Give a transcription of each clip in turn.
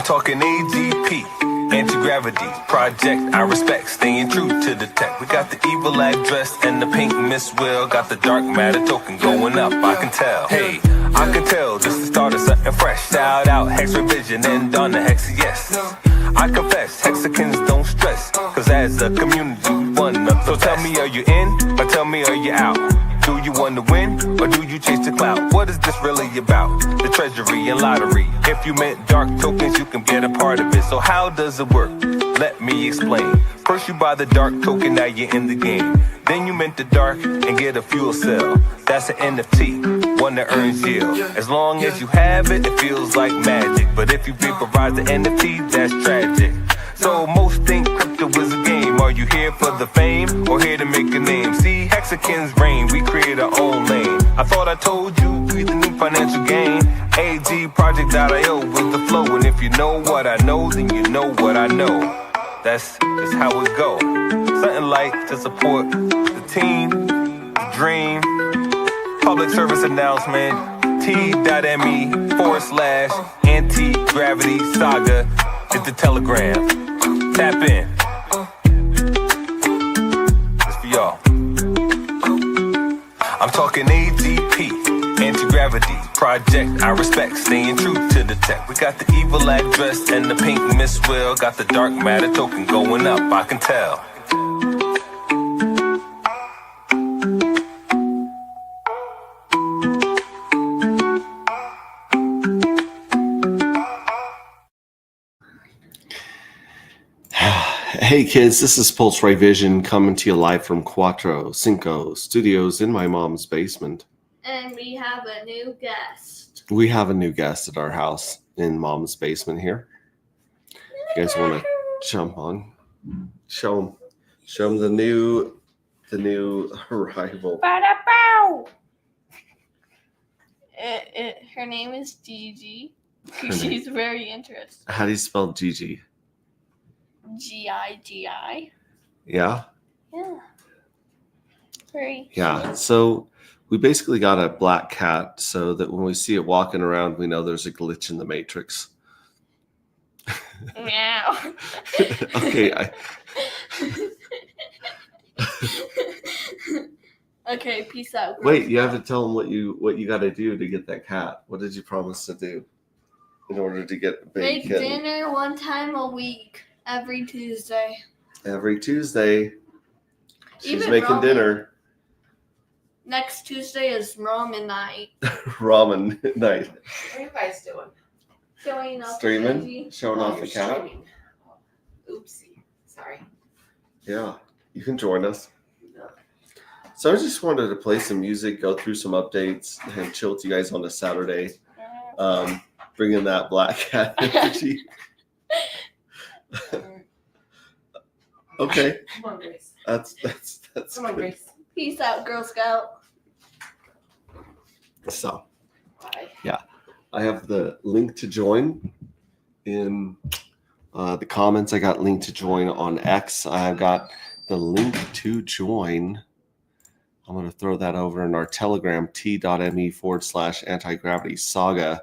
talking AGP, anti-gravity project. I respect staying true to the tech. We got the evil address and the pink Miss Will. Got the dark matter token going up, I can tell. Hey, I can tell this is the start of something fresh. Shout out Hex Revision and Donna Hex, yes. I confess, Hexicans don't stress, cause as a community we one up. So tell me, are you in, or tell me, are you out? Do you want to win, or do you chase the clout? What is this really about? The treasury and lottery. If you meant dark tokens, you can get a part of it. So how does it work? Let me explain. First you buy the dark token, now you're in the game. Then you mint the dark and get a fuel cell. That's an NFT, one that earns yield. As long as you have it, it feels like magic. But if you vaporize the NFT, that's tragic. So most think crypto is a game. Are you here for the fame, or here to make a name? See, Hexicans reign, we create our own lane. I thought I told you, we the new financial gain. AGProject.io was the flow. And if you know what I know, then you know what I know. That's just how it go. Something like to support the team, the dream. Public service announcement, t.me/anti-gravity saga is the telegram. Tap in. It's for y'all. I'm talking AGP, anti-gravity project. I respect staying true to the tech. We got the evil address and the pink Miss Will. Got the dark matter token going up, I can tell. Hey kids, this is Pulse Ray Vision coming to you live from Cuatro Cinco Studios in my mom's basement. And we have a new guest. We have a new guest at our house in mom's basement here. You guys want to jump on? Show them the new arrival. Her name is Gigi. She's very interesting. How do you spell Gigi? Gigi. Yeah? Yeah. Very Yeah. cute. So we basically got a black cat so that when we see it walking around, we know there's a glitch in the matrix. Meow. Okay. Okay, peace out. Wait, you have to tell them what you got to do to get that cat. What did you promise to do in order to get a big Make kitten? dinner one time a week, every Tuesday. Every Tuesday, she's Even making ramen. dinner. Next Tuesday is ramen night. Ramen night. What are you guys doing? Showing off Streaming, Gigi. showing off You're the cat. streaming. Oh, oopsie. Sorry. Yeah, you can join us. So I just wanted to play some music, go through some updates, and chill with you guys on a Saturday. Bring in that black cat energy. Okay, Come on, Grace. that's Come on, good. Grace. Peace out, Girl Scout. So Bye. I have the link to join in the comments. I got link to join on X. I've got the link to join. I'm going to throw that over in our Telegram, t.me/anti-gravity saga.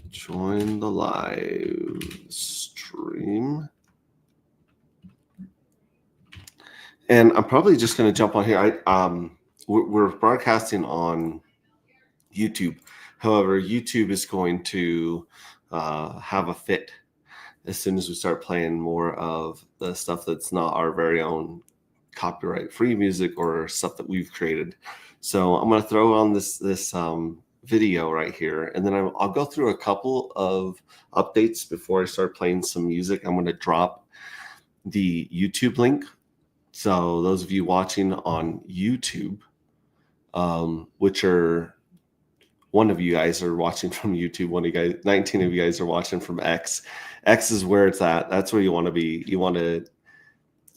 Join the live stream. And I'm probably just going to jump on here. We're broadcasting on YouTube. However, YouTube is going to have a fit as soon as we start playing more of the stuff that's not our very own copyright-free music or stuff that we've created. So I'm going to throw on this video right here, and then I'll go through a couple of updates before I start playing some music. I'm going to drop the YouTube link. So those of you watching on YouTube, which are one of you guys are watching from YouTube, 19 of you guys are watching from X. X is where it's at. That's where you want to be. You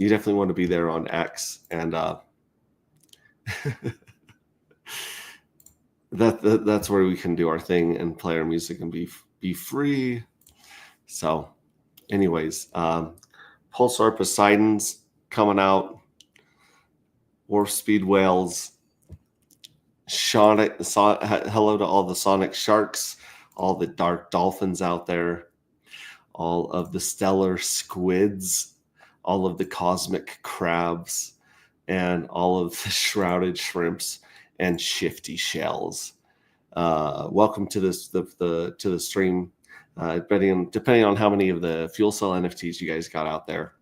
definitely want to be there on X, and that's where we can do our thing and play our music and be free. So, anyways, Pulsar Poseidon's coming out. Warp Speed Whales. hello to all the Sonic Sharks, all the Dark Dolphins out there, all of the Stellar Squids, all of the Cosmic Crabs, and all of the Shrouded Shrimps and Shifty Shells. Welcome to to the stream. Depending on how many of the fuel cell NFTs you guys got out there,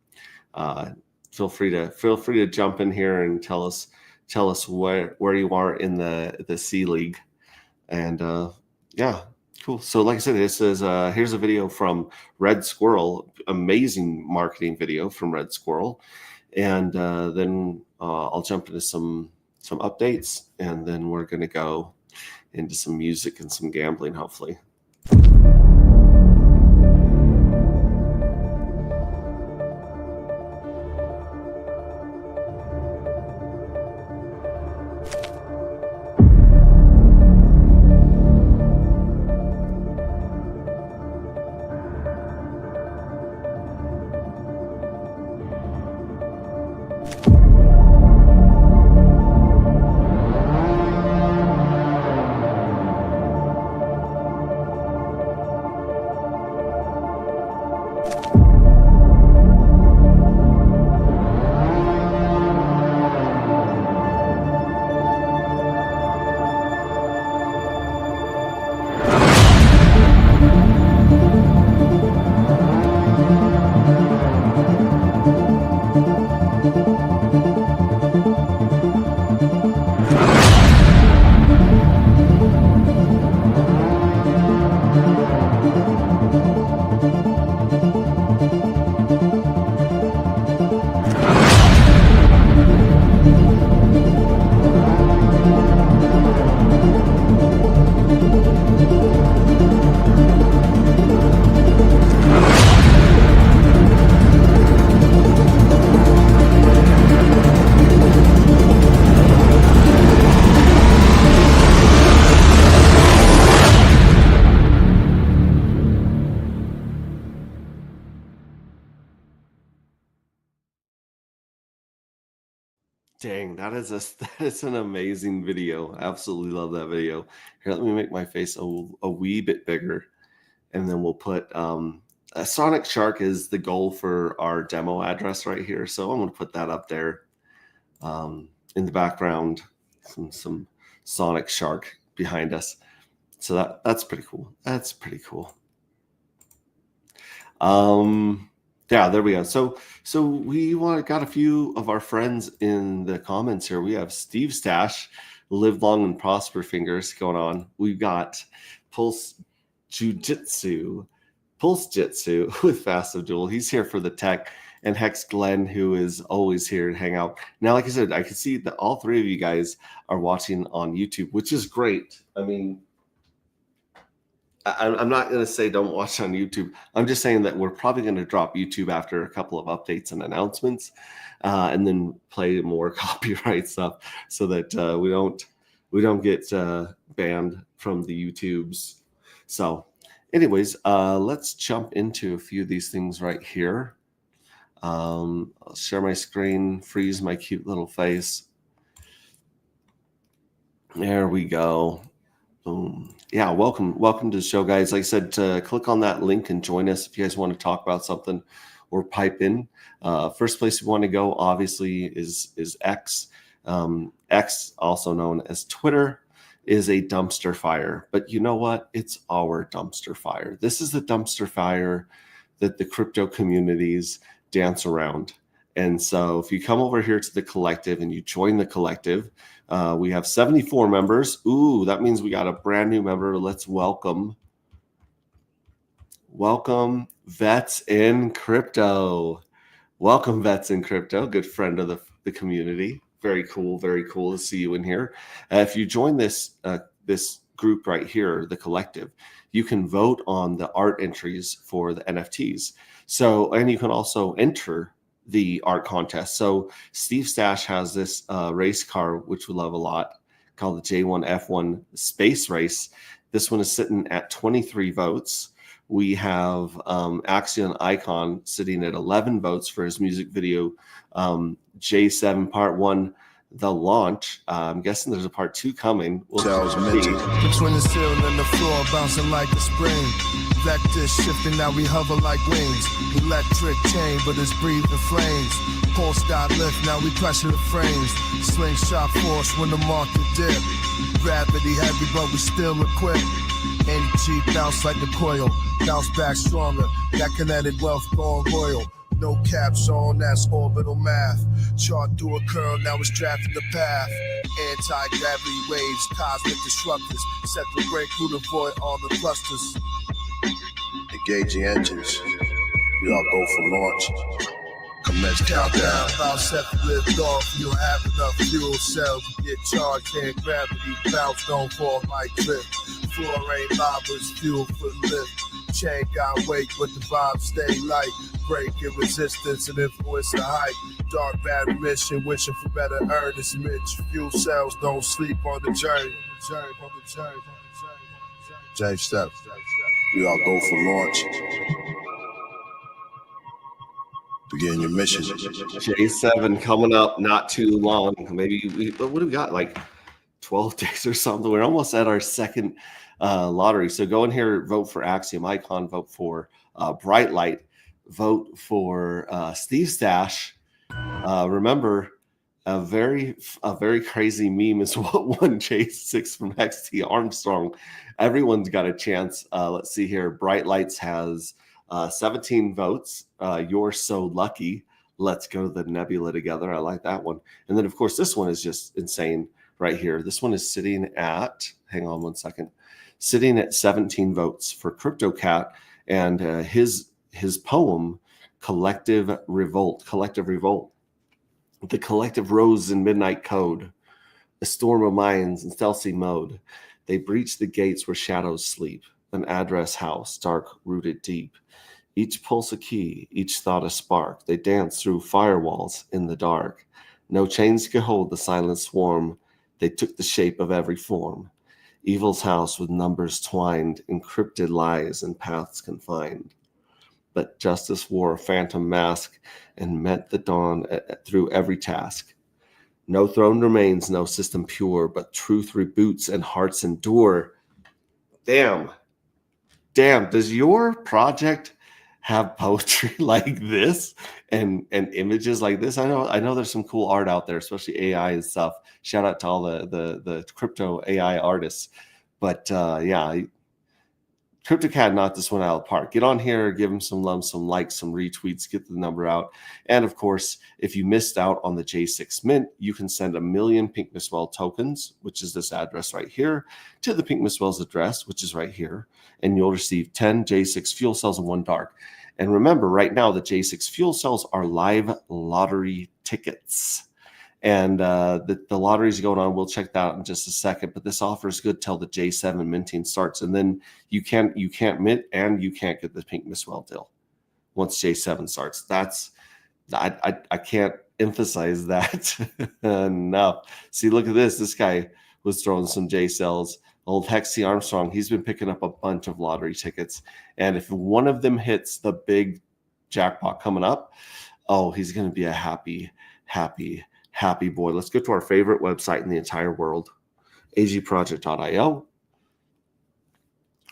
feel free to jump in here and tell us where you are in the C League. And yeah, cool. So like I said, this is here's a video from Red Squirrel, amazing marketing video from Red Squirrel, and then I'll jump into some updates, and then we're gonna go into some music and some gambling, hopefully. Dang, that is an amazing video. Absolutely love that video. Here, let me make my face a wee bit bigger, and then we'll put a Sonic Shark is the goal for our demo address right here. So I'm going to put that up there in the background. Some Sonic Shark behind us. So that's pretty cool. That's pretty cool. Yeah, there we go. So we got a few of our friends in the comments here. We have Steve Stash, Live Long and Prosper Fingers going on. We've got Pulse Jitsu with Fast Abdul. He's here for the tech, and Hex Glenn, who is always here to hang out. Now, like I said, I can see that all three of you guys are watching on YouTube, which is great. I mean, I'm not going to say don't watch on YouTube. I'm just saying that we're probably going to drop YouTube after a couple of updates and announcements, and then play more copyright stuff so that we don't get banned from the YouTubes. So, anyways, let's jump into a few of these things right here. I'll share my screen, freeze my cute little face. There we go. Boom. Yeah, welcome to the show, guys. Like I said, click on that link and join us if you guys want to talk about something or pipe in. First place we want to go, obviously, is X. X, also known as Twitter, is a dumpster fire. But you know what? It's our dumpster fire. This is the dumpster fire that the crypto communities dance around. And so if you come over here to the collective and you join the collective, we have 74 members. Ooh, that means we got a brand new member. Let's welcome Vets in Crypto. Welcome, Vets in Crypto, good friend of the community. Very cool to see you in here. If you join this group right here, the collective, you can vote on the art entries for the NFTs. So, and you can also enter the art contest. So Steve Stash has this race car, which we love a lot, called the J1F1 Space Race. This one is sitting at 23 votes. We have Axion Icon sitting at 11 votes for his music video, J7 Part 1, the launch. I'm guessing there's a part 2 coming. We'll Charles see. Mitchell. Between the ceiling and the floor, bouncing like a spring. Vectors shifting, now we hover like wings. Electric chain, but it's breathing flames. Pulse got lift, now we pressure the frames. Slingshot force when the market dip. Gravity heavy, but we still equipped. Energy bounce like the coil. Bounce back stronger. That kinetic wealth going royal. No caps on, that's orbital math. Chart through a curl, now it's drafting the path. Anti-gravity waves, cosmic disruptors. Set the break through the void on the clusters. Engaging engines. We all go for launch. Commence countdown. About set to lift off. You don't have enough fuel cells to get charged. And gravity bounce, don't fall, might trip. Floor ain't lava's fuel for the lift. Chain got weight, but the vibes stay light. Breaking resistance and influence the height. Dark battery mission, wishing for better earnest. Mitch, fuel cells don't sleep on the journey. James Step. We all go for launch. Begin your mission. J7 coming up not too long. Maybe what do we got? Like 12 days or something. We're almost at our second lottery. So go in here, vote for Axiom Icon, vote for Bright Light, vote for Steve Stash. Remember, a very crazy meme is what won J6 from XT Armstrong. Everyone's got a chance. Let's see here. Bright Lights has 17 votes. You're so lucky. Let's go to the Nebula together. I like that one. And then, of course, this one is just insane right here. This one is sitting at, hang on one second, sitting at 17 votes for CryptoCat and his poem, Collective Revolt. The collective rose in midnight code, a storm of minds in stealthy mode. They breach the gates where shadows sleep, an address house, dark rooted deep. Each pulse a key, each thought a spark. They dance through firewalls in the dark. No chains could hold the silent swarm. They took the shape of every form. Evil's house with numbers twined, encrypted lies and paths confined. But justice wore a phantom mask and met the dawn through every task. No throne remains, no system pure, but truth reboots and hearts endure. Damn. Does your project have poetry like this and images like this? I know there's some cool art out there, especially AI and stuff. Shout out to all the crypto AI artists. But yeah, CryptoCat knocked this one out of the park. Get on here, give him some love, some likes, some retweets, get the number out. And of course, if you missed out on the J6 Mint, you can send 1 million Pink Miss Well tokens, which is this address right here, to the Pink Miss Well's address, which is right here. And you'll receive 10 J6 fuel cells and 1 dark. And remember, right now, the J6 fuel cells are live lottery tickets. And the lottery is going on. We'll check that out in just a second. But this offer is good till the J7 minting starts, and then you can't mint and you can't get the Pink Miss Well deal once J7 starts. I can't emphasize that enough. See, look at this. This guy was throwing some J cells. Old Hexy Armstrong. He's been picking up a bunch of lottery tickets, and if one of them hits the big jackpot coming up, oh, he's going to be a happy boy. Let's go to our favorite website in the entire world, agproject.io.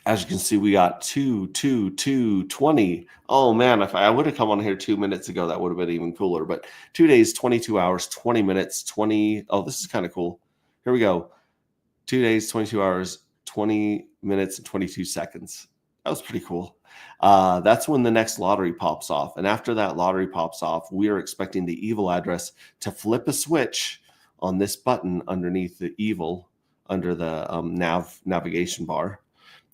As you can see, we got 20. Oh man, if I would have come on here 2 minutes ago, that would have been even cooler. But 2 days, 22 hours, 20 minutes, 20. Oh, this is kind of cool. Here we go. 2 days, 22 hours, 20 minutes, and 22 seconds. That was pretty cool. That's when the next lottery pops off. And after that lottery pops off, we are expecting the evil address to flip a switch on this button underneath the evil, under the navigation bar.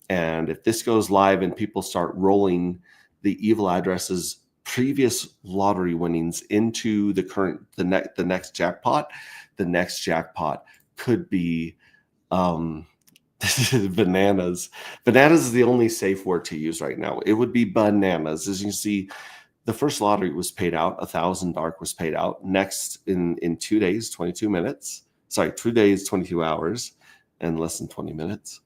And if this goes live and people start rolling the evil address's previous lottery winnings into the next jackpot, the next jackpot could be bananas. Bananas is the only safe word to use right now. It would be bananas. As you can see, the first lottery was paid out. 1,000 dark was paid out. Next, in 2 days, 22 minutes. Sorry, 2 days, 22 hours, and less than 20 minutes.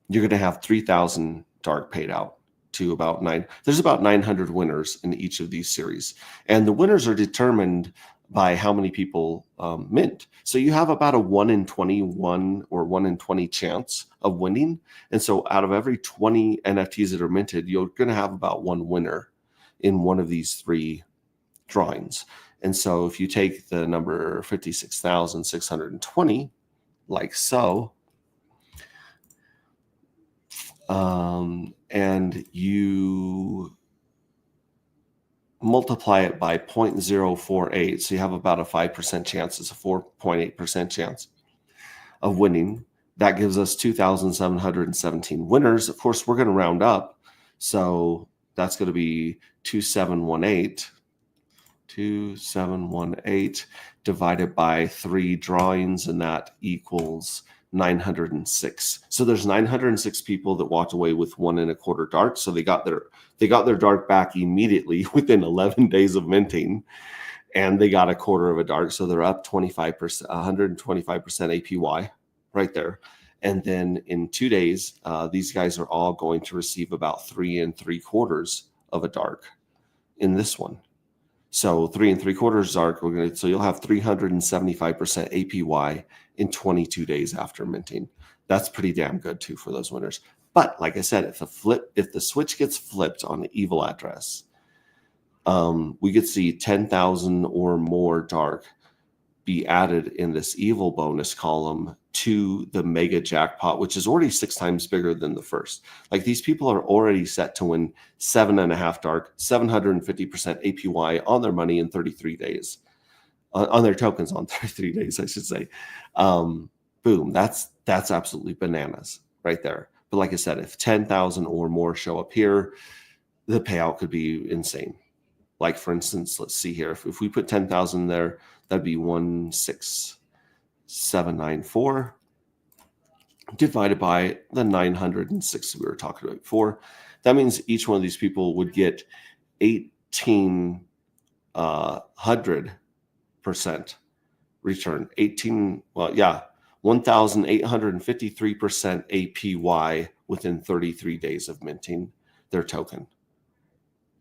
You're going to have 3,000 dark paid out to about 9. There's about 900 winners in each of these series. And the winners are determined by how many people mint. So you have about a 1 in 21 or 1 in 20 chance of winning. And so out of every 20 NFTs that are minted, you're going to have about one winner in one of these 3 drawings. And so if you take the number 56,620, like so, and you multiply it by 0.048, so you have about a 5% chance, it's a 4.8% chance of winning. That gives us 2,717 winners. Of course, we're going to round up, so that's going to be 2718. 2718 divided by 3 drawings, and that equals 906. So there's 906 people that walked away with 1 1/4 dark. So they got their dark back immediately within 11 days of minting, and they got 1/4 of a dark. So they're up 25%, 125% APY right there. And then in 2 days, these guys are all going to receive about 3 3/4 of a dark in this one. So 3 3/4 dark, so you'll have 375% APY in 22 days after minting. That's pretty damn good too for those winners. But like I said, if the switch gets flipped on the evil address, we could see 10,000 or more dark be added in this evil bonus column to the mega jackpot, which is already 6 times bigger than the first. Like, these people are already set to win 7.5 dark, 750% APY on their money in 33 days, on their tokens on 33 days, I should say. Boom, that's absolutely bananas right there. But like I said, if 10,000 or more show up here, the payout could be insane. Like, for instance, let's see here. If we put 10,000 there, that'd be 16794 divided by the 906 we were talking about before. That means each one of these people would get 1,800% return. 1,853% APY within 33 days of minting their token,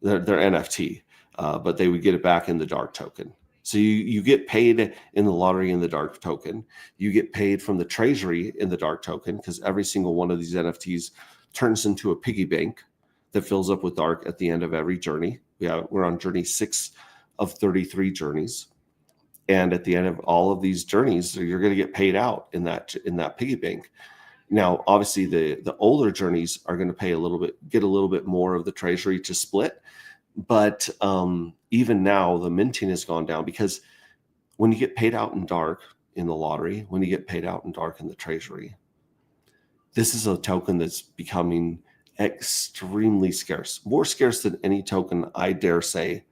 their NFT. But they would get it back in the dark token. So you get paid in the lottery in the dark token. You get paid from the treasury in the dark token, because every single one of these NFTs turns into a piggy bank that fills up with dark at the end of every journey. We're on journey 6 of 33 journeys. And at the end of all of these journeys, you're going to get paid out in that piggy bank. Now, obviously, the older journeys are going to get a little bit more of the treasury to split. But even now, the minting has gone down, because when you get paid out in dark in the lottery, when you get paid out in dark in the treasury, this is a token that's becoming extremely scarce, more scarce than any token, I dare say,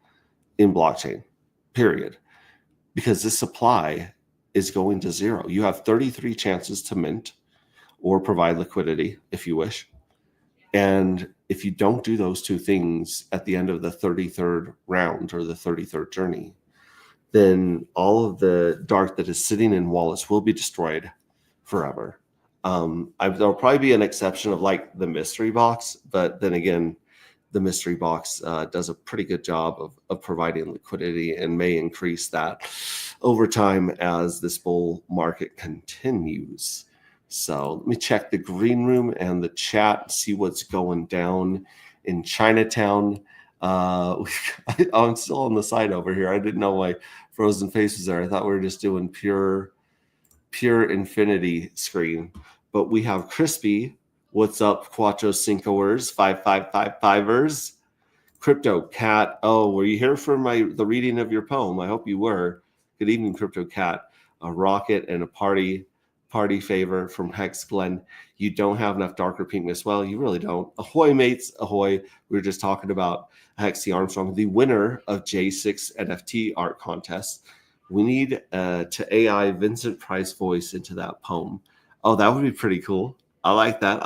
in blockchain, period. Because this supply is going to zero. You have 33 chances to mint or provide liquidity if you wish. And if you don't do those 2 things at the end of the 33rd round or the 33rd journey, then all of the dark that is sitting in wallets will be destroyed forever. There'll probably be an exception of like the mystery box, but then again, the mystery box does a pretty good job of providing liquidity and may increase that over time as this bull market continues. So let me check the green room and the chat, see what's going down in Chinatown. I'm still on the side over here. I didn't know my frozen face was there. I thought we were just doing pure infinity screen. But we have Crispy. What's up, Cuatro Cincoers, 5555ers? Crypto Cat. Oh, were you here for the reading of your poem? I hope you were. Good evening, Crypto Cat. A rocket and a party favor from Hex Glenn. You don't have enough darker pinkness. Well, you really don't. Ahoy, mates. Ahoy. We were just talking about Hex T. Armstrong, the winner of J6 NFT art contest. We need to AI Vincent Price voice into that poem. Oh, that would be pretty cool. I like that.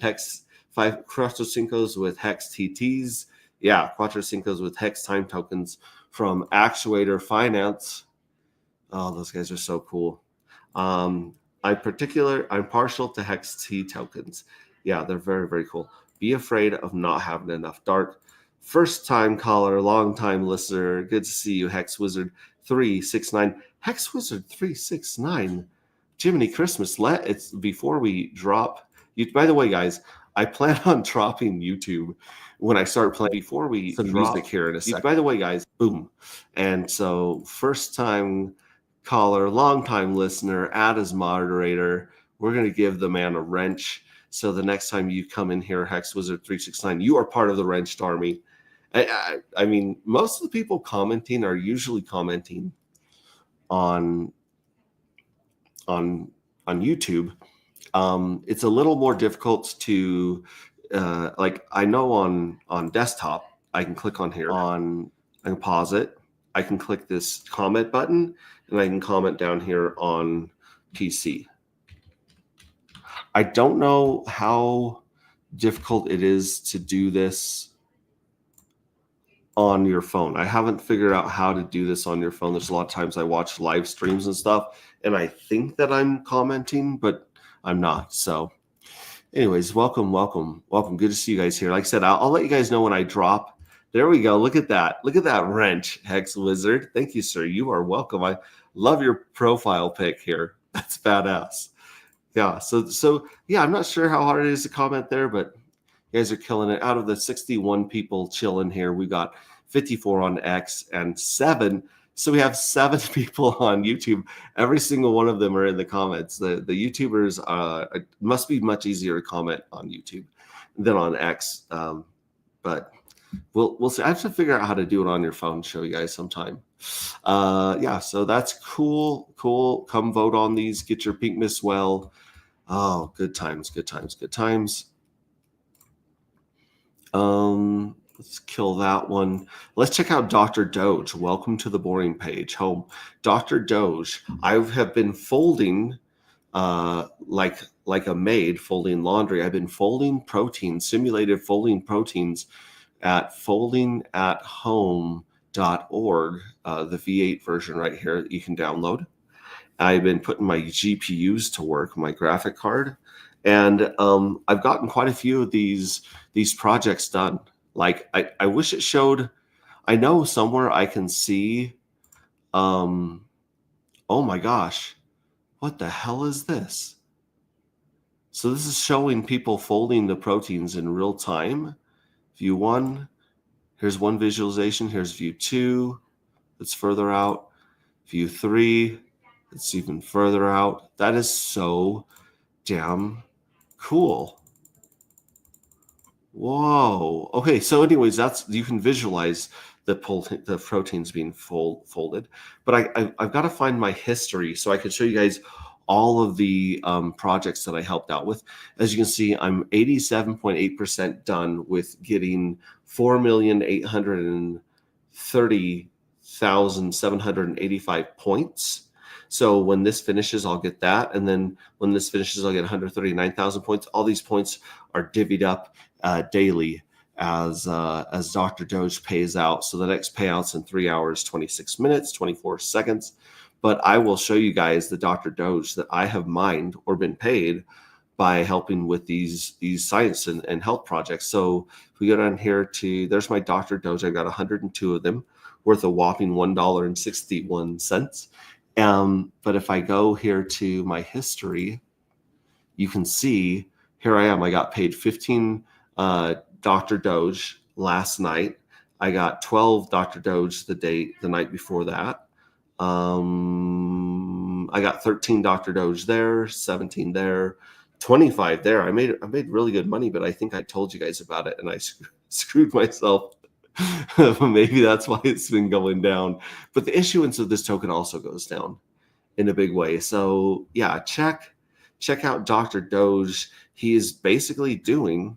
Hex 5 Cuatro Cincos with Hex TTs. Yeah, Cuatro Cincos with Hex time tokens from Actuator Finance. Oh, those guys are so cool. I'm partial to Hex T tokens. Yeah, they're very, very cool. Be afraid of not having enough dark. First time caller, long time listener. Good to see you, Hex Wizard 369. Hex Wizard 369. Jiminy Christmas. It's before we drop. By the way, guys, I plan on dropping YouTube when I start playing before we some music here in a second. By the way, guys, boom. And so first time caller, long time listener, add as moderator. We're going to give the man a wrench. So the next time you come in here, Hex Wizard 369, you are part of the wrenched army. I mean, most of the people commenting are usually commenting on YouTube. It's a little more difficult to like I know on desktop I can click on here I can pause it, I can click this comment button, and I can comment down here on PC. I don't know how difficult it is to do this on your phone. I haven't figured out how to do this on your phone. There's a lot of times I watch live streams and stuff, and I think that I'm commenting, but I'm not. So anyways, welcome. Good to see you guys here. Like I said, I'll let you guys know when I drop. There we go. Look at that. Look at that wrench, Hex Wizard. Thank you, sir. You are welcome. I love your profile pic here. That's badass. Yeah. So yeah, I'm not sure how hard it is to comment there, but you guys are killing it. Out of the 61 people chilling here, we got 54 on X and 7. So we have 7 people on YouTube. Every single one of them are in the comments. The YouTubers must be much easier to comment on YouTube than on X. But we'll see. I have to figure out how to do it on your phone. Show you guys sometime. Yeah. So that's cool. Come vote on these. Get your pink Miss Well. Oh, good times. Let's kill that one. Let's check out Dr. Doge. Welcome to the boring page. Home. Dr. Doge. I have been folding like a maid folding laundry. I've been folding proteins, simulated folding proteins at foldingathome.org, the V8 version right here that you can download. I've been putting my GPUs to work, my graphic card, and I've gotten quite a few of these projects done. Like I wish it showed. I know somewhere I can see. Oh my gosh, what the hell is this? So this is showing people folding the proteins in real time. View 1. Here's one visualization. Here's view 2. It's further out. View 3. It's even further out. That is so damn cool. Whoa. Okay, so anyways, that's you can visualize the proteins being folded. But I've got to find my history so I can show you guys all of the projects that I helped out with. As you can see, I'm 87.8% done with getting 4,830,785 points. So when this finishes, I'll get that. And then when this finishes, I'll get 139,000 points. All these points are divvied up daily as Dr. Doge pays out. So the next payout's in 3 hours, 26 minutes, 24 seconds. But I will show you guys the Dr. Doge that I have mined or been paid by helping with these science and health projects. So if we go down here to, there's my Dr. Doge. I've got 102 of them worth a whopping $1.61. But if I go here to my history, you can see here I am. I got paid 15 Dr. Doge last night. I got 12 Dr. Doge the night before that. I got 13 Dr. Doge there, 17 there, 25 there. I made really good money, but I think I told you guys about it and I screwed myself. Maybe that's why it's been going down. But the issuance of this token also goes down in a big way. So yeah, check out Dr. Doge. He is basically doing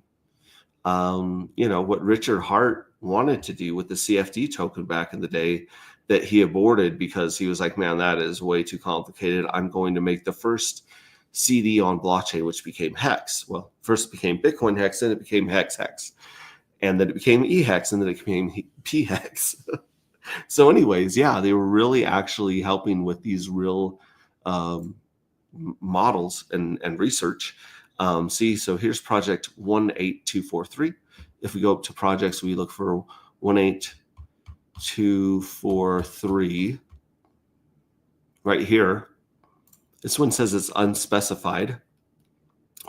what Richard Hart wanted to do with the CFD token back in the day that he aborted because he was like, man, that is way too complicated. I'm going to make the first CD on blockchain, which became Hex. Well, first it became Bitcoin Hex, then it became Hex. And then it became eHex, and then it became pHex. So anyways, yeah, they were really actually helping with these real models and research. So here's project 18243. if we go up to projects, we look for 18243 right here. This one says it's unspecified,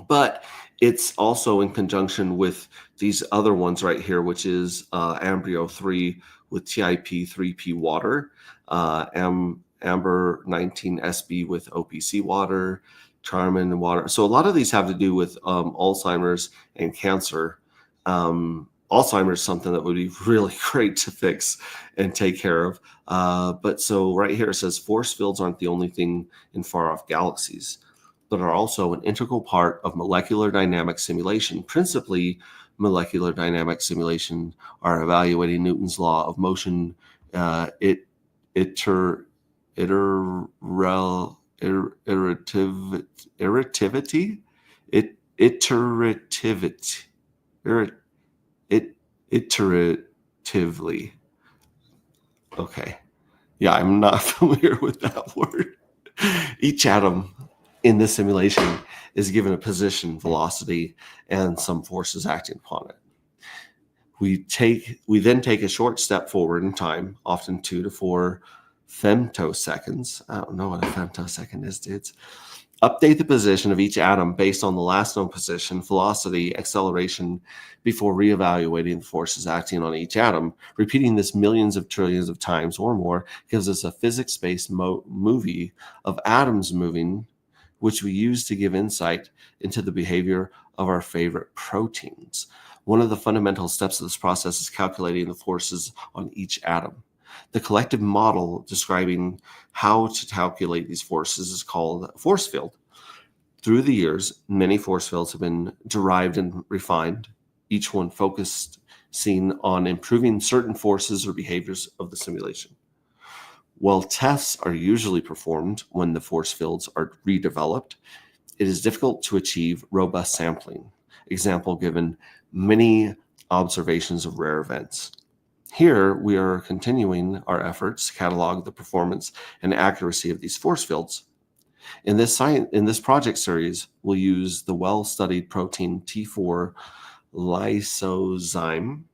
but it's also in conjunction with these other ones right here, which is Ambrio 3 with TIP 3P water, Amber 19 SB with OPC water, Charmin water. So a lot of these have to do with Alzheimer's and cancer. Alzheimer's is something that would be really great to fix and take care of. But so right here it says force fields aren't the only thing in far-off galaxies, but are also an integral part of molecular dynamic simulation. Principally, molecular dynamic simulation are evaluating Newton's law of motion, iterativity, iteratively. Okay. Yeah, I'm not familiar with that word. Each atom in this simulation is given a position, velocity, and some forces acting upon it. We then take a short step forward in time, often 2 to 4 femtoseconds. I don't know what a femtosecond is, dudes. Update the position of each atom based on the last known position, velocity, acceleration, before reevaluating the forces acting on each atom. Repeating this millions of trillions of times or more gives us a physics-based movie of atoms moving, which we use to give insight into the behavior of our favorite proteins. One of the fundamental steps of this process is calculating the forces on each atom. The collective model describing how to calculate these forces is called a force field. Through the years, many force fields have been derived and refined, each one focusing on improving certain forces or behaviors of the simulation. While tests are usually performed when the force fields are redeveloped, it is difficult to achieve robust sampling. Example given, many observations of rare events. Here, we are continuing our efforts to catalog the performance and accuracy of these force fields. In this project series, we'll use the well-studied protein T4 lysozyme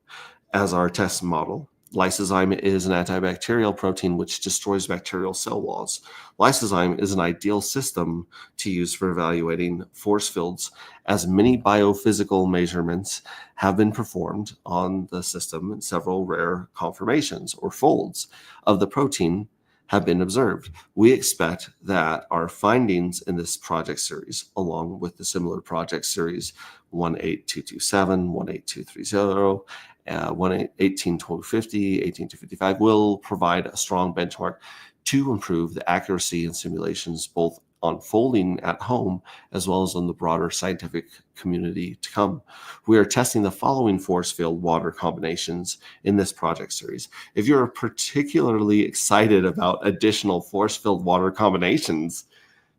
as our test model. Lysozyme is an antibacterial protein which destroys bacterial cell walls. Lysozyme is an ideal system to use for evaluating force fields, as many biophysical measurements have been performed on the system and several rare conformations or folds of the protein have been observed. We expect that our findings in this project series, along with the similar project series 18227, 18230, 18250, 18255 will provide a strong benchmark to improve the accuracy in simulations, both unfolding at home as well as on the broader scientific community to come. We are testing the following force field water combinations in this project series. If you're particularly excited about additional force field water combinations,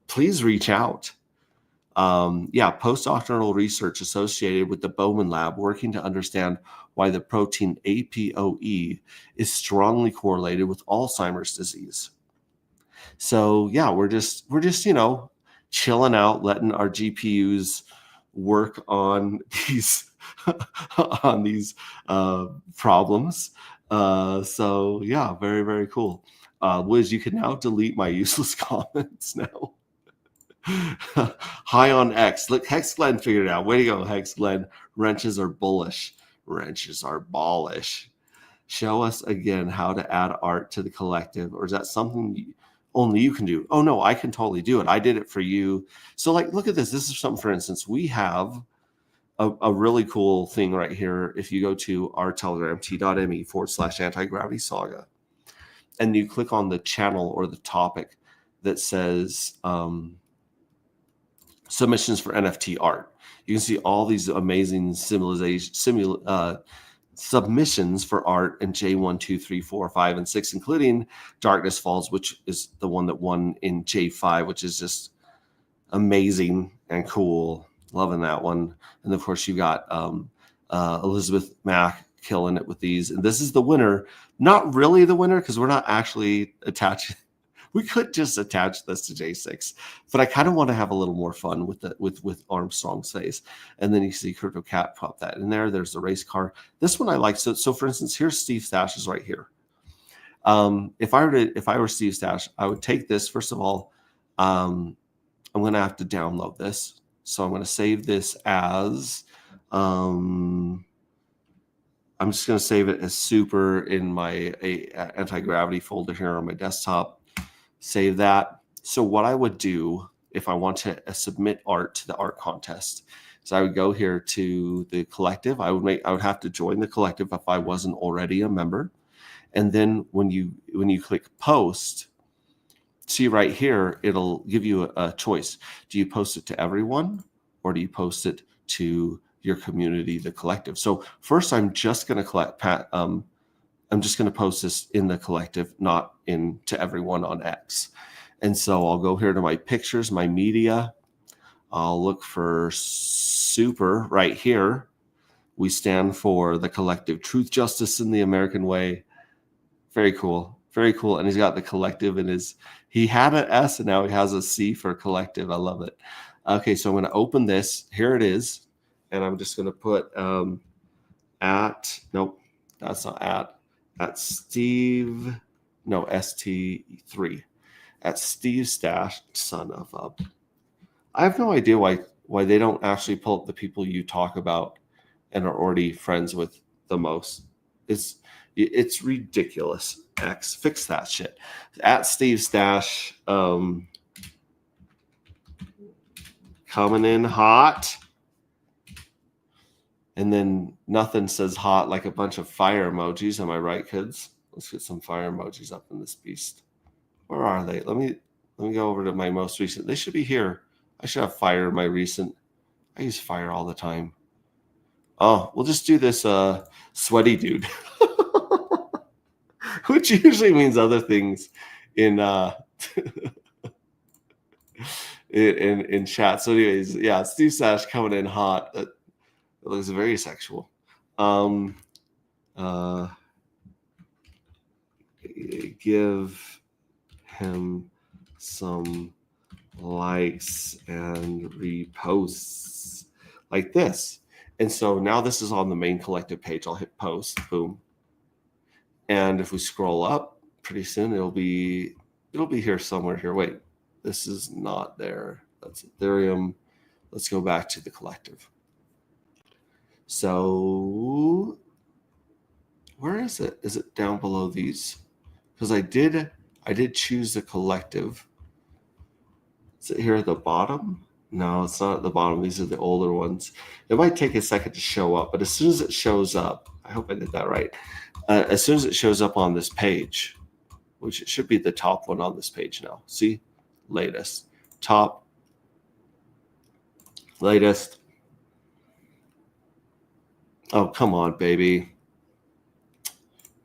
please reach out. Postdoctoral research associated with the Bowman Lab working to understand why the protein APOE is strongly correlated with Alzheimer's disease. So yeah, we're just chilling out, letting our GPUs work on these problems. So yeah, very, very cool. Wiz, you can now delete my useless comments now. High on X. Look, Hex Glenn figured it out. Way to go, Hex Glenn. Wrenches are bullish. Wrenches are ballish. Show us again how to add art to the collective, or is that something only you can do? Oh no, I can totally do it. I did it for you. So like, look at this. This is something, for instance, we have a really cool thing right here. If you go to our Telegram, t.me/anti-gravity saga, and you click on the channel or the topic that says submissions for NFT art, you can see all these amazing submissions for art in J1, 2, 3, 4, 5, and 6, including Darkness Falls, which is the one that won in J5, which is just amazing and cool. Loving that one. And of course, you got Elizabeth Mack killing it with these. And this is the winner. Not really the winner, because we're not actually attaching. We could just attach this to J6, but I kind of want to have a little more fun with with Armstrong's face. And then you see Crypto Cat pop that in there. There's the race car. This one I like. So for instance, here's Steve Stash's right here. If I were Steve Stash, I would take this. First of all, I'm going to have to download this. So I'm going to save this as, I'm just going to save it as super in my anti-gravity folder here on my desktop. Save that. So what I would do if I want to submit art to the art contest is I would go here to the collective. I would have to join the collective if I wasn't already a member. And then when you click post, see right here, it'll give you a choice. Do you post it to everyone or do you post it to your community, the collective? So first, I'm just going to I'm just going to post this in the collective, not to everyone on X. And so I'll go here to my pictures, my media. I'll look for super right here. We stand for the collective truth, justice, and the American way. Very cool. Very cool. And he's got the collective in his, he had an S and now he has a C for collective. I love it. Okay, so I'm going to open this. Here it is. And I'm just going to put nope, that's not at Steve, no, ST3. At Steve Stash, son of a. I have no idea why they don't actually pull up the people you talk about and are already friends with the most. It's ridiculous. X, fix that shit. At Steve Stash, coming in hot. And then nothing says hot like a bunch of fire emojis. Am I right, kids? Let's get some fire emojis up in this beast. Where are they? Let me go over to my most recent. They should be here. I should have fire in my recent. I use fire all the time. Oh, we'll just do this sweaty dude. Which usually means other things in in chat. So anyways, yeah, Steve Sash coming in hot. It looks very sexual. Give him some likes and reposts like this. And so now this is on the main collective page. I'll hit post, boom. And if we scroll up, pretty soon it'll be here somewhere here. Wait, this is not there. That's Ethereum. Let's go back to the collective. So where is it? Is it down below these? Because I did choose the collective. Is it here at the bottom? No, it's not at the bottom. These are the older ones. It might take a second to show up, but as soon as it shows up, I hope I did that right. As soon as it shows up on this page, which it should be the top one on this page now. See, latest, top, latest. Oh, come on, baby.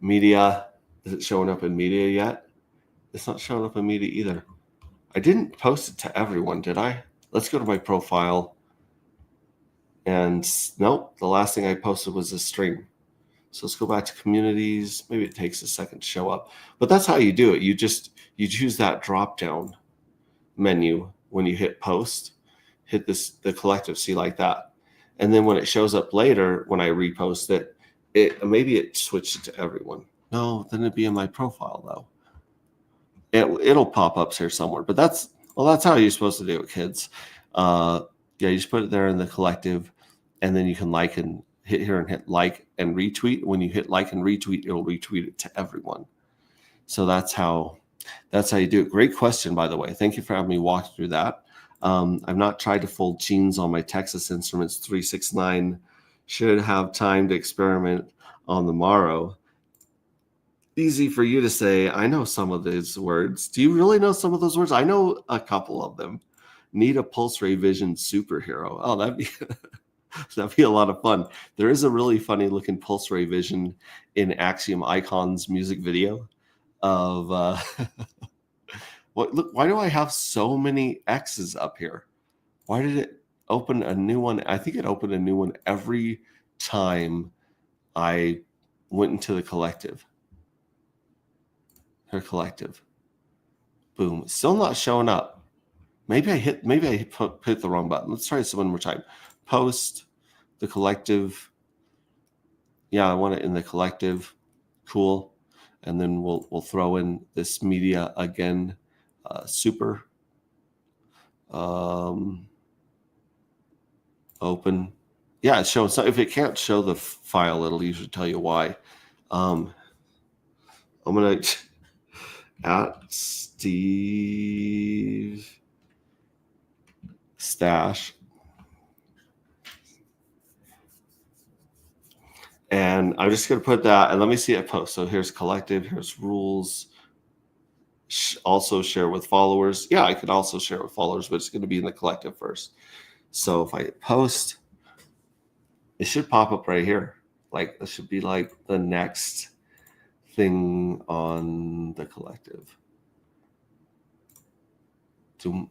Media. Is it showing up in media yet? It's not showing up in media either. I didn't post it to everyone, did I? Let's go to my profile. And nope, the last thing I posted was a stream. So let's go back to communities. Maybe it takes a second to show up. But that's how you do it. You choose that drop-down menu when you hit post. Hit the collective, see like that. And then when it shows up later, when I repost it, maybe it switched it to everyone. No, then it'd be in my profile though. It'll pop up here somewhere. But that's how you're supposed to do it, kids. Yeah, you just put it there in the collective, and then you can like and hit here and hit like and retweet. When you hit like and retweet, it'll retweet it to everyone. So that's how you do it. Great question, by the way. Thank you for having me walk through that. I've not tried to fold jeans on my Texas Instruments 369. Should have time to experiment on the morrow. Easy for you to say. I know some of these words. Do you really know some of those words? I know a couple of them. Need a Pulse Ray Vision superhero. Oh, that'd be a lot of fun. There is a really funny looking Pulse Ray Vision in Axiom Icon's music video of look, why do I have so many X's up here? Why did it open a new one? I think it opened a new one every time I went into the collective. Her collective. Boom. Still not showing up. Maybe I hit the wrong button. Let's try this one more time. Post the collective. Yeah, I want it in the collective. Cool. And then we'll throw in this media again. Super. Open. Yeah, it's showing. So if it can't show the file, it'll usually tell you why. I'm gonna at Steve Stash, and I'm just gonna put that. And let me see it post. So here's collective. Here's rules. Also share with followers. Yeah, I could also share with followers, but it's going to be in the collective first. So if I hit post, it should pop up right here. Like this should be like the next thing on the collective. Zoom.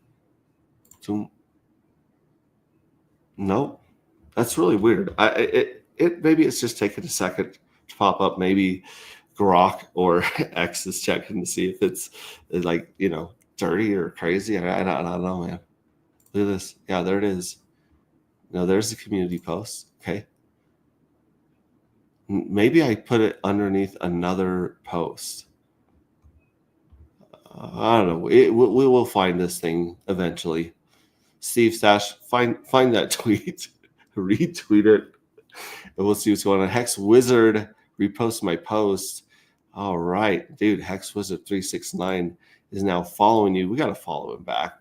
Nope. That's really weird. Maybe it's just taking a second to pop up. Maybe Grok or X is checking to see if it's like, dirty or crazy. I don't know, man. Look at this. Yeah, there it is. Now there's the community post. Okay. Maybe I put it underneath another post. I don't know. We will find this thing eventually. Steve Stash, find that tweet, retweet it, and we'll see what's going on. Hex Wizard repost my post. All right, dude. Hex Wizard 369 is now following you. We got to follow him back.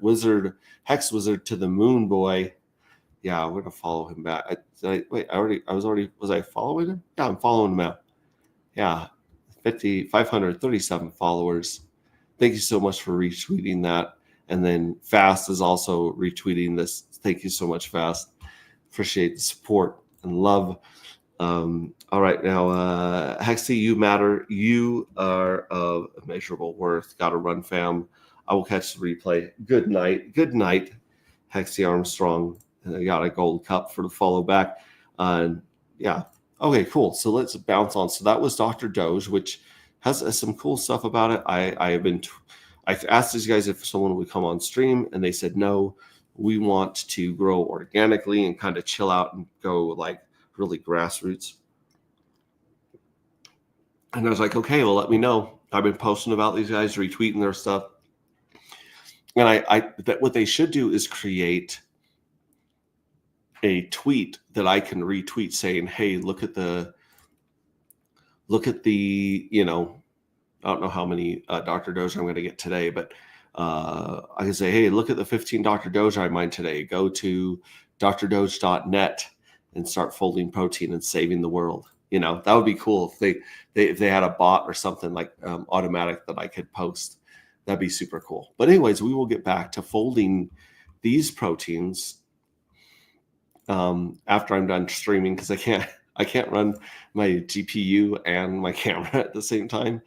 Hex Wizard to the moon, boy. Yeah, we're gonna follow him back. Was I following him? Yeah, I'm following him out. Yeah, 537 followers. Thank you so much for retweeting that. And then Fast is also retweeting this. Thank you so much, Fast. Appreciate the support and love. All right, now, Hexy, you matter. You are of immeasurable worth. Got to run, fam. I will catch the replay. Good night. Good night, Hexy Armstrong. And I got a gold cup for the follow back. Yeah. Okay, cool. So let's bounce on. So that was Dr. Doge, which has some cool stuff about it. I asked these guys if someone would come on stream, and they said no. We want to grow organically and kind of chill out and go like really grassroots. And I was like, okay, well, let me know. I've been posting about these guys, retweeting their stuff. And what they should do is create a tweet that I can retweet saying, hey, look at the, I don't know how many Dr. Doge I'm going to get today, but I can say, hey, look at the 15 Dr. Doge I mined today. Go to drdoge.net and start folding protein and saving the world. That would be cool if they had a bot or something like automatic that I could post. That'd be super cool. But anyways, we will get back to folding these proteins after I'm done streaming, because I can't run my GPU and my camera at the same time.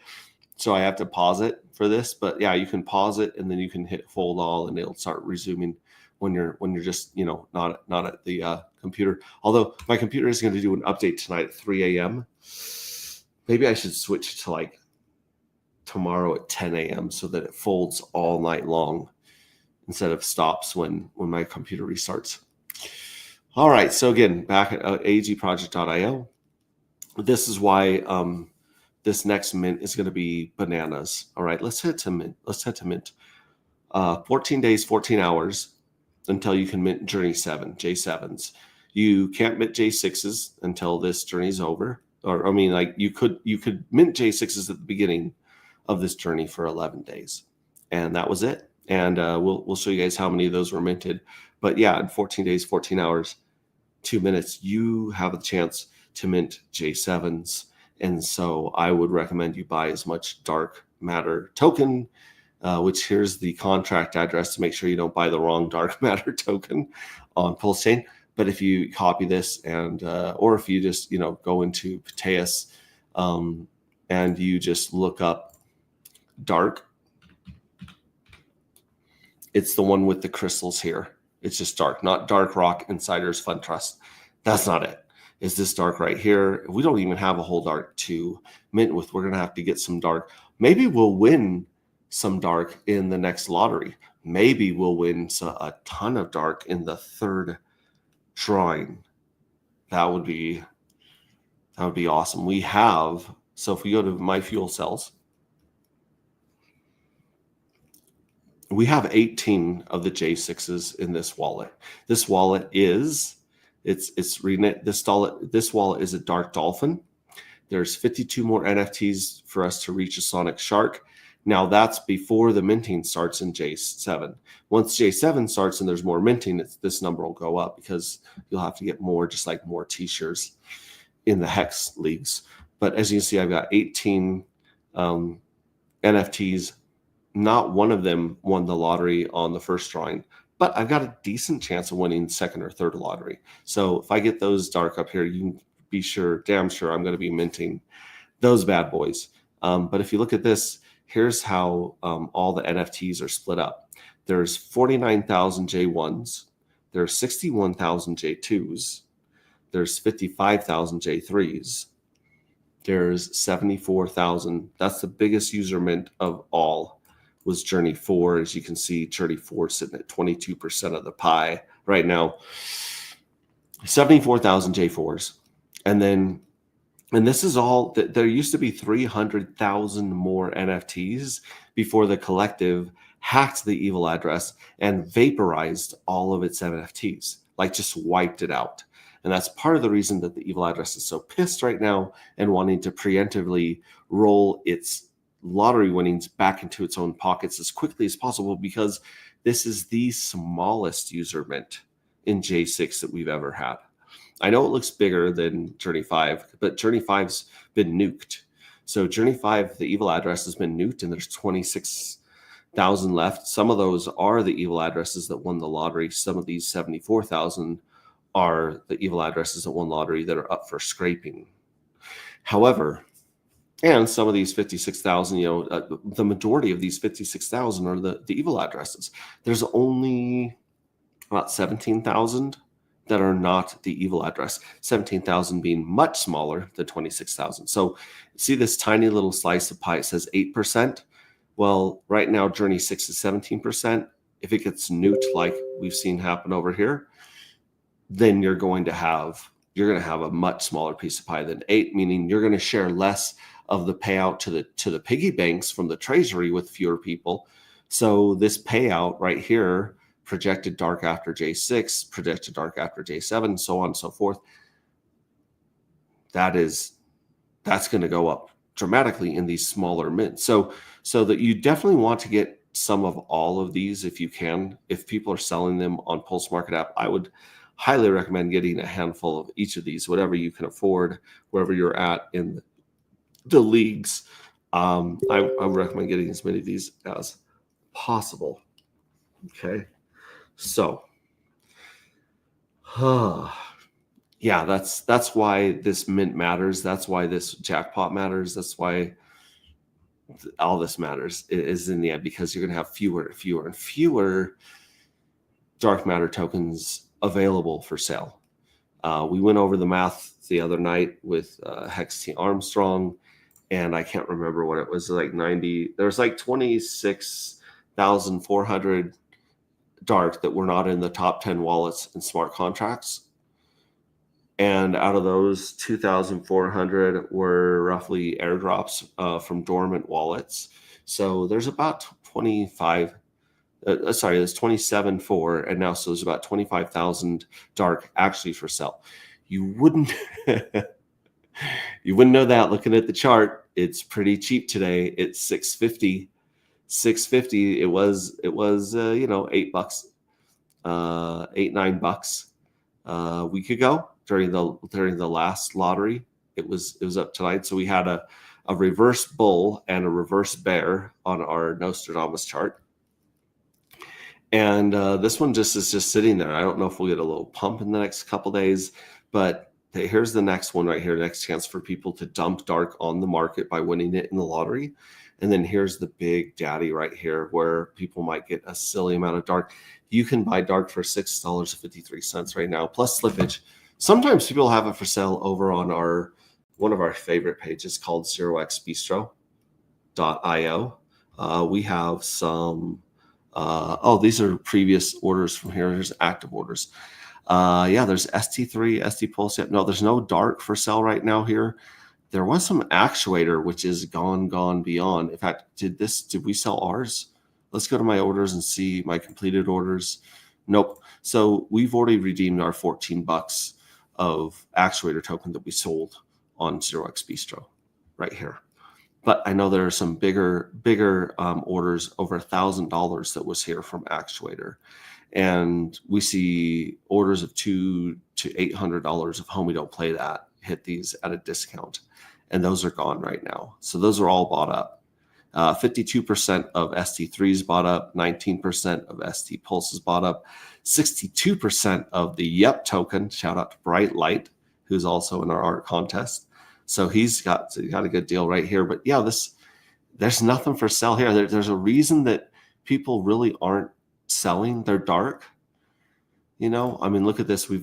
So I have to pause it for this. But yeah, you can pause it and then you can hit fold all and it'll start resuming when you're just not at the computer. Although my computer is going to do an update tonight at 3 a.m. Maybe I should switch to like tomorrow at 10 a.m. so that it folds all night long instead of stops when my computer restarts. All right, so again, back at agproject.io. This is why this next mint is going to be bananas. All right, let's head to mint. 14 days, 14 hours until you can mint Journey 7, J7s. You can't mint J6s until this journey is over. Or you could mint J6s at the beginning of this journey for 11 days, and that was it. And we'll show you guys how many of those were minted. But yeah, in 14 days, 14 hours, 2 minutes, you have a chance to mint J7s. And so I would recommend you buy as much dark matter token, which here's the contract address to make sure you don't buy the wrong dark matter token on Pulse Chain. But if you copy this and or if you just go into Pateus and you just look up dark, it's the one with the crystals here. It's just dark, not Dark Rock Insiders Fund Trust. That's not it. It's this dark right here. We don't even have a whole dark to mint with. We're going to have to get some dark. Maybe we'll win some dark in the next lottery. Maybe we'll win a ton of dark in the third drawing. That would be awesome. So if we go to my fuel cells, we have 18 of the J6s in this wallet. This wallet is this wallet is a Dark Dolphin. There's 52 more NFTs for us to reach a Sonic Shark. Now that's before the minting starts in J7. Once J7 starts and there's more minting, this number will go up because you'll have to get more, just like more T-shirts in the Hex leagues. But as you can see, I've got 18 NFTs. Not one of them won the lottery on the first drawing, but I've got a decent chance of winning second or third lottery. So if I get those dark up here, you can be damn sure I'm going to be minting those bad boys. But if you look at this, here's how all the NFTs are split up. There's 49,000 J1s. There's 61,000 J2s. There's 55,000 J3s. There's 74,000. That's the biggest user mint of all, was Journey 4. As you can see, Journey 4 sitting at 22% of the pie right now. 74,000 J4s. And this is all, there used to be 300,000 more NFTs before the collective hacked the evil address and vaporized all of its NFTs, like just wiped it out. And that's part of the reason that the evil address is so pissed right now and wanting to preemptively roll its lottery winnings back into its own pockets as quickly as possible, because this is the smallest user mint in J6 that we've ever had. I know it looks bigger than Journey 5, but Journey 5's been nuked. So Journey 5, the evil address has been nuked, and there's 26,000 left. Some of those are the evil addresses that won the lottery. Some of these 74,000 are the evil addresses that won lottery that are up for scraping. However, and some of these 56,000, the majority of these 56,000 are the evil addresses. There's only about 17,000 that are not the evil address, 17,000 being much smaller than 26,000. So see this tiny little slice of pie, it says 8%. Well, right now, Journey 6 is 17%. If it gets nuked like we've seen happen over here, then you're going to have a much smaller piece of pie than 8, meaning you're going to share less of the payout to the piggy banks from the treasury with fewer people. So this payout right here, projected dark after J6, projected dark after J7, so on and so forth, that's going to go up dramatically in these smaller mints. So that you definitely want to get some of all of these if you can. If people are selling them on Pulse Market app, I would highly recommend getting a handful of each of these, whatever you can afford, wherever you're at in the leagues. I would recommend getting as many of these as possible. Okay. So, yeah, that's why this mint matters. That's why this jackpot matters. That's why all this matters is in the end, because you're going to have fewer and fewer dark matter tokens available for sale. We went over the math the other night with Hex T Armstrong, and I can't remember what it was, like 90. There's like 26,400 dark that were not in the top 10 wallets and smart contracts. And out of those, 2,400 were roughly airdrops from dormant wallets. So there's about 27 for, and now so there's about 25,000 dark actually for sale. You wouldn't know that looking at the chart. It's pretty cheap today. It's $6.50. It was $8, $8-9 a week ago during the last lottery. It was up tonight. So we had a reverse bull and a reverse bear on our Nostradamus chart. And this one is just sitting there. I don't know if we'll get a little pump in the next couple days, but here's the next one right here. Next chance for people to dump dark on the market by winning it in the lottery. And then here's the big daddy right here where people might get a silly amount of dark. You can buy dark for $6.53 right now, plus slippage. Sometimes people have it for sale over on one of our favorite pages called 0xbistro.io. We have some. These are previous orders from here. Here's active orders. There's ST3, ST Pulse. No, there's no dark for sale right now here. There was some actuator, which is gone beyond. In fact, did we sell ours? Let's go to my orders and see my completed orders. Nope. So we've already redeemed our $14 of actuator token that we sold on 0x Bistro right here. But I know there are some bigger orders over $1,000 that was here from actuator. And we see orders of $200 to $800 of Homie Don't Play That hit these at a discount. And those are gone right now. So those are all bought up. 52% of ST3s bought up, 19% of ST Pulses bought up, 62% of the Yep token, shout out to Bright Light, who's also in our art contest. So he's got a good deal right here. But yeah, there's nothing for sale here. There's a reason that people really aren't selling. They're dark. You know, I mean, look at this. There's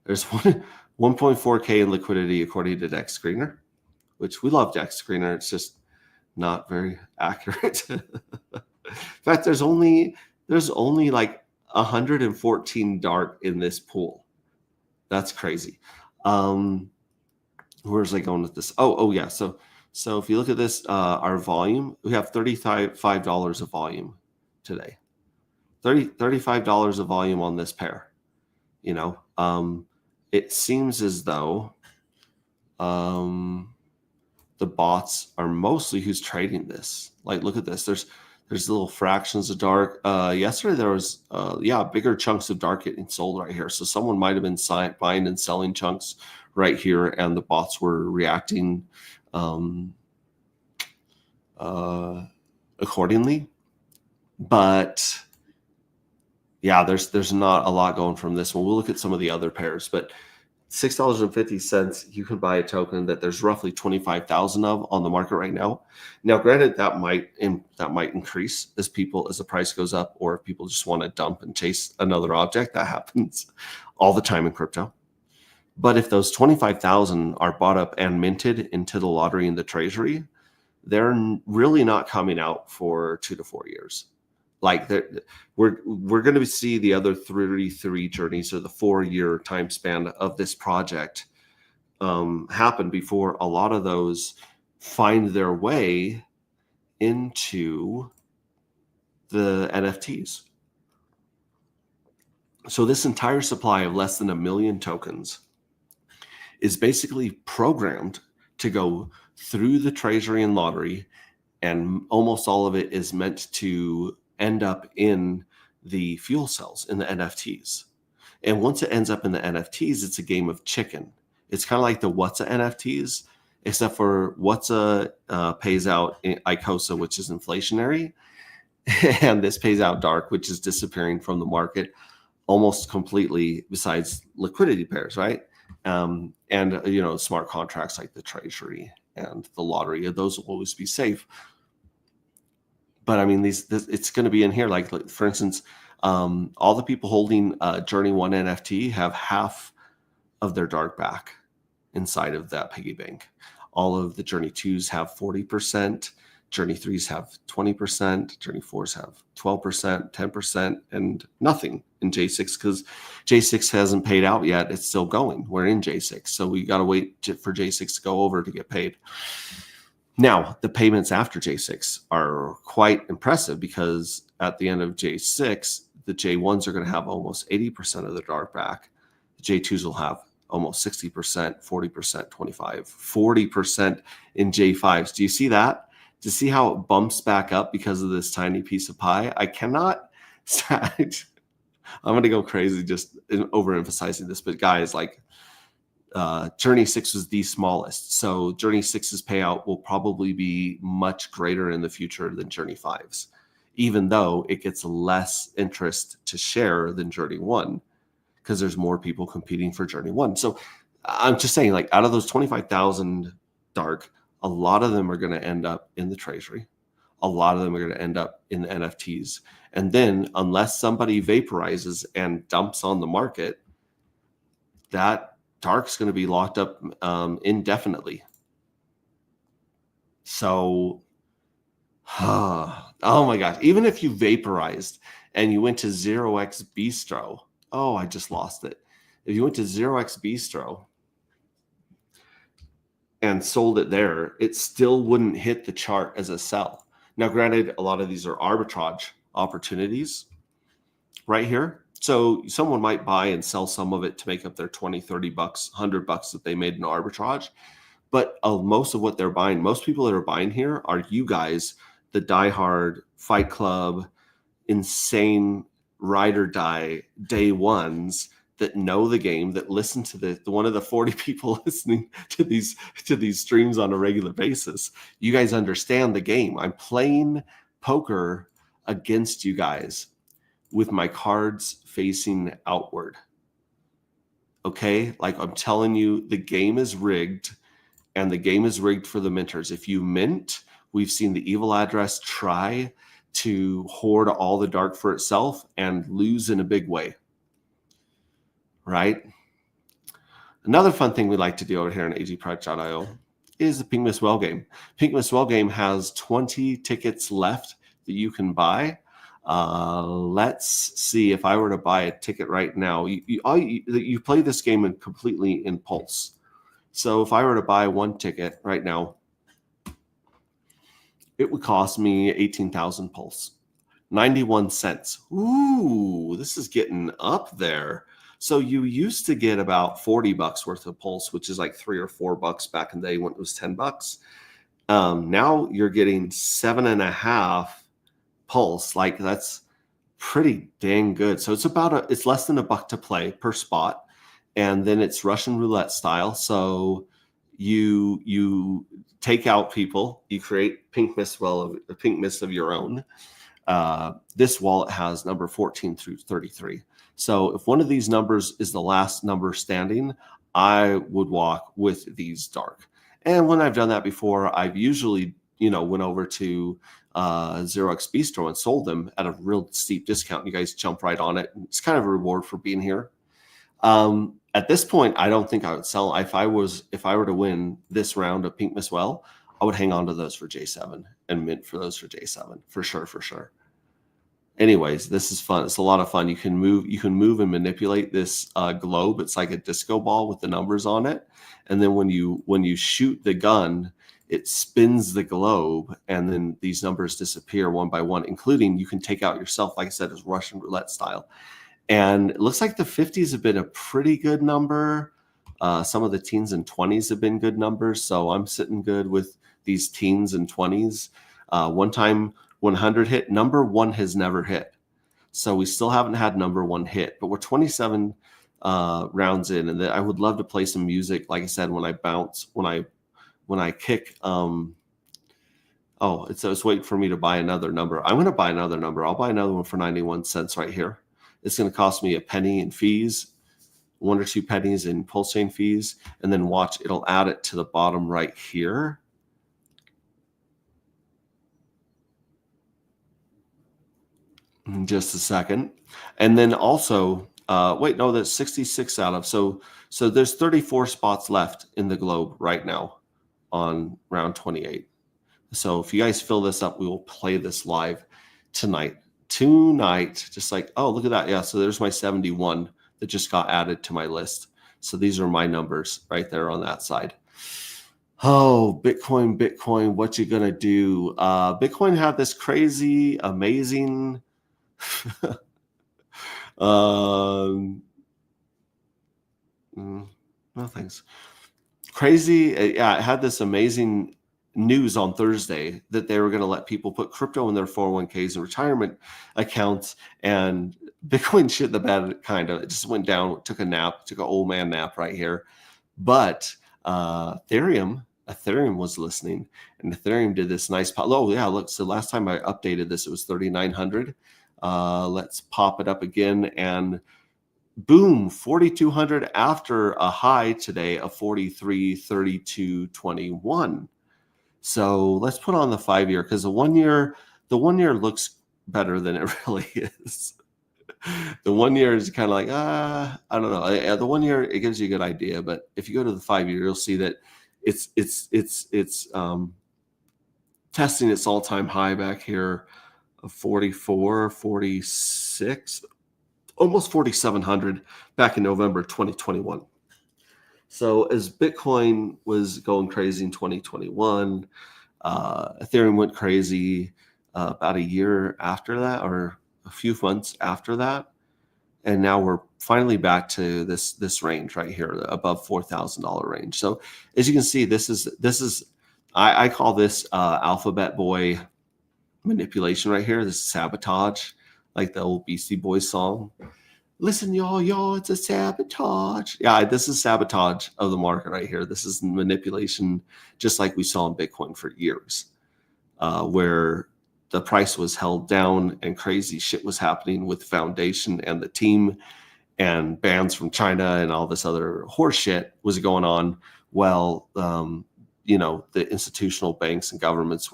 1.4K in liquidity according to Dex Screener, which we love Dex Screener. It's just not very accurate. In fact, there's only like 114 dark in this pool. That's crazy. Where's I going with this? Oh yeah. So if you look at this, our volume, we have $35 of volume today. $35 of volume on this pair. You know, it seems as though the bots are mostly who's trading this. Like, look at this. There's little fractions of dark. Yesterday there was bigger chunks of dark getting sold right here. So someone might have been buying and selling chunks right here, and the bots were reacting accordingly. But yeah, there's not a lot going from this one. We'll look at some of the other pairs, but $6.50, you can buy a token that there's roughly 25,000 of on the market right now. Now, granted, that might increase as the price goes up, or if people just want to dump and chase another object. That happens all the time in crypto. But if those 25,000 are bought up and minted into the lottery and the treasury, they're really not coming out for 2 to 4 years. Like, we're going to see the other 33 journeys, or the 4-year time span of this project, happen before a lot of those find their way into the NFTs. So this entire supply of less than 1 million tokens is basically programmed to go through the treasury and lottery, and almost all of it is meant to end up in the fuel cells, in the NFTs. And once it ends up in the NFTs, it's a game of chicken. It's kind of like the What's-a NFTs, except for What's-a pays out in ICOSA, which is inflationary, and this pays out dark, which is disappearing from the market almost completely, besides liquidity pairs, right? And smart contracts like the treasury and the lottery, those will always be safe. But I mean, it's going to be in here. Like for instance, all the people holding Journey 1 NFT have half of their dark back inside of that piggy bank. All of the Journey 2s have 40%. Journey 3s have 20%. Journey 4s have 12%, 10%, and nothing in J6, because J6 hasn't paid out yet. It's still going. We're in J6. So we got to wait for J6 to go over to get paid. Now, the payments after J6 are quite impressive, because at the end of J6, the J1s are going to have almost 80% of the dark back. The J2s will have almost 60%, 40%, 25, 40% in J5s. Do you see that? To see how it bumps back up because of this tiny piece of pie? I cannot. I'm going to go crazy just overemphasizing this, but guys, like, Journey 6 was the smallest. So Journey 6's payout will probably be much greater in the future than Journey 5's, even though it gets less interest to share than Journey 1, because there's more people competing for Journey 1. So I'm just saying, like, out of those 25,000 dark, a lot of them are going to end up in the treasury. A lot of them are going to end up in the NFTs. And then unless somebody vaporizes and dumps on the market, that dark's going to be locked up indefinitely. So Oh my gosh. Even if you vaporized and you went to 0x Bistro, oh, I just lost it. If you went to 0x Bistro and sold it there, it still wouldn't hit the chart as a sell. Now, granted, a lot of these are arbitrage opportunities right here. So someone might buy and sell some of it to make up their 20, 30 bucks, $100 that they made in arbitrage. But most of what they're buying, most people that are buying here are you guys, the diehard Fight Club, insane ride or die day ones that know the game, that listen to the one of the 40 people listening to these streams on a regular basis. You guys understand the game. I'm playing poker against you guys with my cards facing outward. Okay? Like I'm telling you, the game is rigged, and the game is rigged for the minters. If you mint, we've seen the evil address try to hoard all the dark for itself and lose in a big way. Right? Another fun thing we like to do over here on agproject.io is the Pink Miss Well game. Pink Miss Well game has 20 tickets left that you can buy. Let's see if I were to buy a ticket right now. You play this game completely in pulse. So if I were to buy one ticket right now, it would cost me 18,000 pulse, 91 cents. Ooh, this is getting up there. So you used to get about $40 worth of pulse, which is like $3 or $4 back in the day when it was $10. Now you're getting 7.5 pulse. Like that's pretty dang good. So it's less than $1 to play per spot. And then it's Russian roulette style. So you take out people, you create Pink Miss of your own. This wallet has number 14 through 33. So if one of these numbers is the last number standing, I would walk with these dark. And when I've done that before, I've usually, went over to 0x Bistro and sold them at a real steep discount. You guys jump right on it. It's kind of a reward for being here. At this point, I don't think I would sell. If I were to win this round of Pink Miss Well, I would hang on to those for J7 and mint for those for J7 for sure. Anyways, this is fun. It's a lot of fun. You can move and manipulate this globe. It's like a disco ball with the numbers on it. And then when you shoot the gun, it spins the globe, and then these numbers disappear one by one, including you can take out yourself, like I said, as Russian roulette style. And it looks like the 50s have been a pretty good number. Some of the teens and 20s have been good numbers. So I'm sitting good with these teens and 20s. One time 100 hit, number one has never hit. So we still haven't had number one hit, but we're 27 rounds in. And I would love to play some music. Like I said, when I bounce, when I kick, it's waiting for me to buy another number. I'm going to buy another number. I'll buy another one for 91 cents right here. It's going to cost me a penny in fees, 1 or 2 pennies in pulse chain fees, and then watch, it'll add it to the bottom right here. In just a second. And then also, that's 66 out of. So there's 34 spots left in the globe right now on round 28. So if you guys fill this up, we will play this live tonight, just like, oh, look at that. Yeah. So there's my 71 that just got added to my list. So these are my numbers right there on that side. Oh, Bitcoin, what you gonna do? Bitcoin had this crazy, amazing, no thanks. Crazy. Yeah, it had this amazing news on Thursday that they were going to let people put crypto in their 401ks and retirement accounts, and Bitcoin shit the bed, kind of. It just went down, took an old man nap right here. But Ethereum was listening, and Ethereum did this nice pop. Oh yeah, look. So last time I updated this, it was 3,900. Let's pop it up again, and boom, 4,200 after a high today of 43.3221. So let's put on the 5-year, because the 1 year looks better than it really is. The 1 year is kind of like, I don't know. The 1 year, it gives you a good idea, but if you go to the 5 year, you'll see that it's testing its all-time high back here of 44, 46, almost 4,700 back in November 2021. So as Bitcoin was going crazy in 2021, Ethereum went crazy about a year after that, or a few months after that, and now we're finally back to this range right here, above $4,000 range. So as you can see, this is I call this alphabet boy manipulation right here. This is sabotage, like the old Beastie Boys song. Listen, y'all, it's a sabotage. Yeah, this is sabotage of the market right here. This is manipulation, just like we saw in Bitcoin for years, where the price was held down and crazy shit was happening with Foundation and the team, and bans from China and all this other horse shit was going on. Well, the institutional banks and governments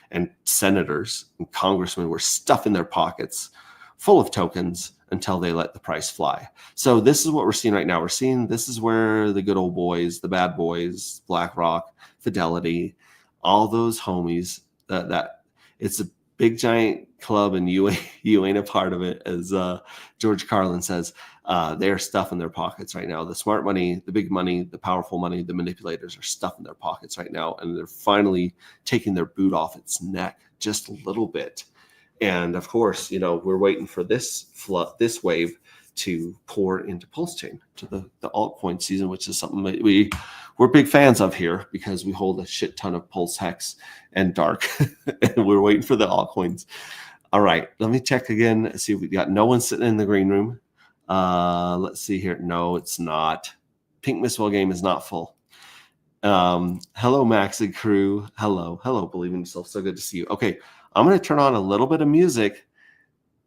and senators and congressmen were stuffing their pockets full of tokens until they let the price fly. So this is what we're seeing right now. We're seeing this is where the good old boys, the bad boys, BlackRock, Fidelity, all those homies, that it's a big giant club and you ain't a part of it, as George Carlin says. They're stuffing their pockets right now. The smart money, the big money, the powerful money, the manipulators are stuffing their pockets right now, and they're finally taking their boot off its neck just a little bit. And of course, we're waiting for this wave to pour into Pulse Chain, to the altcoin season, which is something that we're big fans of here because we hold a shit ton of Pulse Hex and Dark, and we're waiting for the altcoins. All right, let me check again. See if we got no one sitting in the green room. Let's see here. No, it's not. Pink Mistwell game is not full. Hello, Max and crew. Hello, believe in yourself. So good to see you. Okay, I'm going to turn on a little bit of music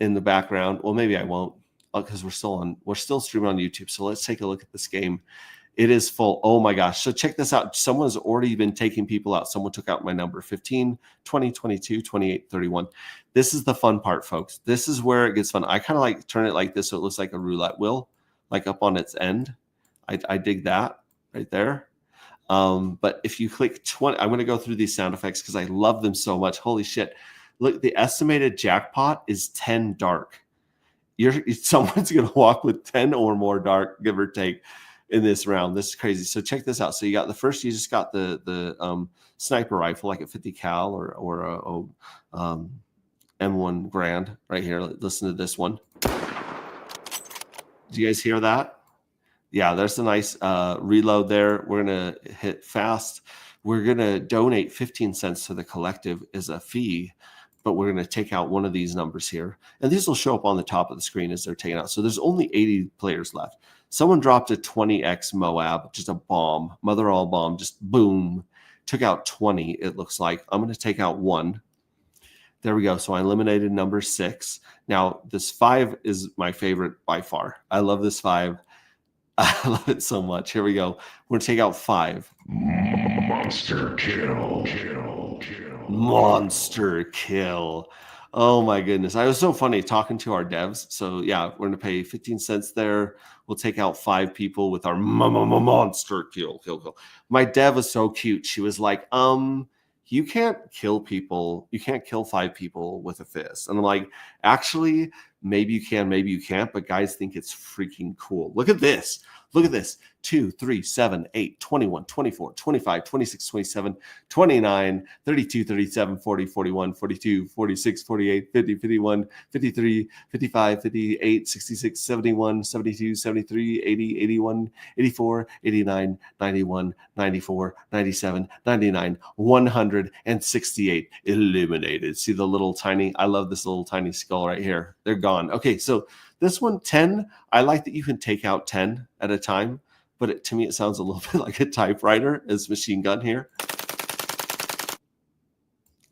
in the background. Well, maybe I won't, because we're still streaming on YouTube. So let's take a look at this game. It is full. Oh my gosh. So check this out. Someone's already been taking people out. Someone took out my number: 15, 20, 22, 28, 31. This is the fun part, folks. This is where it gets fun. I kind of like turn it like this so it looks like a roulette wheel, like up on its end. I dig that right there. But if you click 20, I'm going to go through these sound effects because I love them so much. Holy shit. Look, the estimated jackpot is 10 dark. Someone's going to walk with 10 or more dark, give or take, in this round. This is crazy. So check this out. So you got you just got the sniper rifle, like a 50 cal or a M1 Grand right here. Listen to this one. Do you guys hear that? Yeah, there's a nice reload there. We're going to hit fast. We're going to donate 15 cents to the collective as a fee, but we're going to take out one of these numbers here. And these will show up on the top of the screen as they're taken out. So there's only 80 players left. Someone dropped a 20x Moab, just a bomb, mother all bomb, just boom. Took out 20, it looks like. I'm going to take out one. There we go. So I eliminated number 6. Now, this 5 is my favorite by far. I love this 5. I love it so much. Here we go. We're going to take out 5. Monster kill. Monster kill. Oh my goodness. I was so funny talking to our devs. So yeah, we're going to pay 15 cents there. We'll take out 5 people with our monster kill. My dev was so cute. She was like, you can't kill people. You can't kill 5 people with a fist. And I'm like, actually, maybe you can, maybe you can't, but guys think it's freaking cool. Look at this. 2, 3, 7, 8, 21, 24, 25, 26, 27, 29, 32, 37, 40, 41, 42, 46, 48, 50, 51, 53, 55, 58, 66, 71, 72, 73, 80, 81, 84, 89, 91, 94, 97, 99, 168 eliminated. See the little tiny, I love this little tiny skull right here. They're gone. Okay, so this one, 10, I like that you can take out 10 at a time, but to me, it sounds a little bit like a typewriter as machine gun here.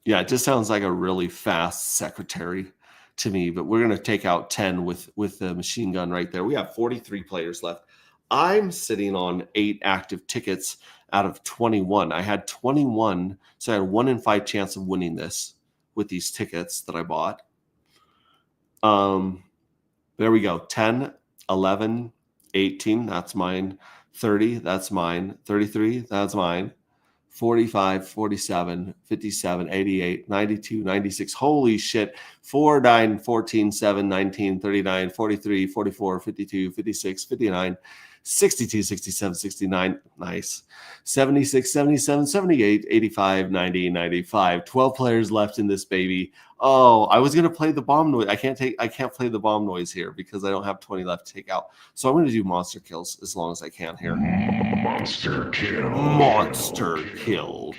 Yeah, it just sounds like a really fast secretary to me, but we're going to take out 10 with the machine gun right there. We have 43 players left. I'm sitting on 8 active tickets out of 21. I had 21, so I had 1 in 5 chance of winning this with these tickets that I bought. There we go. 10, 11, 18, that's mine. 30, that's mine. 33, that's mine. 45, 47, 57, 88, 92, 96. Holy shit. 4, 9, 14, 7, 19, 39, 43, 44, 52, 56, 59, 62, 67, 69. Nice. 76, 77, 78, 85, 90, 95. 12 players left in this baby. Oh, I was going to play the bomb noise. I can't play the bomb noise here because I don't have 20 left to take out. So I'm going to do monster kills as long as I can here. Monster kill. Monster kill.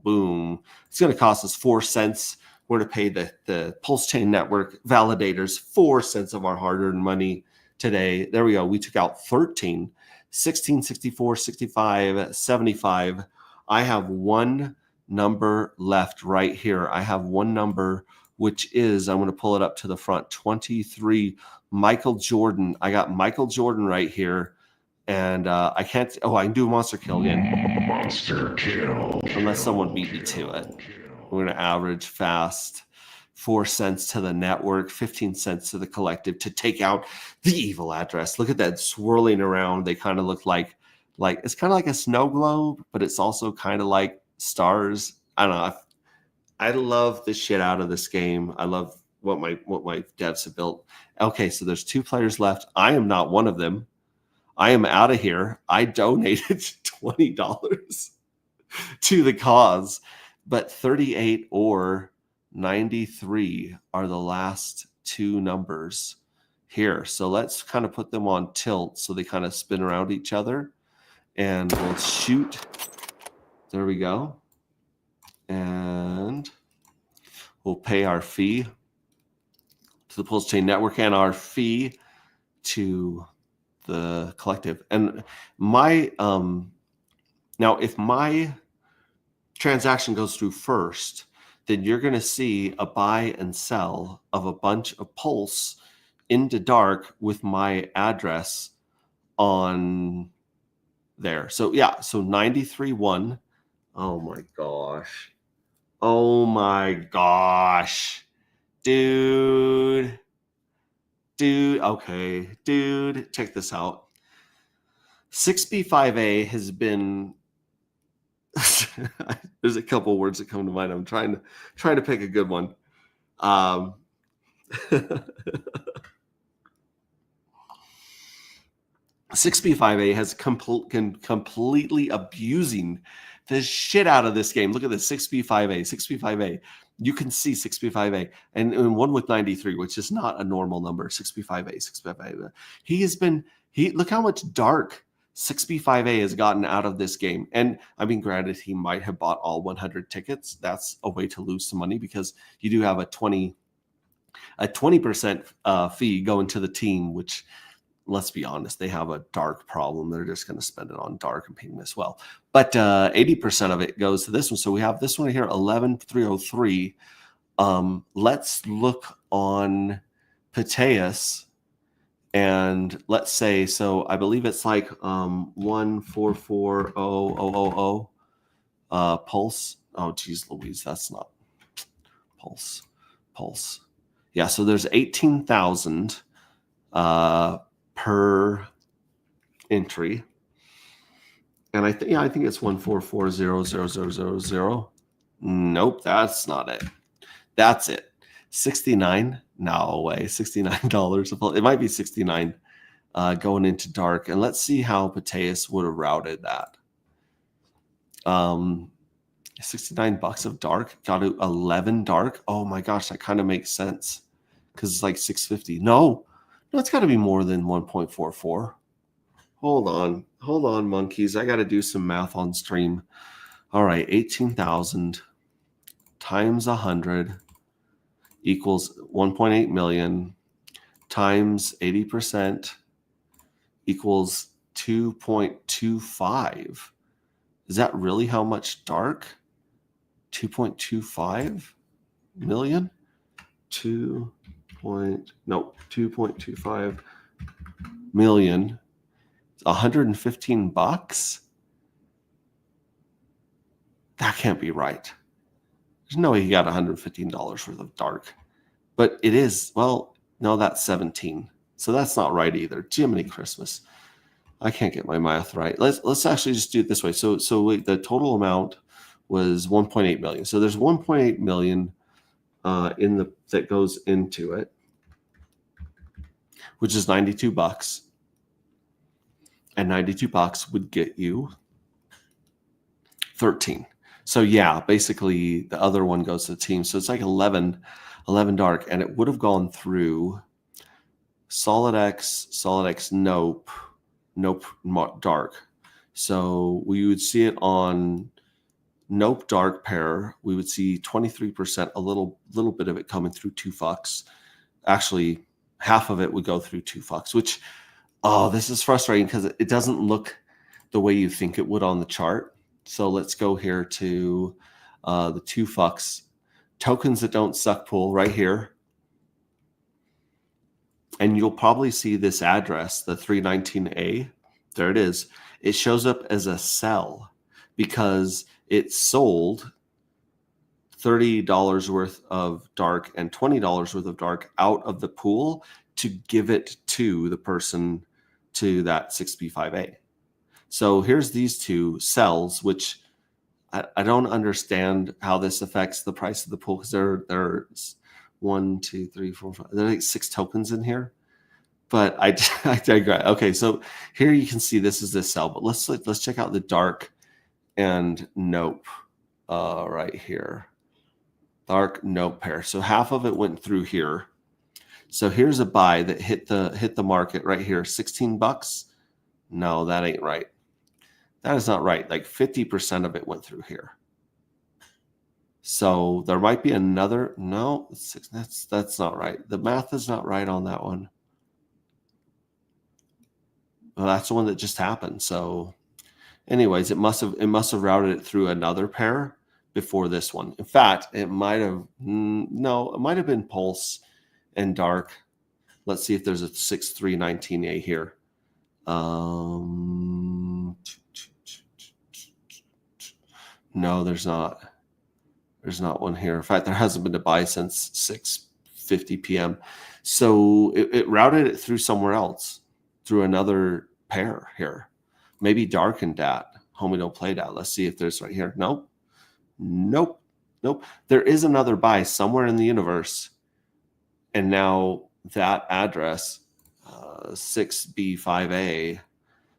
Boom. It's going to cost us 4 cents. We're going to pay the Pulse Chain Network validators 4 cents of our hard-earned money today. There we go. We took out 13, 16, 64, 65, 75. I have one number left right here. I have one number, which is, I'm going to pull it up to the front, 23, Michael Jordan. I got Michael Jordan right here. And I can't, I can do a monster kill again. Monster kill. Unless someone beat me to it. We're going to average fast 4 cents to the network, 15 cents to the collective to take out the evil address. Look at that swirling around. They kind of look like it's kind of like a snow globe, but it's also kind of like stars. I don't know. I love the shit out of this game. I love what my devs have built. Okay, so there's 2 players left. I am not one of them. I am out of here. I donated $20 to the cause, but 38 or 93 are the last 2 numbers here. So let's kind of put them on tilt so they kind of spin around each other, and we'll shoot. There we go. And we'll pay our fee to the Pulse Chain Network and our fee to the collective. And my now if my transaction goes through first, then you're going to see a buy and sell of a bunch of Pulse into dark with my address on there. So yeah, so 93.1. Oh my gosh. Oh my gosh. Dude, okay. Dude, check this out. 6B5A has been there's a couple words that come to mind. I'm trying to pick a good one. 6B5A has completely abusing the shit out of this game. Look at this 6B5A. You can see 6B5A and one with 93, which is not a normal number. 6B5A. Look how much dark 6B5A has gotten out of this game. And I mean, granted, he might have bought all 100 tickets. That's a way to lose some money because you do have a 20% fee going to the team, which, let's be honest, they have a dark problem. They're just going to spend it on dark and ping as well. But 80% of it goes to this one. So we have this one here, 11,303. Let's look on Pateus. And let's say, so I believe it's like 1440000 Pulse. Oh, geez, Louise, that's not Pulse. Yeah, so there's 18,000 per entry. And I think it's 1440000. Nope, that's not it. That's it. 69. No way. $69. It might be 69 going into dark. And let's see how Pateus would have routed that. $69 of dark. Got to 11 dark. Oh my gosh, that kind of makes sense. Because it's like 650. No, it's got to be more than 1.44. Hold on, monkeys. I got to do some math on stream. All right, 18,000 times 100 equals 1.8 million times 80% equals 2.25. Is that really how much dark? 2.25 million? 2.25 million. $115? That can't be right. There's no way he got $115 worth of dark. But it is, well, no, that's 17. So that's not right either. Jiminy Christmas. I can't get my math right. Let's actually just do it this way. So the total amount was 1.8 million. So there's 1.8 million that goes into it, which is $92, and $92 would get you 13. So yeah, basically the other one goes to the team. So it's like 11 dark, and it would have gone through Solid X, Nope, dark. So we would see it on Nope dark pair. We would see 23%, a little bit of it coming through 2fucks. Actually, half of it would go through 2fucks, which, oh, this is frustrating because it doesn't look the way you think it would on the chart. So let's go here to the 2fucks tokens that don't suck pool right here. And you'll probably see this address, the 319A. There it is. It shows up as a sell because it sold $30 worth of dark and $20 worth of dark out of the pool to give it to the person to that 6B5A. So here's these two sells, which I don't understand how this affects the price of the pool because there's 1, 2, 3, 4, 5. There are like 6 tokens in here. But I digress. Okay, so here you can see this is the sell. But let's check out the dark and Nope right here. Dark Nope pair. So half of it went through here. So here's a buy that hit the market right here. $16. No, that ain't right. That is not right. Like 50% of it went through here. So there might be another. No, that's not right. The math is not right on that one. Well, that's the one that just happened. So anyways, it must have routed it through another pair before this one. In fact, it might have been Pulse and Dark. Let's see if there's a 6319A here. No, there's not. There's not one here. In fact, there hasn't been a buy since 6:50 p.m. So it routed it through somewhere else, through another pair here. Maybe Dark and Dat. Homie don't play Dat. Let's see if there's right here. Nope. There is another buy somewhere in the universe. And now that address, 6B5A,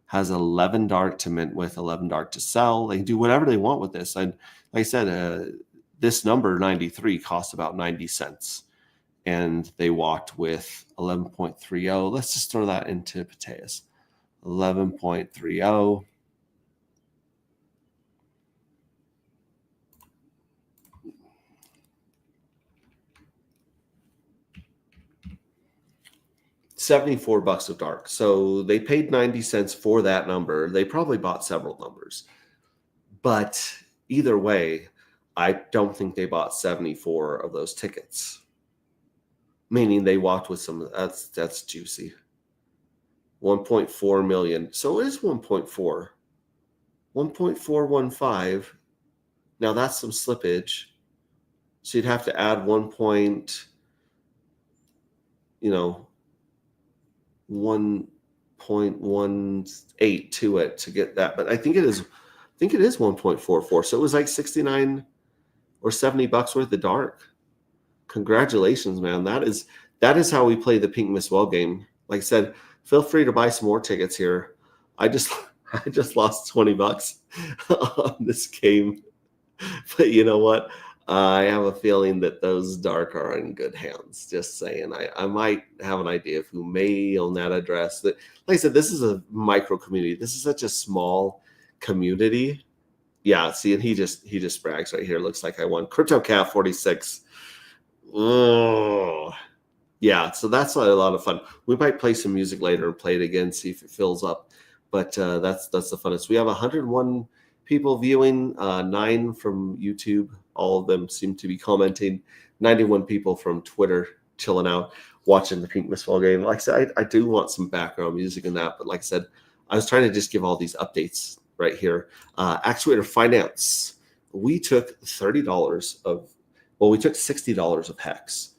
has 11 dark to mint with, 11 dark to sell. They can do whatever they want with this. And like I said, this number 93 costs about 90 cents. And they walked with 11.30. Let's just throw that into Pateas. 11.30. $74 of dark. So they paid 90 cents for that number. They probably bought several numbers. But either way, I don't think they bought 74 of those tickets. Meaning they walked with some. That's juicy. 1.4 million. So it is 1.4. 1.415. Now that's some slippage. So you'd have to add 1.18 to it to get that. But I think it is 1.44. So it was like 69 or $70 worth of dark. Congratulations, man. That is how we play the Pink Miss Well game. Like I said, feel free to buy some more tickets here. I just lost $20 on this game. But you know what? I have a feeling that those dark are in good hands. Just saying. I might have an idea of who may own that address. That, like I said, this is a micro community. This is such a small community. Yeah, see, and he just brags right here. Looks like I won. Crypto Cat 46. Oh, yeah. So that's a lot of fun. We might play some music later and play it again, see if it fills up. But that's the funnest. We have 101 people viewing, 9 from YouTube. All of them seem to be commenting. 91 people from Twitter chilling out, watching the Pink Miss Well game. Like I said, I do want some background music in that. But like I said, I was trying to just give all these updates right here. Actuator Finance. We took $30 of, well, we took $60 of Hex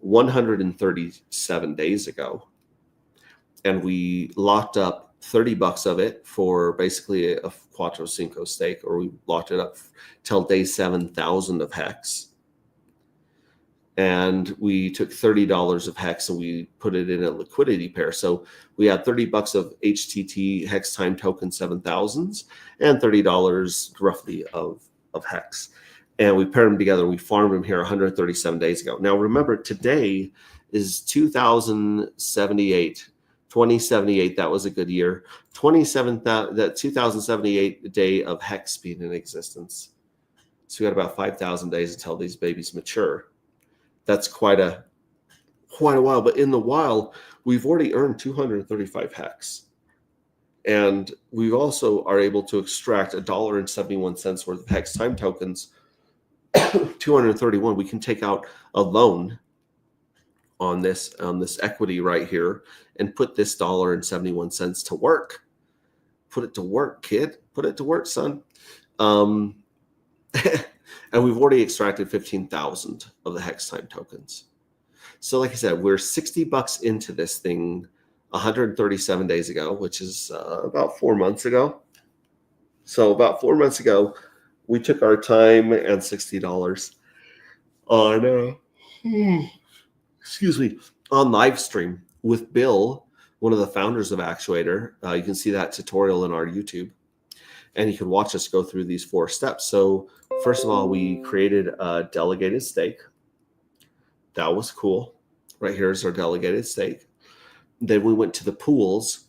137 days ago. And we locked up $30 of it for basically a Quattro Cinco stake, or we locked it up till day 7,000 of hex. And we took $30 of hex and we put it in a liquidity pair. So we had $30 of HTT hex time token 7,000s and $30 roughly of hex. And we paired them together. We farmed them here 137 days ago. Now remember, today is 2078. 2078, that was a good year. 2078 day of hex being in existence. So we got about 5,000 days until these babies mature. That's quite a while. But in the while, we've already earned 235 hex. And we also are able to extract $1.71 worth of hex time tokens. 231. We can take out a loan on this equity right here and put this $1.71 to work. Put it to work, kid. Put it to work, son. And we've already extracted 15,000 of the hex time tokens. So like I said, we're $60 into this thing 137 days ago, which is about 4 months ago. So about 4 months ago, we took our time and $60 on on live stream with Bill, one of the founders of Actuator. You can see that tutorial in our YouTube, and you can watch us go through these 4 steps. So first of all, we created a delegated stake. That was cool. Right here is our delegated stake. Then we went to the pools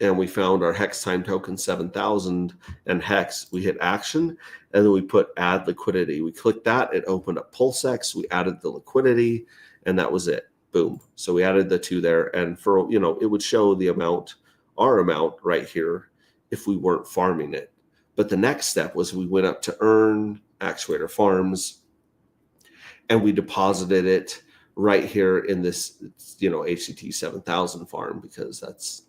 and we found our hex time token 7,000 and hex. We hit action and then we put add liquidity. We clicked that. It opened up PulseX. We added the liquidity and that was it. Boom. So we added the 2 there, and for, it would show the amount, our amount right here if we weren't farming it. But the next step was we went up to earn Actuator Farms and we deposited it right here in this, HTT 7,000 farm, because that's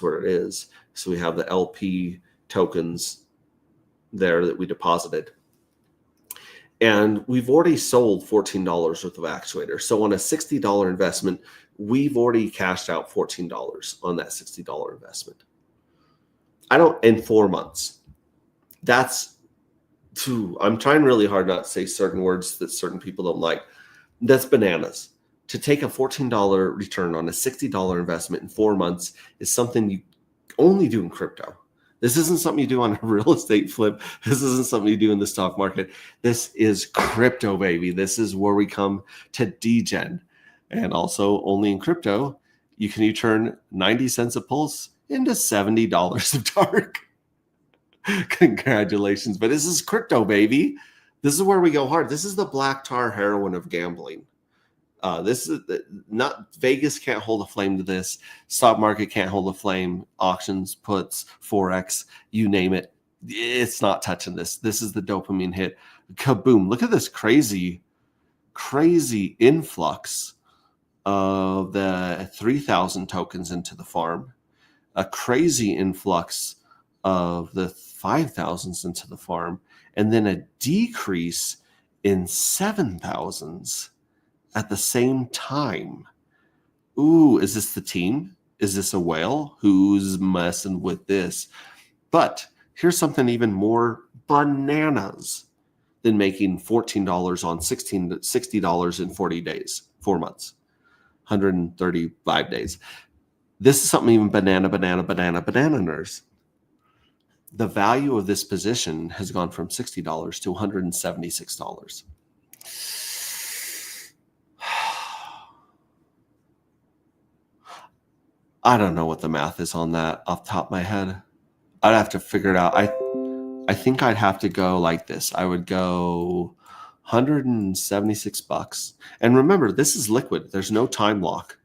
where it is. So we have the LP tokens there that we deposited. And we've already sold $14 worth of Actuator. So on a $60 investment, we've already cashed out $14 on that $60 investment. In 4 months. I'm trying really hard not to say certain words that certain people don't like. That's bananas. To take a $14 return on a $60 investment in 4 months is something you only do in crypto. This isn't something you do on a real estate flip. This isn't something you do in the stock market. This is crypto, baby. This is where we come to degen. And also only in crypto, you turn 90 cents of Pulse into $70 of Dark. Congratulations. But this is crypto, baby. This is where we go hard. This is the black tar heroin of gambling. This is not Vegas can't hold a flame to this. Stock market can't hold a flame. Auctions, puts, Forex, you name it. It's not touching this. This is the dopamine hit. Kaboom. Look at this crazy influx of the 3,000 tokens into the farm. A crazy influx of the 5,000s into the farm. And then a decrease in 7,000s at the same time. Ooh, is this the team? Is this a whale? Who's messing with this? But here's something even more bananas than making $14 on $60 in 40 days, 4 months, 135 days. This is something even banana, nerds. The value of this position has gone from $60 to $176. I don't know what the math is on that off the top of my head. I'd have to figure it out. I think I'd have to go like this. I would go $176. And remember, this is liquid. There's no time lock.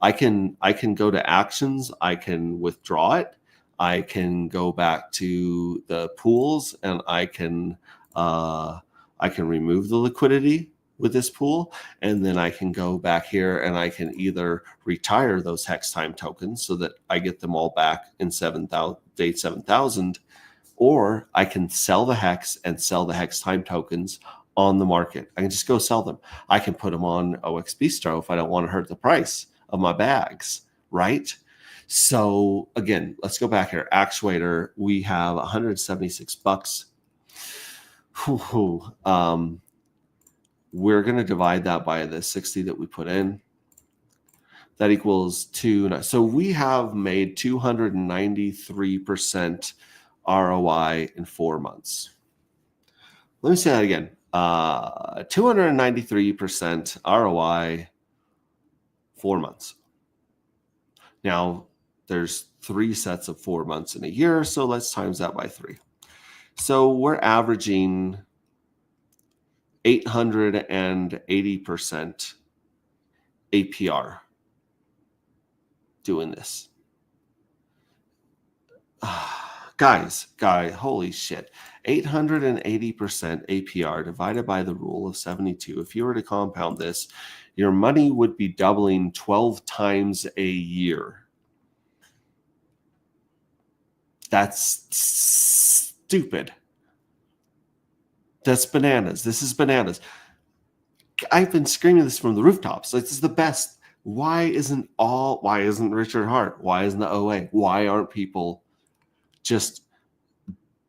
I can go to actions. I can withdraw it. I can go back to the pools and I can remove the liquidity with this pool, and then I can go back here and I can either retire those hex time tokens so that I get them all back in day 7,000, or I can sell the hex and sell the hex time tokens on the market. I can just go sell them. I can put them on OX Bistro if I don't want to hurt the price of my bags, right? So again, let's go back here. Actuator, we have $176. We're going to divide that by the 60 that we put in. That equals 2. So we have made 293% ROI in 4 months. Let me say that again. 293% ROI, 4 months. Now, there's 3 sets of 4 months in a year, so let's times that by 3. So we're averaging 880% APR doing this. Guys, holy shit. 880% APR divided by the rule of 72. If you were to compound this, your money would be doubling 12 times a year. That's stupid. That's bananas. This is bananas. I've been screaming this from the rooftops. This is the best. Why isn't Richard Hart? Why isn't the OA? Why aren't people just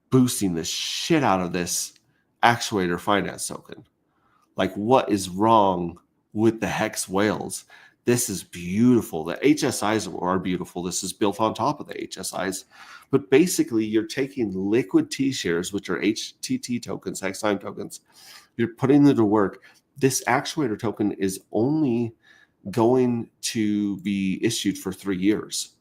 boosting the shit out of this actuator finance token? Like, what is wrong with the Hex whales? This is beautiful. The HSIs are beautiful. This is built on top of the HSIs. But basically, you're taking liquid T-shares, which are HTT tokens, Hex Time tokens. You're putting them to work. This actuator token is only going to be issued for 3 years.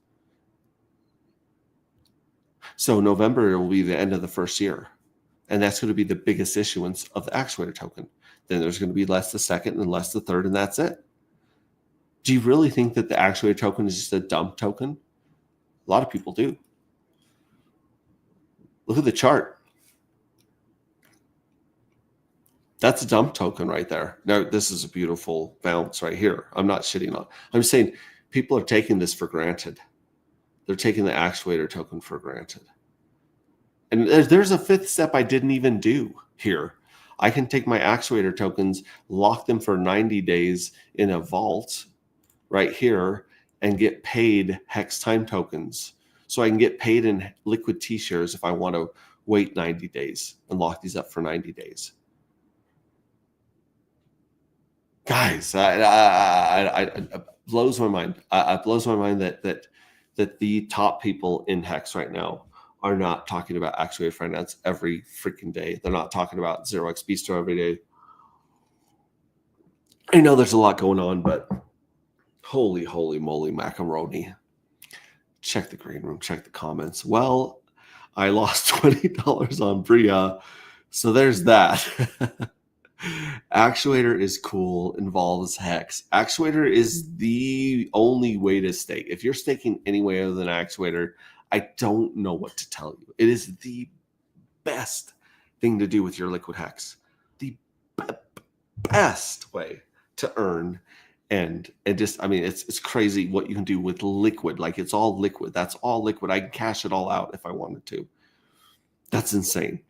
So November will be the end of the first year. And that's going to be the biggest issuance of the actuator token. Then there's going to be less the second and less the third, and that's it. Do you really think that the actuator token is just a dump token? A lot of people do. Look at the chart. That's a dump token right there. Now, this is a beautiful bounce right here. I'm not shitting on. I'm saying people are taking this for granted. They're taking the actuator token for granted. And there's a fifth step I didn't even do here. I can take my actuator tokens, lock them for 90 days in a vault right here, and get paid Hex Time tokens. So I can get paid in liquid T-shares if I want to wait 90 days and lock these up for 90 days. Guys, it blows my mind. It blows my mind that the top people in Hex right now are not talking about actuator finance every freaking day. They're not talking about 0x Bistro every day. I know there's a lot going on, but holy moly macaroni. Check the green room, check the comments. Well, I lost $20 on Bria, so there's that. Actuator is cool, involves Hex. Actuator is the only way to stake. If you're staking any way other than Actuator, I don't know what to tell you. It is the best thing to do with your liquid Hex. The best way to earn. And just, I mean, it's crazy what you can do with liquid. Like, it's all liquid. That's all liquid. I can cash it all out if I wanted to. That's insane.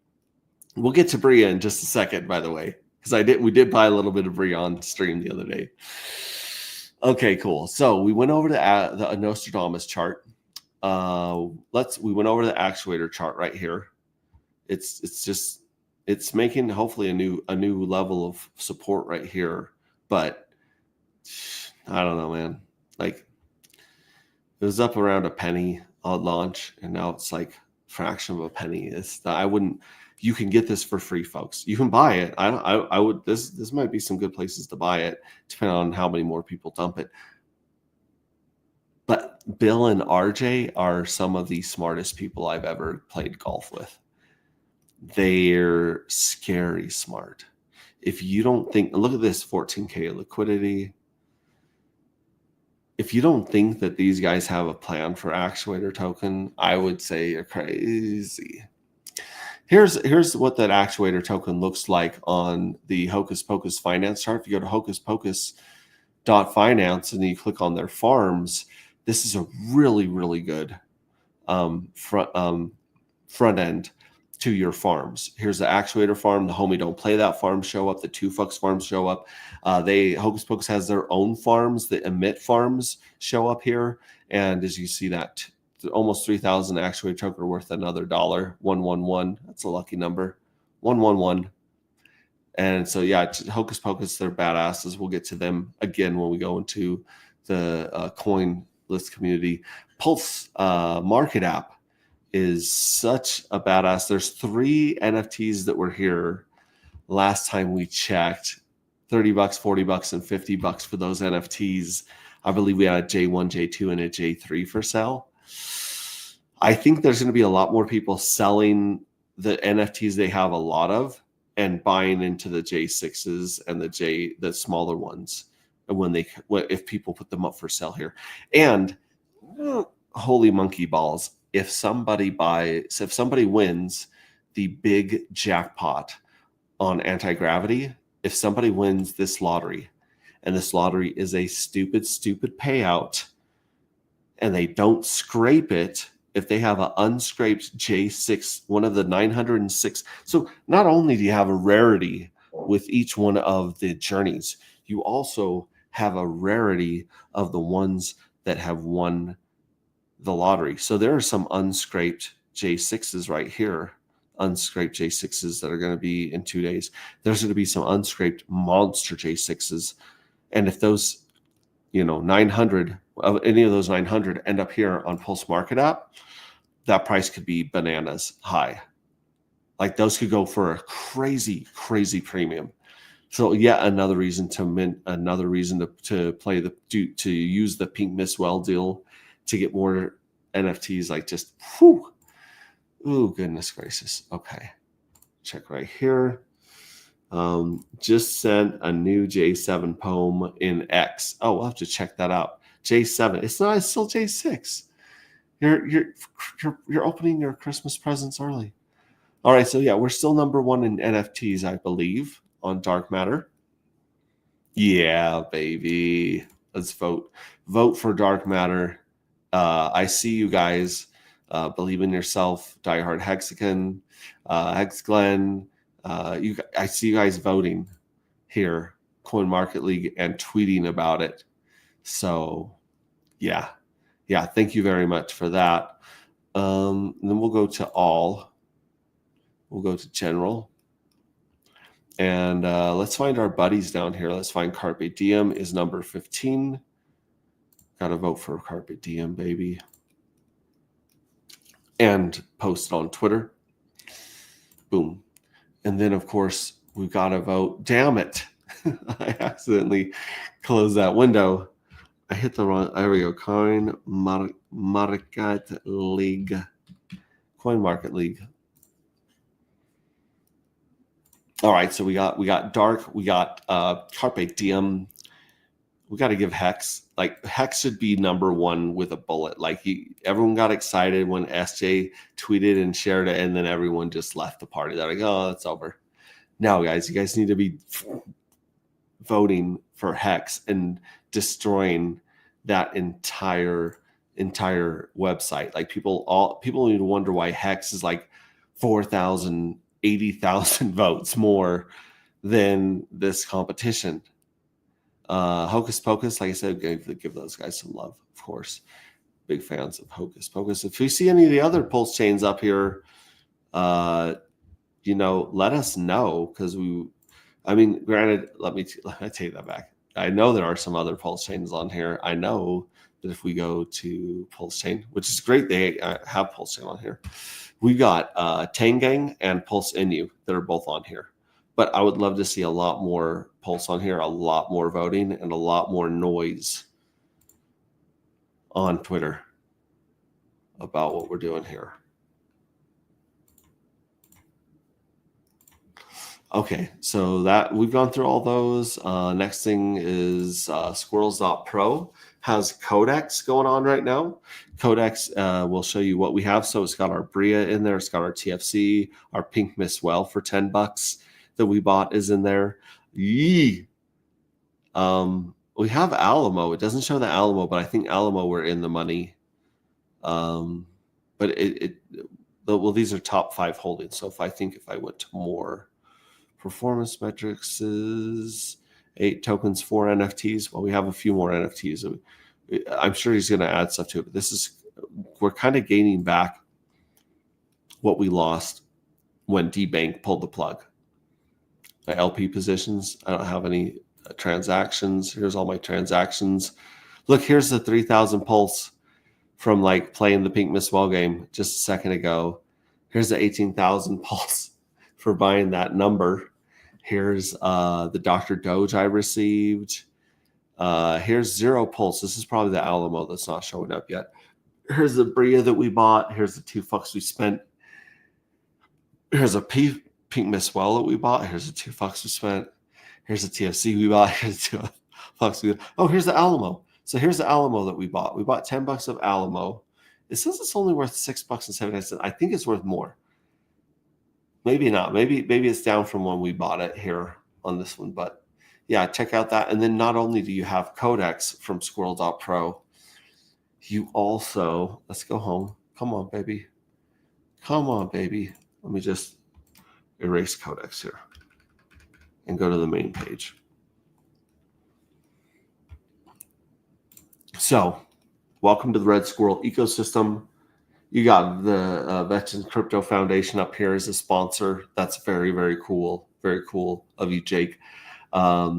We'll get to Bria in just a second, by the way, because we did buy a little bit of Bria on stream the other day. Okay, cool. So we went over to the Nostradamus chart. We went over to the actuator chart right here. It's making hopefully a new level of support right here, but I don't know, man. Like, it was up around a penny on launch, and now it's like fraction of a penny. You can get this for free, folks. You can buy it. I would. This might be some good places to buy it, depending on how many more people dump it. But Bill and RJ are some of the smartest people I've ever played golf with. They're scary smart. If you don't think, look at this 14K liquidity. If you don't think that these guys have a plan for actuator token, I would say you're crazy. Here's what that actuator token looks like on the Hocus Pocus finance chart. If you go to hocuspocus.finance and you click on their farms, this is a really, really good front end to your farms. Here's the Actuator farm, the Homie Don't Play That farm show up, the Two Fucks farms show up. Hocus Pocus has their own farms, the Emit farms show up here. And as you see that, almost 3,000 Actuator token are worth another $1. 111. That's a lucky number. 111. And so, yeah, Hocus Pocus, they're badasses. We'll get to them again when we go into the coin list community. Pulse Market app is such a badass. There's 3 NFTs that were here last time we checked. $30, $40, and $50 for those NFTs. I believe we had a J1, J2, and a J3 for sale. I think there's going to be a lot more people selling the NFTs they have a lot of and buying into the J6s and the smaller ones if people put them up for sale here. And holy monkey balls, if somebody wins the big jackpot on Anti-Gravity, if somebody wins this lottery, and this lottery is a stupid payout, and they don't scrape it, if they have an unscraped J6, one of the 906. So not only do you have a rarity with each one of the journeys, you also have a rarity of the ones that have won the lottery. So there are some unscraped J6s right here, unscraped J6s that are going to be in 2 days. There's going to be some unscraped monster J6s. And if those, 900 of any of those 900 end up here on Pulse Market app, that price could be bananas high. Like those could go for a crazy premium. So another reason to mint, another reason to play to use the Pink Miss Well deal to get more NFTs. Like just whew. Ooh, goodness gracious. Okay, check right here. Just sent a new J7 poem in X. Oh, we'll have to check that out. J7. It's still J6. You're opening your Christmas presents early. All right, so yeah, we're still number 1 in NFTs, I believe, on Dark Matter. Yeah, baby. Let's vote. Vote for Dark Matter. I see you guys. Believe in yourself. Diehard Hexagon, Hex Glenn. I see you guys voting here, Coin Market League, and tweeting about it. So, yeah. Thank you very much for that. Then we'll go to all. We'll go to general, and let's find our buddies down here. Let's find Carpe Diem is number 15. Got to vote for Carpe Diem, baby, and post it on Twitter. Boom. And then, of course, we've got to vote. Damn it. I accidentally closed that window. I hit the wrong. There we go. Coin Market League. Coin Market League. All right. So we got Dark. We got Carpe Diem. We got to give Hex. Like Hex should be number 1 with a bullet. Like everyone got excited when SJ tweeted and shared it, and then everyone just left the party. They're like, "Oh, it's over." Now, guys, you guys need to be voting for Hex and destroying that entire website. Like people need to wonder why Hex is like 4,000, 80,000 votes more than this competition. Hocus Pocus, like I said, give those guys some love, of course. Big fans of Hocus Pocus. If we see any of the other pulse chains up here, let us know, because granted, let me take that back. I know there are some other pulse chains on here. I know that if we go to pulse chain, which is great, they have pulse chain on here. We got Tangang and Pulse Inu that are both on here. But I would love to see a lot more pulse on here, a lot more voting, and a lot more noise on Twitter about what we're doing here. Okay, so that we've gone through all those. Next thing is Squirrels.pro has Codex going on right now. Codex will show you what we have. So it's got our Bria in there. It's got our TFC, our Pink Miss Well for $10 that we bought is in there. Yee. We have Alamo. It doesn't show the Alamo, but I think Alamo we're in the money. But well, these are top 5 holdings. So if I went to more performance metrics, is 8 tokens, 4 NFTs. Well, we have a few more NFTs. I'm sure he's going to add stuff to it. But we're kind of gaining back what we lost when DBank pulled the plug. My LP positions, I don't have any transactions. Here's all my transactions. Look, here's the 3,000 pulse from like playing the Pink Miss Well game just a second ago. Here's the 18,000 pulse for buying that number. Here's the Dr. Doge I received. Here's 0 pulse. This is probably the Alamo that's not showing up yet. Here's the Bria that we bought. Here's the $2 we spent. Here's a Pink Miss Well that we bought. Here's the $2 we spent. Here's the TFC we bought. Here's the $2 we bought. Oh, here's the Alamo. So here's the Alamo that we bought. We bought $10 of Alamo. It says it's only worth $6.79. I think it's worth more. Maybe not. Maybe it's down from when we bought it here on this one. But yeah, check out that. And then not only do you have Codex from Squirrel.pro, you also, let's go home. Come on, baby. Come on, baby. Let me just erase Codex here and go to the main page. So, welcome to the Red Squirrel ecosystem. You got the Veterans Crypto Foundation up here as a sponsor. That's very, very cool. Very cool of you, Jake.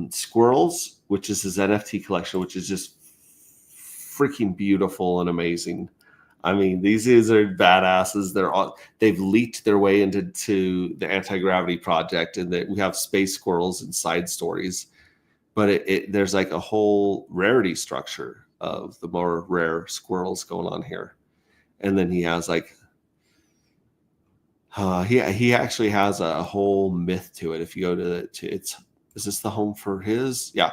Squirrels, which is his NFT collection, which is just freaking beautiful and amazing. I mean, these are badasses. They've leaked their way into the Anti-Gravity Project, and we have space squirrels and side stories. But there's like a whole rarity structure of the more rare squirrels going on here. And then he has like he actually has a whole myth to it. If you go to is this the home for his? Yeah,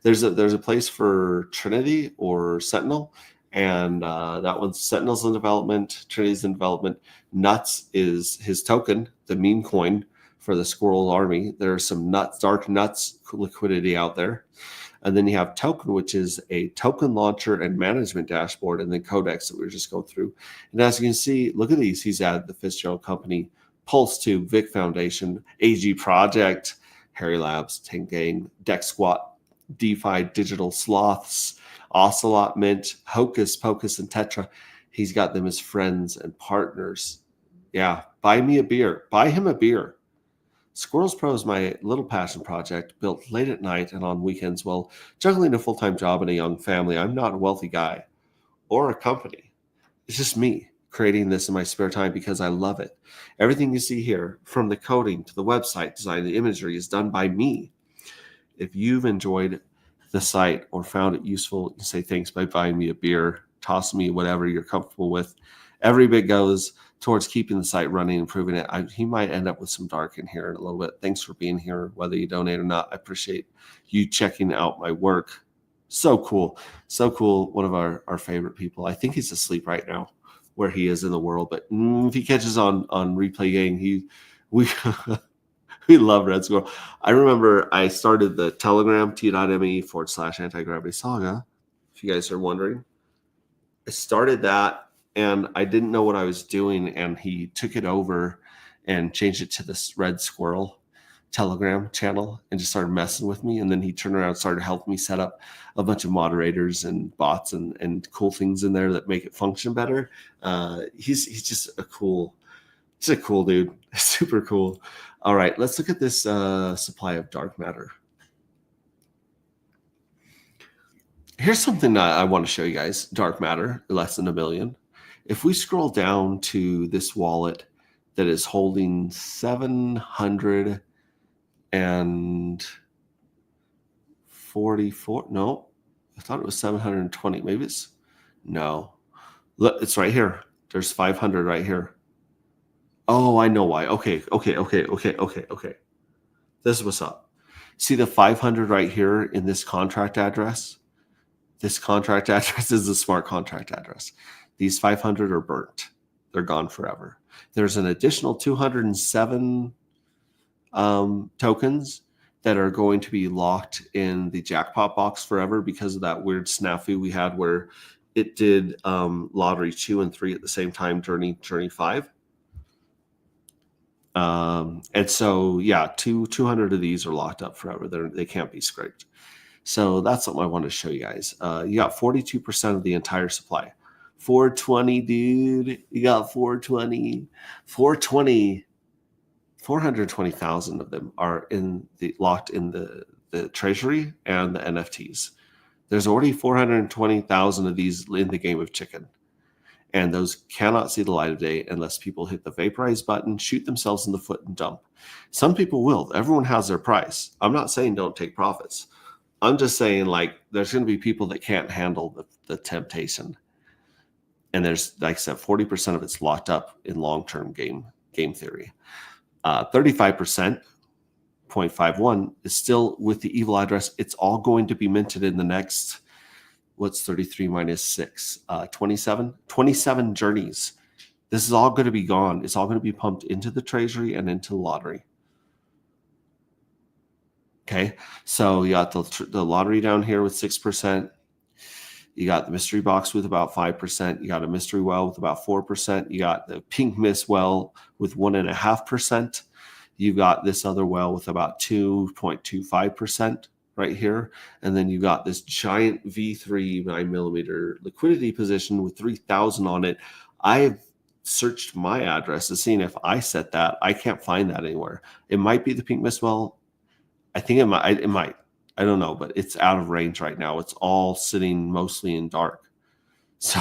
there's a place for Trinity or Sentinel, and that one's Sentinel's in development, Trinity's in development. Nuts is his token, the meme coin for the Squirrel Army. There's some dark nuts liquidity out there. And then you have Token, which is a token launcher and management dashboard, and then Codex that we were just going through. And as you can see, look at these. He's added the Fitzgerald Company, Pulse2, Vic Foundation, AG Project, Harry Labs, Tank Gang, Dex Squat, DeFi, Digital Sloths, Ocelot Mint, Hocus Pocus, and Tetra. He's got them as friends and partners. Yeah, buy me a beer. Buy him a beer. Squirrels Pro is my little passion project built late at night and on weekends while juggling a full-time job and a young family. I'm not a wealthy guy or a company. It's just me creating this in my spare time because I love it. Everything you see here, from the coding to the website design, the imagery, is done by me. If you've enjoyed the site or found it useful, you say thanks by buying me a beer, toss me whatever you're comfortable with. Every bit goes towards keeping the site running, improving it. He might end up with some dark in here in a little bit. Thanks for being here, whether you donate or not. I appreciate you checking out my work. So cool. So cool. One of our favorite people. I think he's asleep right now where he is in the world. But if he catches on Replay Gang, we love Red Squirrel. I remember I started the Telegram, t.me/anti-gravity saga, if you guys are wondering. I started that, and I didn't know what I was doing, and he took it over and changed it to this Red Squirrel Telegram channel and just started messing with me. And then he turned around and started helping me set up a bunch of moderators and bots and cool things in there that make it function better. He's just a cool dude. Super cool. All right, let's look at this supply of dark matter. Here's something I want to show you guys. Dark matter, less than 1 million. If we scroll down to this wallet that is holding 744, no, I thought it was 720. Maybe no. Look, it's right here. There's 500 right here. Oh, I know why. Okay. This is what's up. See the 500 right here in this contract address? This contract address is the smart contract address. These 500 are burnt. They're gone forever. There's an additional 207 tokens that are going to be locked in the jackpot box forever because of that weird snafu we had where it did lottery 2 and 3 at the same time during Journey 5. And so, yeah, 200 of these are locked up forever. They can't be scraped. So that's something I want to show you guys. You got 42% of the entire supply. 420, dude. You got 420. 420. 420,000 of them are locked in the treasury and the NFTs. There's already 420,000 of these in the game of chicken. And those cannot see the light of day unless people hit the vaporize button, shoot themselves in the foot, and dump. Some people will. Everyone has their price. I'm not saying don't take profits. I'm just saying, like, there's going to be people that can't handle the temptation. And there's, like I said, 40% of it's locked up in long-term game theory. 35%, 0.51, is still with the evil address. It's all going to be minted in the next, what's 33 minus 6? 27 journeys. This is all going to be gone. It's all going to be pumped into the treasury and into the lottery. Okay, so you got the lottery down here with 6%. You got the mystery box with about 5%. You got a mystery well with about 4%. You got the pink mist well with 1.5%. You got this other well with about 2.25% right here. And then you got this giant V3 9mm liquidity position with 3,000 on it. I've searched my address to see if I set that. I can't find that anywhere. It might be the pink mist well. I think it might. I don't know, but it's out of range right now. It's all sitting mostly in dark. So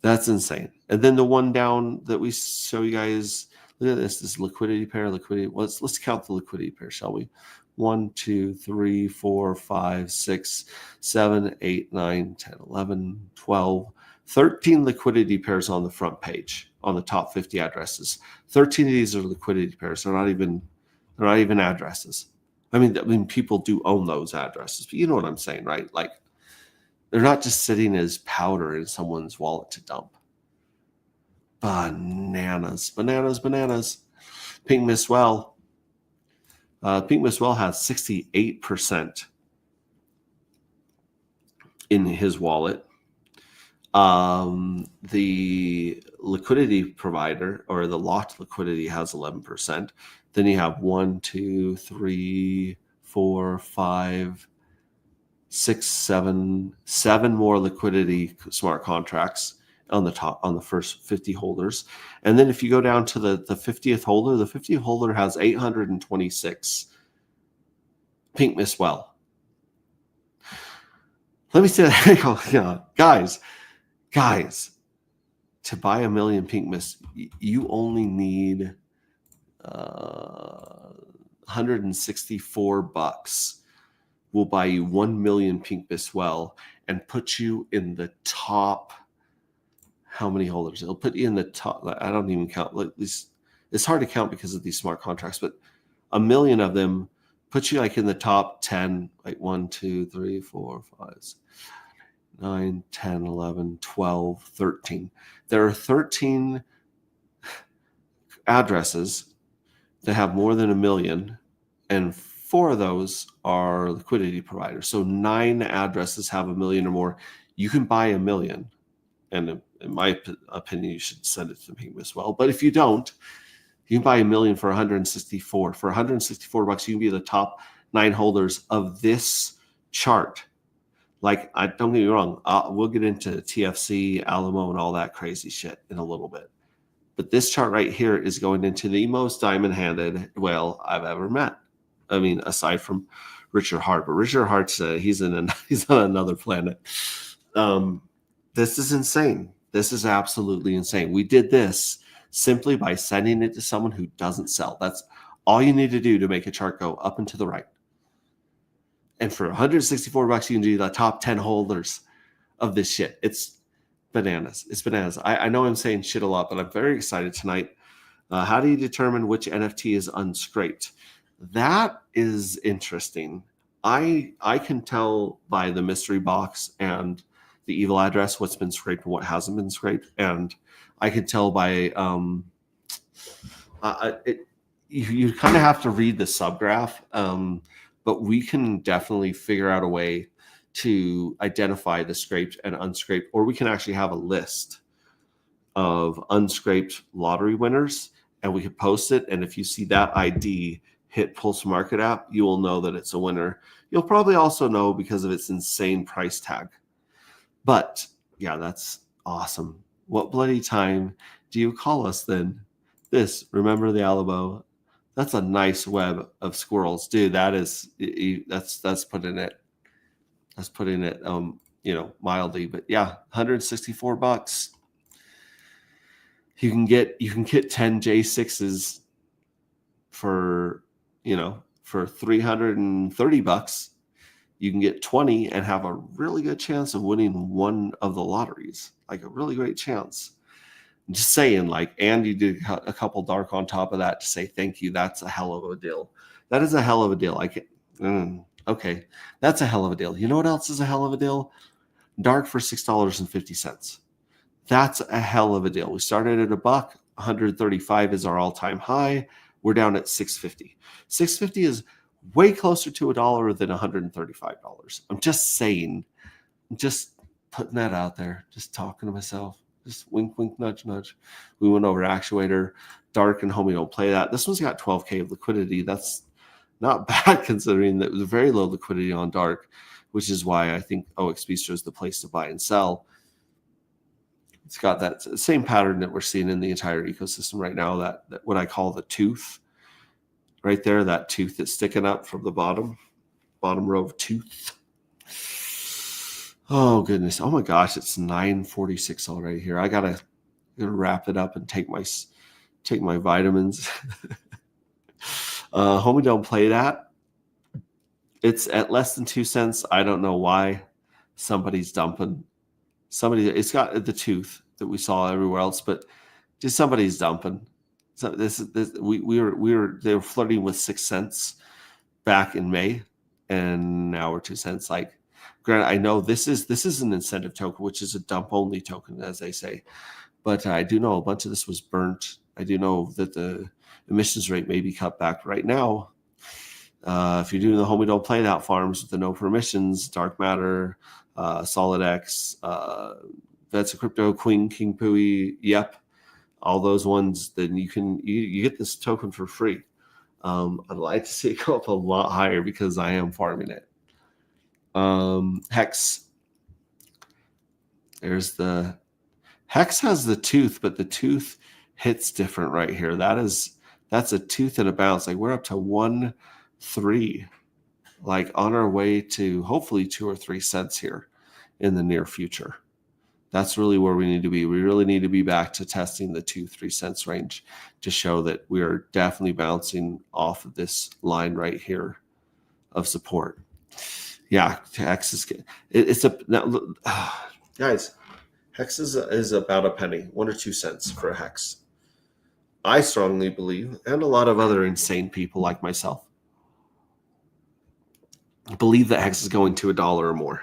that's insane. And then the one down that we show you guys, look at this liquidity pair, Let's count the liquidity pair, shall we? 1, 2, 3, 4, 5, 6, 7, 8, 9, 10, 11, 12, 13 liquidity pairs on the front page on the top 50 addresses. 13 of these are liquidity pairs. They're not even addresses. I mean, people do own those addresses, but you know what I'm saying, right? Like, they're not just sitting as powder in someone's wallet to dump. Bananas. Pink Mist Well. Pink Mist Well has 68% in his wallet. The liquidity provider, or the locked liquidity, has 11%. Then you have 1, 2, 3, 4, 5, 6, 7 more liquidity smart contracts on the first 50 holders. And then if you go down to the 50th holder, the 50th holder has 826 Pink Mist Well. Let me say that, guys, to buy 1 million Pink Mist, you only need $164 will buy you 1 million Pink Mist Well and put you in the top. How many holders? It'll put you in the top. I don't even count. Like, it's hard to count because of these smart contracts, but 1 million of them put you like in the top 10, like 1, 2, 3, 4, 5, 6, 9, 10, 11, 12, 13. There are 13 addresses that have more than 1 million, and 4 of those are liquidity providers. So 9 addresses have 1 million or more. You can buy 1 million, and in my opinion, you should send it to me as well. But if you don't, you can buy 1 million for 164. For $164, you can be the top 9 holders of this chart. Like, don't get me wrong, we'll get into TFC, Alamo, and all that crazy shit in a little bit. But this chart right here is going into the most diamond-handed whale I've ever met. I mean, aside from Richard Hart. But Richard Hart's he's on another planet. This is insane. This is absolutely insane. We did this simply by sending it to someone who doesn't sell. That's all you need to do to make a chart go up and to the right. And for $164, you can do the top 10 holders of this shit. It's bananas. It's bananas. I know I'm saying shit a lot, but I'm very excited tonight. How do you determine which NFT is unscraped? That is interesting. I can tell by the mystery box and the evil address what's been scraped and what hasn't been scraped. And I can tell by you kind of have to read the subgraph, but we can definitely figure out a way to identify the scraped and unscraped, or we can actually have a list of unscraped lottery winners and we could post it. And if you see that ID hit Pulse Market app, you will know that it's a winner. You'll probably also know because of its insane price tag. But yeah, that's awesome. What bloody time do you call us then? This, remember the Alamo? That's a nice web of squirrels, dude. That's putting it. That's putting it, mildly. But yeah, $164. You can get 10 J6s for $330. You can get 20 and have a really good chance of winning one of the lotteries, like a really great chance. I'm just saying, and you did a couple dark on top of that to say thank you. That's a hell of a deal. That is a hell of a deal. Okay, that's a hell of a deal. You know what else is a hell of a deal? Dark for $6.50. That's a hell of a deal. We started at $1. 135 is our all-time high. We're down at $6.50. $6.50 is way closer to $1 than $135. I'm just saying, just putting that out there, just talking to myself, just wink, wink, nudge, nudge. We went over Actuator, Dark, and Homie Don't Play That. This one's got 12K of liquidity. That's not bad considering that it was very low liquidity on Dark, which is why I think OX Bistro is the place to buy and sell. It's got that same pattern that we're seeing in the entire ecosystem right now, that what I call the tooth. Right there, that tooth that's sticking up from the bottom row of tooth. Oh goodness! Oh my gosh! It's 9:46 already here. I gotta wrap it up and take my vitamins. Homie Don't Play That. It's at less than 2 cents. I don't know why somebody's dumping. It's got the tooth that we saw everywhere else, but just somebody's dumping. So they were flirting with 6 cents back in May, and now we're 2 cents. Granted, I know this is an incentive token, which is a dump only token, as they say, but I do know a bunch of this was burnt. I do know that the emissions rate may be cut back right now. If you're doing the Homie Don't Play That farms with the no permissions, Dark Matter, SolidX, that's a Crypto Queen, King Pui, Yep. All those ones, then you get this token for free. I'd like to see it go up a lot higher because I am farming it. Hex. There's the Hex has the tooth, but the tooth hits different right here. That's a tooth and a bounce. We're up to 1.3, on our way to hopefully 2 or 3 cents here in the near future. That's really where we need to be. We really need to be back to testing the 2-3 cents range to show that we are definitely bouncing off of this line right here of support. Yeah, Hex is guys. Hex is about a penny, 1 or 2 cents for a Hex. I strongly believe, and a lot of other insane people like myself, believe that Hex is going to $1 or more.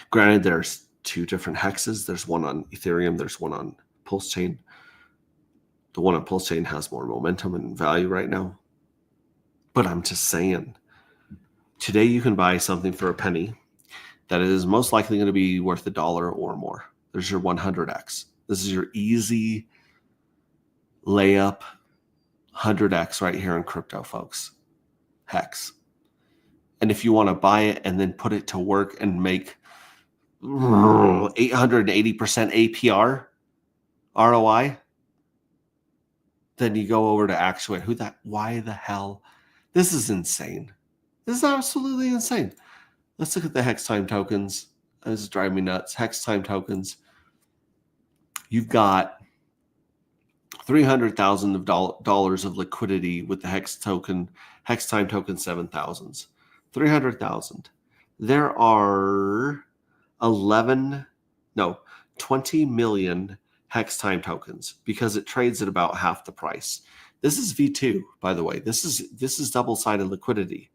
Granted, there's 2 different hexes. There's one on Ethereum. There's one on Pulse Chain. The one on Pulse Chain has more momentum and value right now. But I'm just saying, today you can buy something for a penny that is most likely going to be worth $1 or more. There's your 100x. This is your easy layup 100x right here in crypto, folks. Hex. And if you want to buy it and then put it to work and make 880% APR ROI, then you go over to Actuate. Why the hell? This is insane. This is absolutely insane. Let's look at the Hex Time tokens. This is driving me nuts. Hex Time tokens. You've got $300,000 of liquidity with the Hex Time token 7,000s. 300,000. There are 20 million Hex Time tokens because it trades at about half the price. This is V2, by the way. This is double-sided liquidity.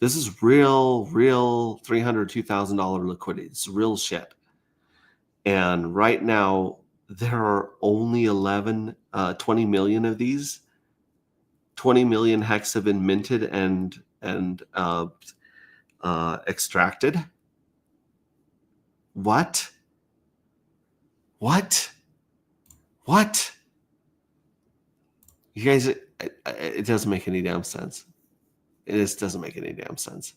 This is real $300,000, $2,000 liquidity. It's real shit. And right now, there are only 20 million of these. 20 million Hex have been minted and extracted. What? You guys, it doesn't make any damn sense. It just doesn't make any damn sense.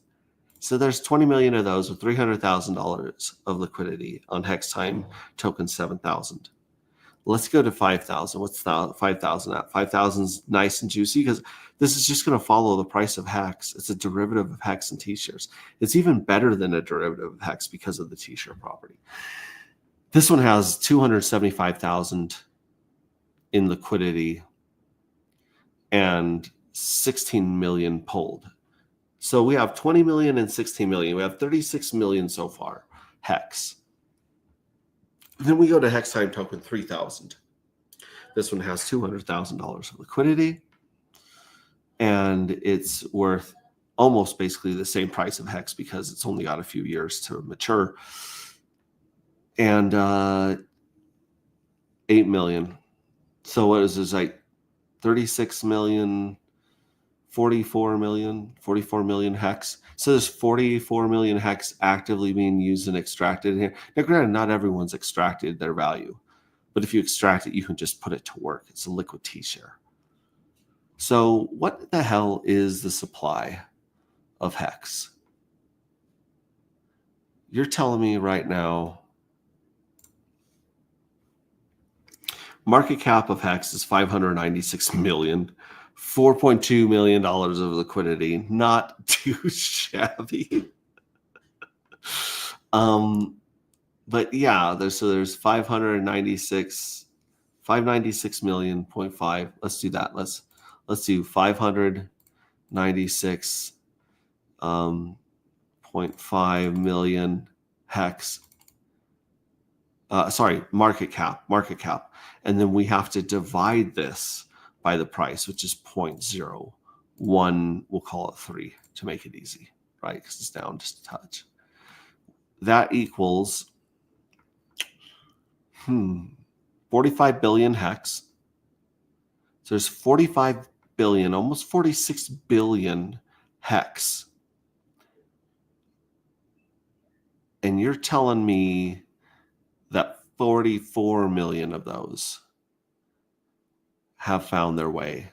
So there's 20 million of those with $300,000 of liquidity on Hex Time token 7,000. Let's go to 5,000. What's 5,000 at? 5,000's nice and juicy because this is just going to follow the price of Hex. It's a derivative of Hex and T-shares. It's even better than a derivative of Hex because of the T-share property. This one has 275,000 in liquidity and 16 million pulled. So we have 20 million and 16 million. We have 36 million so far, Hex. Then we go to Hex Time token 3,000. This one has $200,000 of liquidity, and it's worth almost basically the same price of Hex because it's only got a few years to mature. And 8 million. So what is this, like 36 million, 44 million Hex. So there's 44 million Hex actively being used and extracted here. Now, granted, not everyone's extracted their value, but if you extract it, you can just put it to work. It's a liquid T-share. So what the hell is the supply of Hex? You're telling me right now market cap of Hex is 596 million. $4.2 million of liquidity, not too shabby. But yeah, there's 596 million, 0.5. Let's do that. Let's do 596.5 million Hex. Market cap. And then we have to divide this by the price, which is 0.01, we'll call it 3 to make it easy, right? Because it's down just a touch. That equals 45 billion Hex. So there's 45 billion, almost 46 billion Hex. And you're telling me that 44 million of those have found their way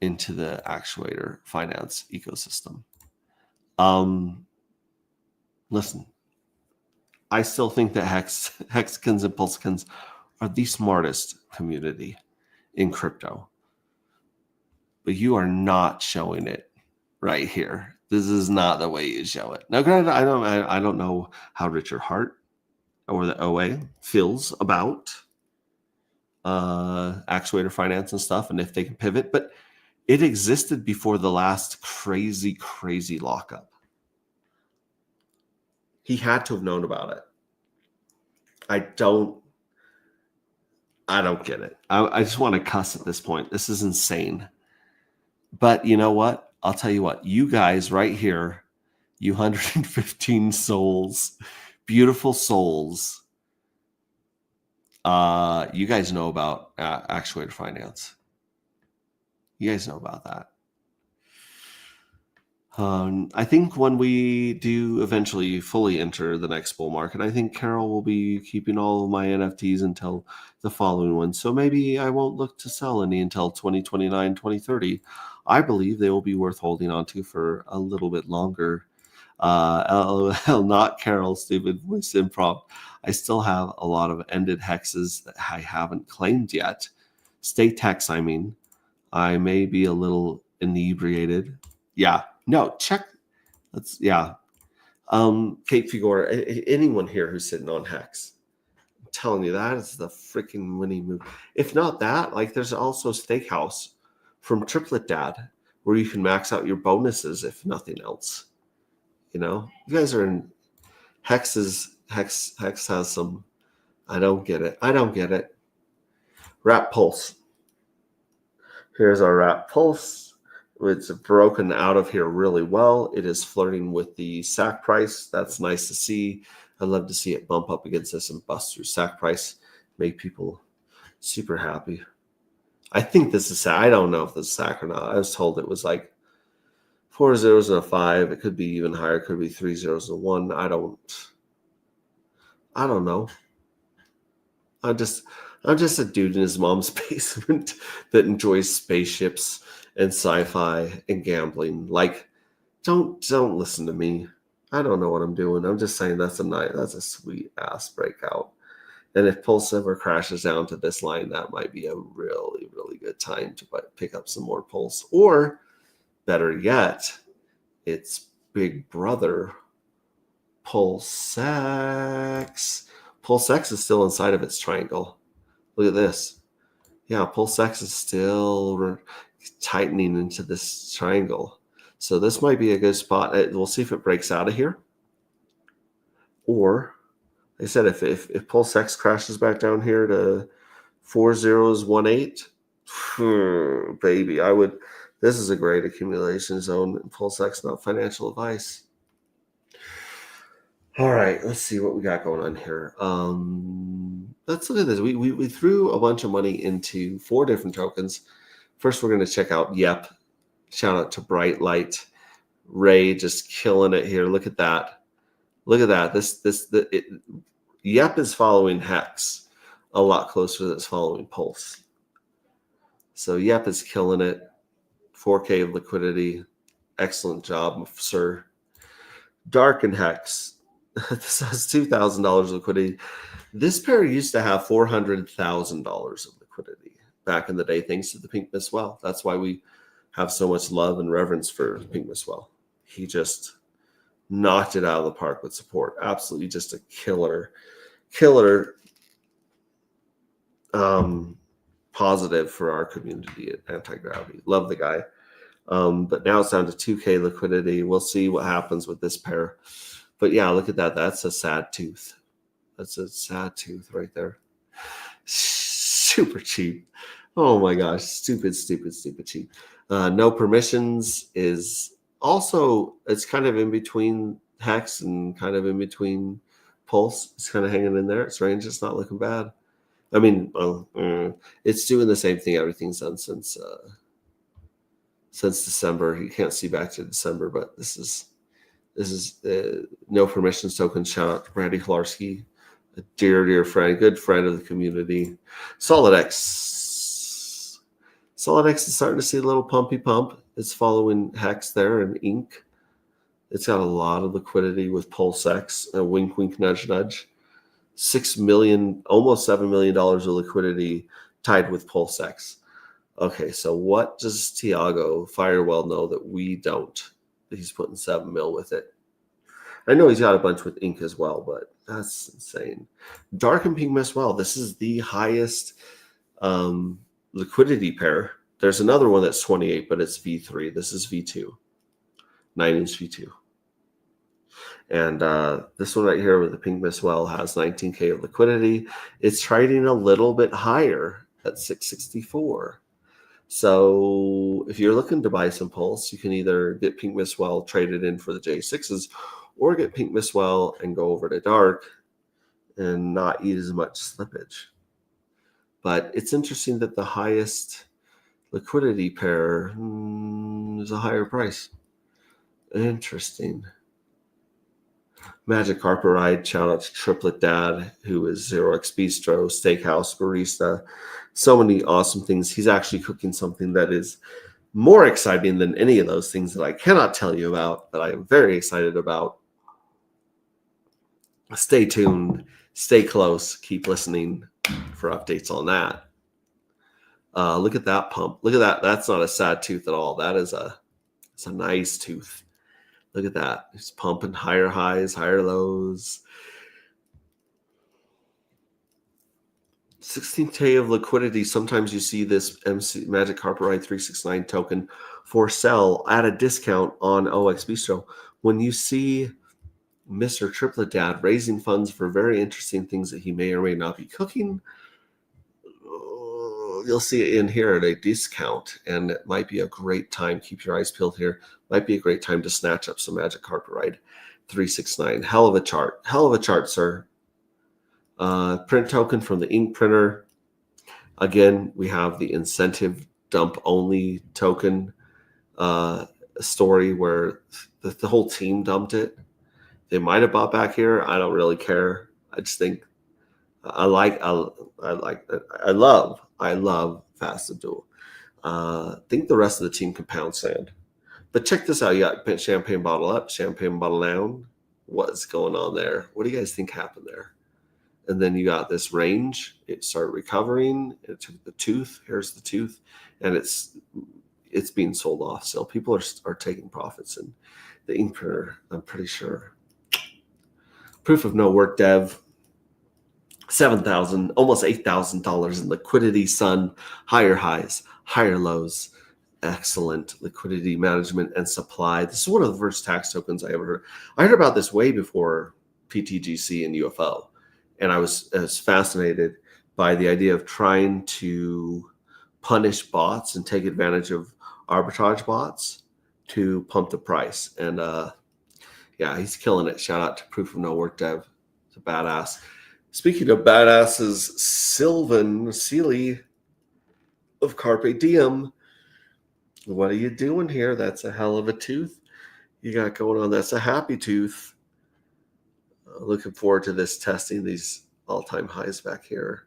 into the actuator finance ecosystem. Listen, I still think that Hexicans and Pulsicans are the smartest community in crypto, but you are not showing it right here. This is not the way you show it. Now, granted, I don't know how Richard Hart or the OA feels about actuator finance and stuff, and if they can pivot, but it existed before the last crazy lockup. He had to have known about it. I don't get it. I just want to cuss at this point. This is insane. But you know what? I'll tell you what. You guys right here, you 115 souls, beautiful souls. You guys know about actuator finance. You guys know about that. I think when we do eventually fully enter the next bull market, I think Carol will be keeping all of my NFTs until the following one. So maybe I won't look to sell any until 2029, 2030. I believe they will be worth holding on to for a little bit longer. LOL, not Carol, stupid voice improv. I still have a lot of ended hexes that I haven't claimed yet. State tax, I mean. I may be a little inebriated. Yeah. No, check. Let's, yeah. Kate Figura, anyone here who's sitting on Hex, I'm telling you, that is the freaking winning move. If not that, like there's also Steakhouse from Triplet Dad, where you can max out your bonuses if nothing else. You know, you guys are in Hex has some. I don't get it. Wrap Pulse. Here's our Wrap Pulse. It's broken out of here really well. It is flirting with the SAC price. That's nice to see. I'd love to see it bump up against this and bust through SAC price. Make people super happy. I think this is SAC. I don't know if this is SAC or not. I was told it was like 4 zeros and a 5. It could be even higher. It could be 3 zeros and a 1. I don't know. I'm just a dude in his mom's basement that enjoys spaceships and sci-fi and gambling. Like, don't listen to me. I don't know what I'm doing. I'm just saying that's a sweet ass breakout. And if Pulse ever crashes down to this line, that might be a really, really good time to pick up some more Pulse. Or better yet, it's big brother Pulse X. Pulse X is still inside of its triangle. Look at this. Yeah, Pulse X is still tightening into this triangle. So this might be a good spot. We'll see if it breaks out of here. Or, like I said, if Pulse X crashes back down here to 4018, baby, this is a great accumulation zone. Pulse X, not financial advice. All right, let's see what we got going on here. Let's look at this. We threw a bunch of money into 4 different tokens. First, we're going to check out Yep. Shout out to Bright Light. Ray just killing it here. Look at that. Look at that. Yep is following Hex a lot closer than it's following Pulse. So Yep is killing it. 4K of liquidity. Excellent job, sir. Dark and Hex. This has $2,000 of liquidity. This pair used to have $400,000 of liquidity back in the day, thanks to the Pink Miss Well. That's why we have so much love and reverence for Pink Miss Well. He just knocked it out of the park with support. Absolutely just a killer positive for our community at Anti-Gravity. Love the guy. But now it's down to 2K liquidity. We'll see what happens with this pair. But yeah, look at that. That's a sad tooth. That's a sad tooth right there. Super cheap. Oh my gosh. Stupid cheap. No Permissions is also, it's kind of in between Hex and kind of in between Pulse. It's kind of hanging in there. Its range is not looking bad. I mean, it's doing the same thing everything's done since December. You can't see back to December, but this is No Permissions token. Shout out to Brandy Hilarski, a dear friend, good friend of the community. Solid X is starting to see a little pumpy pump. It's following Hex there and Ink. It's got a lot of liquidity with Pulse X. Wink, nudge, nudge. $6 million, almost $7 million of liquidity tied with Pulse X. Okay, so what does Tiago Firewell know that we don't? He's putting 7 mil with it. I know he's got a bunch with Ink as well, but that's insane. Dark and Pink Miss Well. This is the highest liquidity pair. There's another one that's 28, but it's V3. This is V2. 9-inch V2. And this one right here with the Pink Miss Well has 19K of liquidity. It's trading a little bit higher at 664. So if you're looking to buy some Pulse, you can either get Pink Miss Well traded in for the J6s or get Pink Miss Well and go over to Dark and not eat as much slippage. But it's interesting that the highest liquidity pair is a higher price. Interesting. Magic Carpet Ride, shout out to Triplet Dad, who is Zero X Bistro, Steakhouse, Barista. So many awesome things. He's actually cooking something that is more exciting than any of those things that I cannot tell you about, that I am very excited about. Stay tuned. Stay close. Keep listening for updates on that. Look at that pump. Look at that. That's not a sad tooth at all. That is it's a nice tooth. Look at that. It's pumping higher highs, higher lows. 16K of liquidity. Sometimes you see this MC Magic Carpet Ride 369 token for sale at a discount on OX Bistro. When you see Mr. Triplet Dad raising funds for very interesting things that he may or may not be cooking, you'll see it in here at a discount, and it might be a great time. Keep your eyes peeled here. Might be a great time to snatch up some Magic Carpet Ride 369. Hell of a chart. Hell of a chart, sir. Print token from the ink printer. Again, we have the incentive dump only token story where the whole team dumped it. They might have bought back here. I don't really care. I just think I love Fast and Duel. I think the rest of the team can pound sand. But check this out. You got champagne bottle up, champagne bottle down. What's going on there? What do you guys think happened there? And then you got this range. It started recovering. It took the tooth. Here's the tooth. And it's being sold off. So people are taking profits. And the ink printer, I'm pretty sure. Proof of no work dev. $7,000, almost $8,000 in liquidity, Sun, higher highs, higher lows, excellent liquidity management and supply. This is one of the first tax tokens I ever heard. I heard about this way before PTGC and UFO, and I was fascinated by the idea of trying to punish bots and take advantage of arbitrage bots to pump the price. And yeah, he's killing it. Shout out to Proof of No Work Dev. It's a badass. Speaking of badasses, Sylvan Sealy of Carpe Diem. What are you doing here? That's a hell of a tooth you got going on. That's a happy tooth. Looking forward to this, testing these all-time highs back here.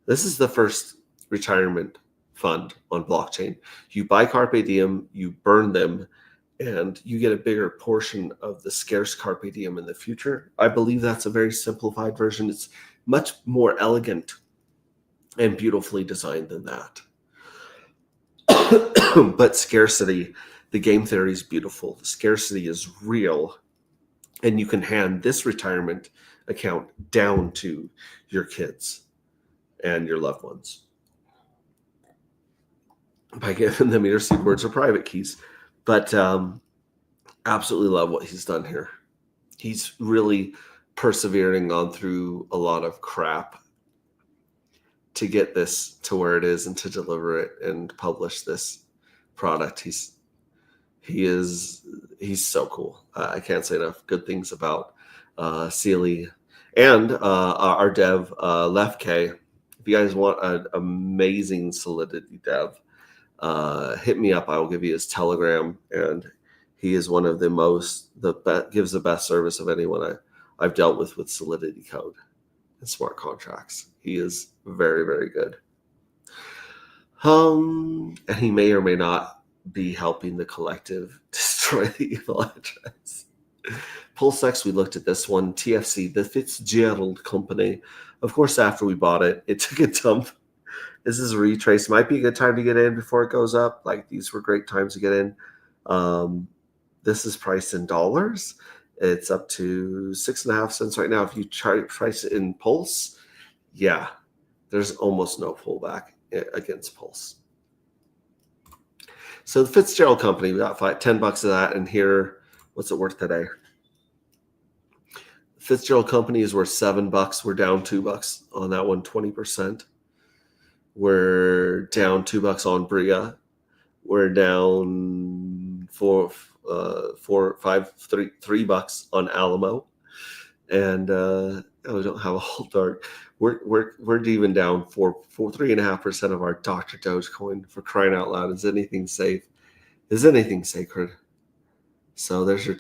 This is the first retirement fund on blockchain. You buy Carpe Diem, you burn them, and you get a bigger portion of the scarce Carpe Diem in the future. I believe that's a very simplified version. It's much more elegant and beautifully designed than that. But scarcity, the game theory is beautiful. The scarcity is real. And you can hand this retirement account down to your kids and your loved ones by giving them either seed words or private keys. But absolutely love what he's done here. He's really persevering on through a lot of crap to get this to where it is and to deliver it and publish this product. He's so cool. I can't say enough good things about Sealy and our dev Left K. If you guys want an amazing Solidity dev, hit me up. I will give you his Telegram, and he is one of gives the best service of anyone I've dealt with Solidity code and smart contracts. He is very, very good. And he may or may not be helping the collective destroy the evil address. PulseX, we looked at this one. TFC, the Fitzgerald Company. Of course, after we bought it, it took a dump. This is a retrace. Might be a good time to get in before it goes up. Like, these were great times to get in. This is priced in dollars. It's up to 6.5 cents right now. If you price it in Pulse, yeah, there's almost no pullback against Pulse. So the Fitzgerald Company, we got $10 of that. And here, what's it worth today? Fitzgerald Company is worth $7. We're down $2 on that one, 20%. We're down $2 on Bria. We're down $3 on Alamo, and we don't have a whole dark. We're even down 3.5% of our Dr. Dogecoin. For crying out loud, is anything safe? Is anything sacred? So there's your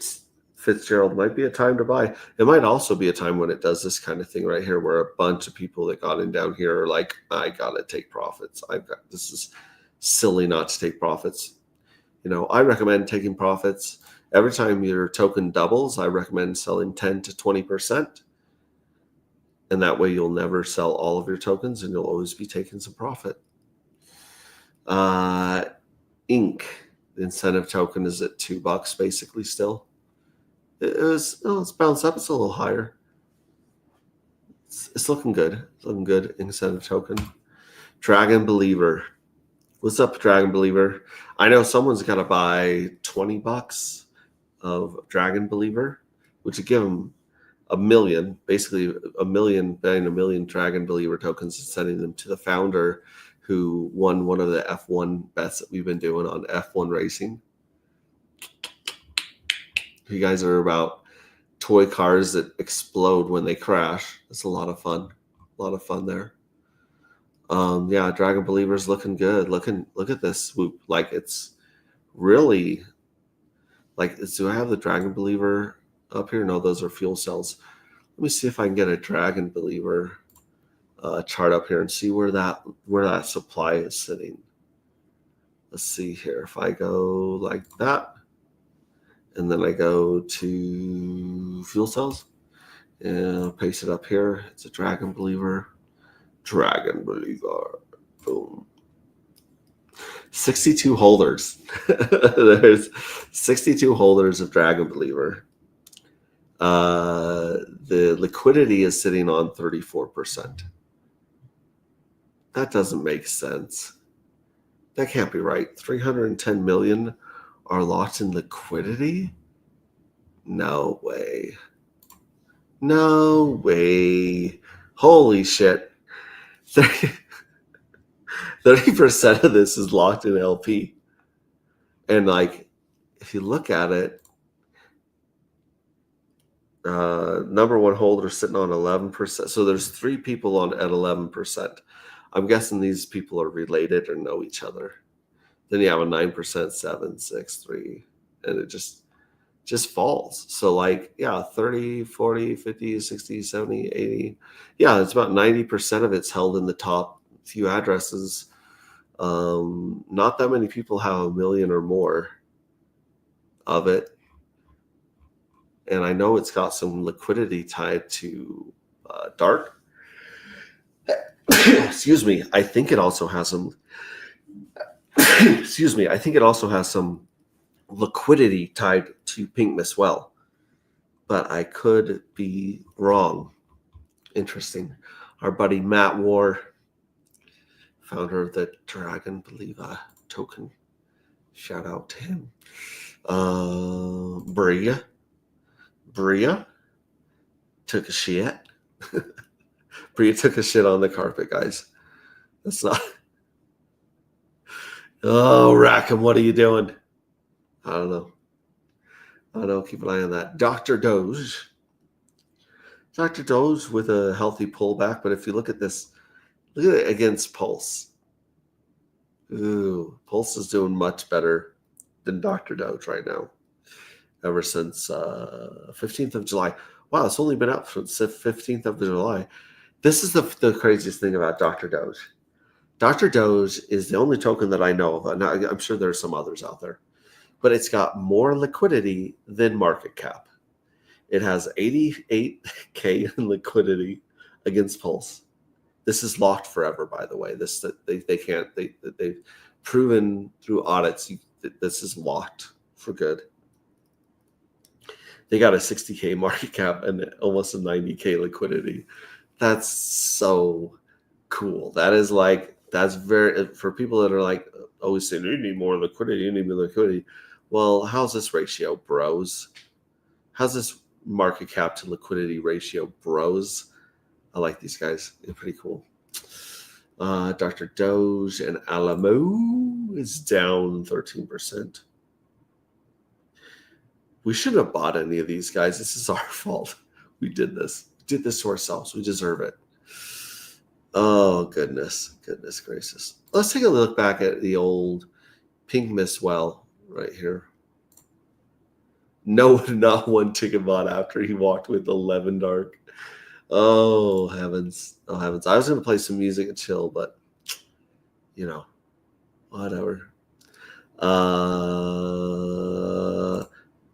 Fitzgerald. Might be a time to buy. It might also be a time when it does this kind of thing right here, where a bunch of people that got in down here are like, I gotta take profits. This is silly not to take profits. You know, I recommend taking profits every time your token doubles. I recommend selling 10 to 20%. And that way you'll never sell all of your tokens and you'll always be taking some profit. Inc. The incentive token is at $2 basically still. It's bounced up. It's a little higher. It's looking good. It's looking good. Incentive token. Dragon Believer. What's up, Dragon Believer? I know someone's got to buy $20 of Dragon Believer, which would give them $1 million, basically buying a million Dragon Believer tokens and sending them to the founder who won one of the F1 bets that we've been doing on F1 racing. You guys are about toy cars that explode when they crash. It's a lot of fun. A lot of fun there. Yeah, Dragon Believer's looking good. Look at this swoop. Like, it's really like, do I have the Dragon Believer up here? No, those are fuel cells. Let me see if I can get a Dragon Believer chart up here and see where that supply is sitting. Let's see here. If I go like that, and then I go to fuel cells, and I'll paste it up here. It's a Dragon Believer. Dragon Believer. Boom. 62 holders. There's 62 holders of Dragon Believer. The liquidity is sitting on 34%. That doesn't make sense. That can't be right. 310 million are locked in liquidity? No way. No way. Holy shit. 30% of this is locked in LP. And like, if you look at it, number one holder sitting on 11%. So there's 3 people on at 11%. I'm guessing these people are related or know each other. Then you have a 9%, 7, 6, 3, and it just falls. So like, yeah, 30, 40, 50, 60, 70, 80. Yeah, it's about 90% of it's held in the top few addresses. Not that many people have 1 million or more of it. And I know it's got some liquidity tied to dark. Excuse me. I think it also has some. Excuse me. I think it also has some liquidity tied to Pink Miss Well, but I could be wrong. Interesting. Our buddy Matt War, founder of the Dragon Believer token. Shout out to him. Bria took a shit. Bria took a shit on the carpet, guys. That's not. Oh, Rackham, what are you doing? I don't know. Keep an eye on that. Dr. Doge. Dr. Doge with a healthy pullback, but if you look at this, look at it against Pulse. Ooh, Pulse is doing much better than Dr. Doge right now. Ever since 15th of July. Wow, it's only been up since 15th of July. This is the craziest thing about Dr. Doge. Dr. Doge is the only token that I know of. Now, I'm sure there are some others out there, but it's got more liquidity than market cap. It has 88K in liquidity against Pulse. This is locked forever, by the way. They've proven through audits that this is locked for good. They got a 60K market cap and almost a 90K liquidity. That's so cool. That's very, for people that are like always saying, you need more liquidity, you need more liquidity. Well, how's this ratio, bros? How's this market cap to liquidity ratio, bros? I like these guys. They're pretty cool. Dr. Doge and Alamo is down 13%. We shouldn't have bought any of these guys. This is our fault. We did this. We did this to ourselves. We deserve it. Oh, goodness gracious. Let's take a look back at the old Pink Miss Well right here. No, not one ticket bought after he walked with 11 dark. Oh, heavens. Oh, heavens. I was going to play some music and chill, but, whatever.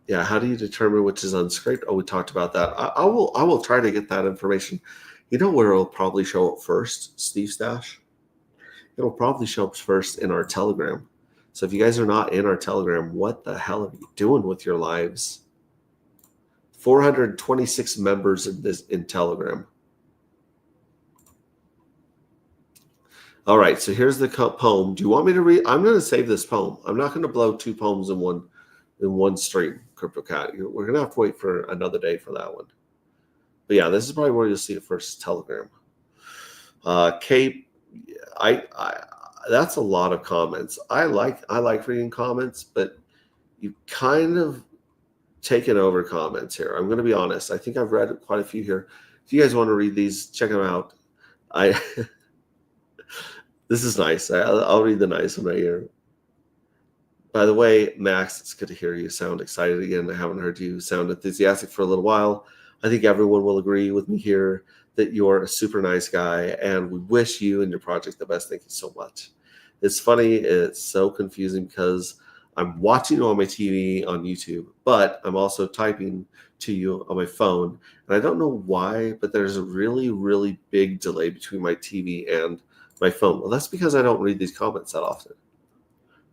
Yeah, how do you determine which is unscraped? Oh, we talked about that. I will try to get that information. You know where it'll probably show up first, Steve Stash? It'll probably show up first in our Telegram. So if you guys are not in our Telegram, what the hell are you doing with your lives? 426 members in Telegram. All right, so here's the poem. Do you want me to read? I'm going to save this poem. I'm not going to blow 2 poems in one stream, CryptoCat. We're going to have to wait for another day for that one. But yeah, this is probably where you'll see it first, Telegram. Kate, that's a lot of comments. I like reading comments, but you kind of taken over comments here. I'm going to be honest. I think I've read quite a few here. If you guys want to read these, check them out. This is nice. I'll read the nice one right here. By the way, Max, it's good to hear you sound excited again. I haven't heard you sound enthusiastic for a little while. I think everyone will agree with me here that you're a super nice guy, and we wish you and your project the best. Thank you so much. It's funny. It's so confusing because I'm watching you on my TV on YouTube, but I'm also typing to you on my phone. And I don't know why, but there's a really, really big delay between my TV and my phone. Well, that's because I don't read these comments that often.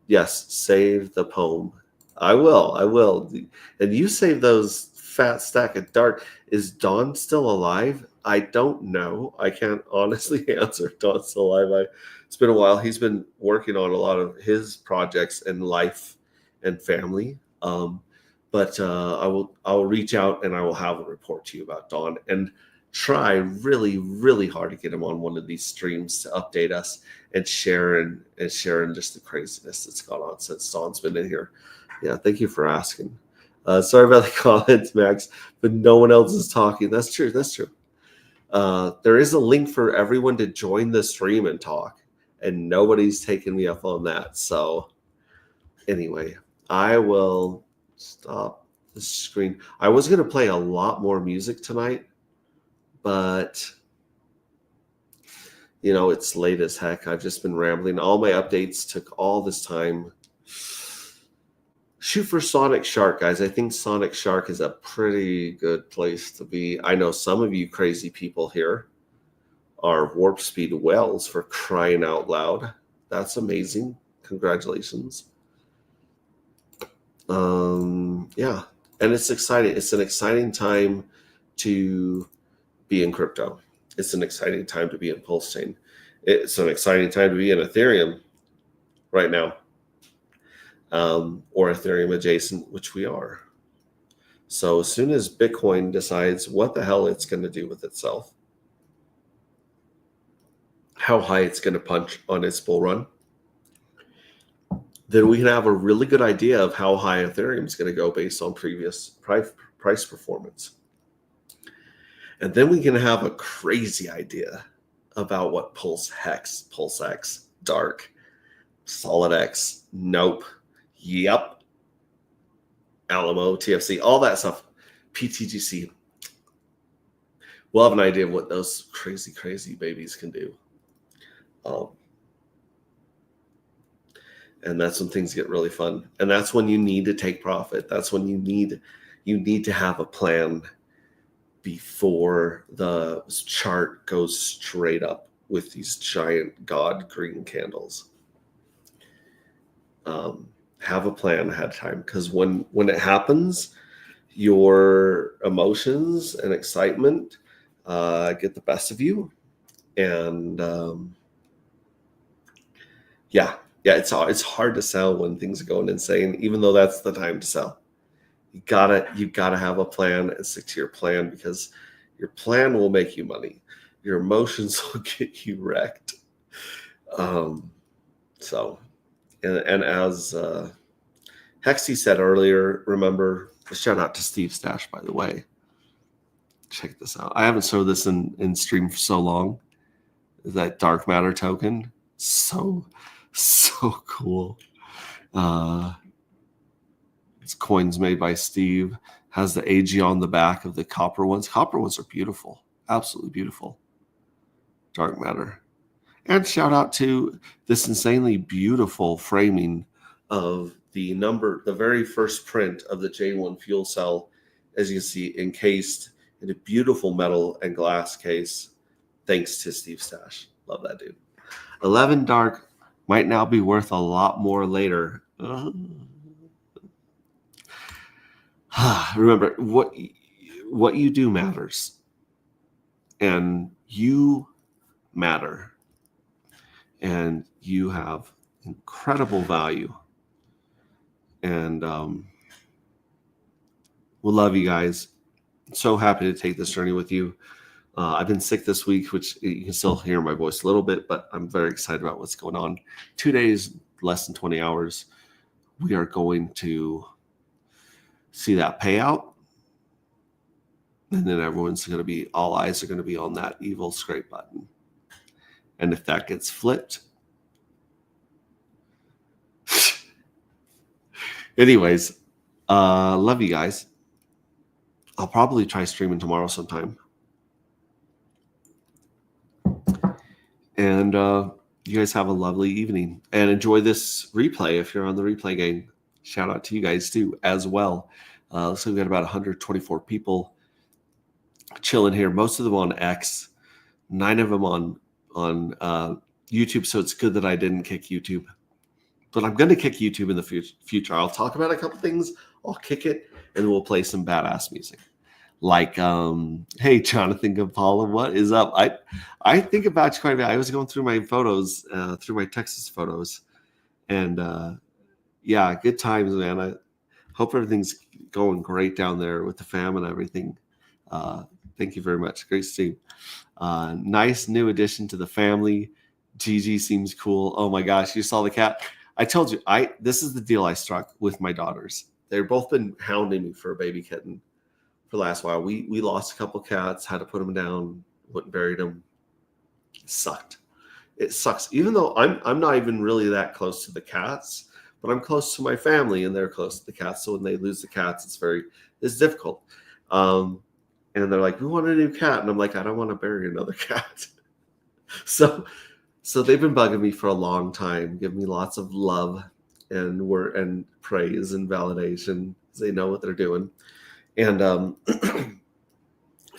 Yes, save the poem. I will. And you save those fat stack of dark. Is Don still alive? I don't know. I can't honestly answer if Don's still alive. It's been a while. He's been working on a lot of his projects and life and family. But I'll reach out and I will have a report to you about Don and try really, really hard to get him on one of these streams to update us and share and just the craziness that's gone on since Don's been in here. Yeah, thank you for asking. Sorry about the comments, Max, but no one else is talking. That's true. There is a link for everyone to join the stream and talk, and nobody's taking me up on that. So anyway, I will stop the screen. I was going to play a lot more music tonight, but it's late as heck. I've just been rambling. All my updates took all this time. Shoot for Sonic Shark, guys. I think Sonic Shark is a pretty good place to be. I know some of you crazy people here are warp speed whales, for crying out loud. That's amazing. Congratulations. Yeah, and it's exciting. It's an exciting time to be in crypto. It's an exciting time to be in Pulse Chain. It's an exciting time to be in Ethereum right now. Or Ethereum adjacent, which we are. So as soon as Bitcoin decides what the hell it's going to do with itself, how high it's going to punch on its bull run, then we can have a really good idea of how high Ethereum is going to go based on previous price performance. And then we can have a crazy idea about what PulseX, Dark, SolidX, Nope, Yep, Alamo, TFC, all that stuff, PTGC. We'll have an idea of what those crazy, crazy babies can do. And that's when things get really fun. And that's when you need to take profit. That's when you need to have a plan before the chart goes straight up with these giant God green candles. Have a plan ahead of time, because when it happens, your emotions and excitement get the best of you, and it's hard to sell when things are going insane, even though that's the time to sell. You gotta have a plan and stick to your plan, because your plan will make you money. Your emotions will get you wrecked. And as Hexy said earlier, remember, shout out to Steve Stash, by the way. Check this out. I haven't showed this in stream for so long. That dark matter token. So cool. It's coins made by Steve. Has the AG on the back of the copper ones. Copper ones are beautiful. Absolutely beautiful. Dark matter. And shout out to this insanely beautiful framing of the very first print of the J1 fuel cell, as you can see, encased in a beautiful metal and glass case, thanks to Steve Stash. Love that dude. 11 Dark might now be worth a lot more later. Remember, what you do matters. And you matter. And you have incredible value. And we'll love you guys. So happy to take this journey with you. I've been sick this week, which you can still hear my voice a little bit, but I'm very excited about what's going on. 2 days, less than 20 hours. We are going to see that payout. And then all eyes are going to be on that evil scrape button. And if that gets flipped, anyways, love you guys. I'll probably try streaming tomorrow sometime. And you guys have a lovely evening and enjoy this replay. If you're on the replay gang, shout out to you guys too as well. Looks like we got about 124 people chilling here. Most of them on X, 9 of them on YouTube. So it's good that I didn't kick YouTube. But I'm going to kick YouTube in the future. I'll talk about a couple things. I'll kick it, and we'll play some badass music. Like, hey, Jonathan Gapala, what is up? I think about you quite a bit. I was going through my photos, through my Texas photos. And, yeah, good times, man. I hope everything's going great down there with the fam and everything. Thank you very much. Great to see you. Nice new addition to the family. Gigi seems cool. Oh, my gosh. You saw the cat? I told you, this is the deal I struck with my daughters. They've both been hounding me for a baby kitten for the last while. We lost a couple cats, had to put them down, went and buried them. It sucked. It sucks. Even though I'm not even really that close to the cats, but I'm close to my family and they're close to the cats. So when they lose the cats, it's difficult. And they're like, we want a new cat. And I'm like, I don't want to bury another cat. So they've been bugging me for a long time, giving me lots of love and praise and validation. They know what they're doing. And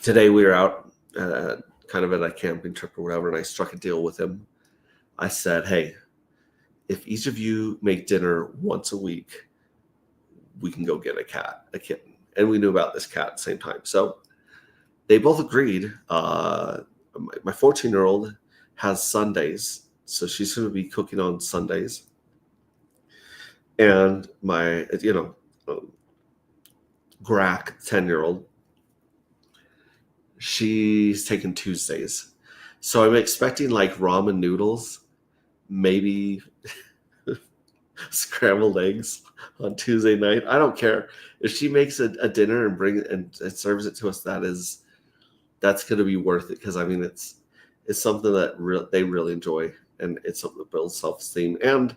today we were out kind of at a camping trip or whatever, and I struck a deal with him. I said, hey, if each of you make dinner once a week, we can go get a kitten. And we knew about this cat at the same time. So they both agreed. My 14-year-old has Sundays, so she's going to be cooking on Sundays. And my, Grack, 10-year-old, she's taking Tuesdays. So I'm expecting like ramen noodles, maybe scrambled eggs on Tuesday night. I don't care. If she makes a dinner and serves it to us, that's going to be worth it. Because I mean, it's something that they really enjoy, and it's something that builds self-esteem. And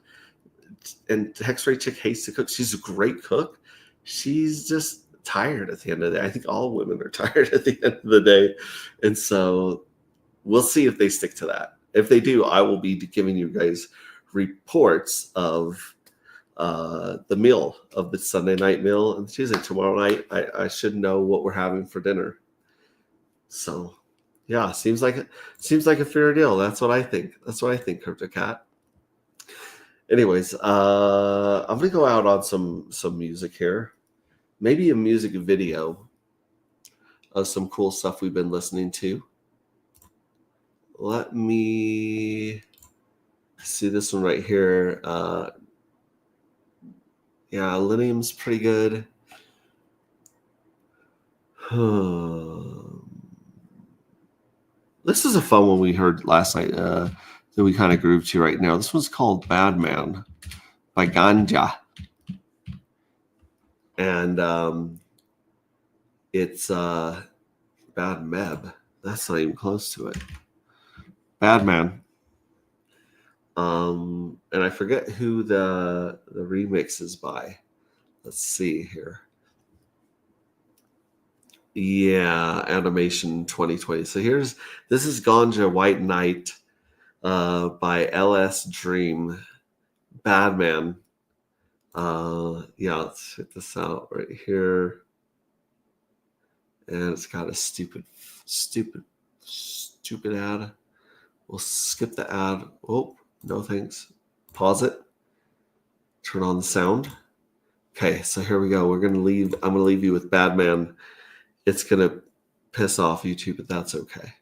Hex-Ray Chick hates to cook. She's a great cook. She's just tired at the end of the day. I think all women are tired at the end of the day. And so we'll see if they stick to that. If they do, I will be giving you guys reports of the meal, of the Sunday night meal and Tuesday. Tomorrow night, I should know what we're having for dinner. So yeah, seems like a fair deal. That's what I think. Crypto Cat. Anyways, I'm gonna go out on some music here. Maybe a music video of some cool stuff we've been listening to. Let me see this one right here. Yeah, Linium's pretty good. This is a fun one we heard last night that we kind of groove to right now. This one's called Bad Man by Ganja. And it's Bad Meb. That's not even close to it. Bad Man. And I forget who the remix is by. Let's see here. Yeah, Animation 2020. So this is Ganja White Knight by LS Dream. Bad Man. Yeah, let's check this out right here. And it's got a stupid ad. We'll skip the ad. Oh, no thanks. Pause it. Turn on the sound. Okay, so here we go. I'm gonna leave you with Bad Man. It's gonna piss off YouTube, but that's okay.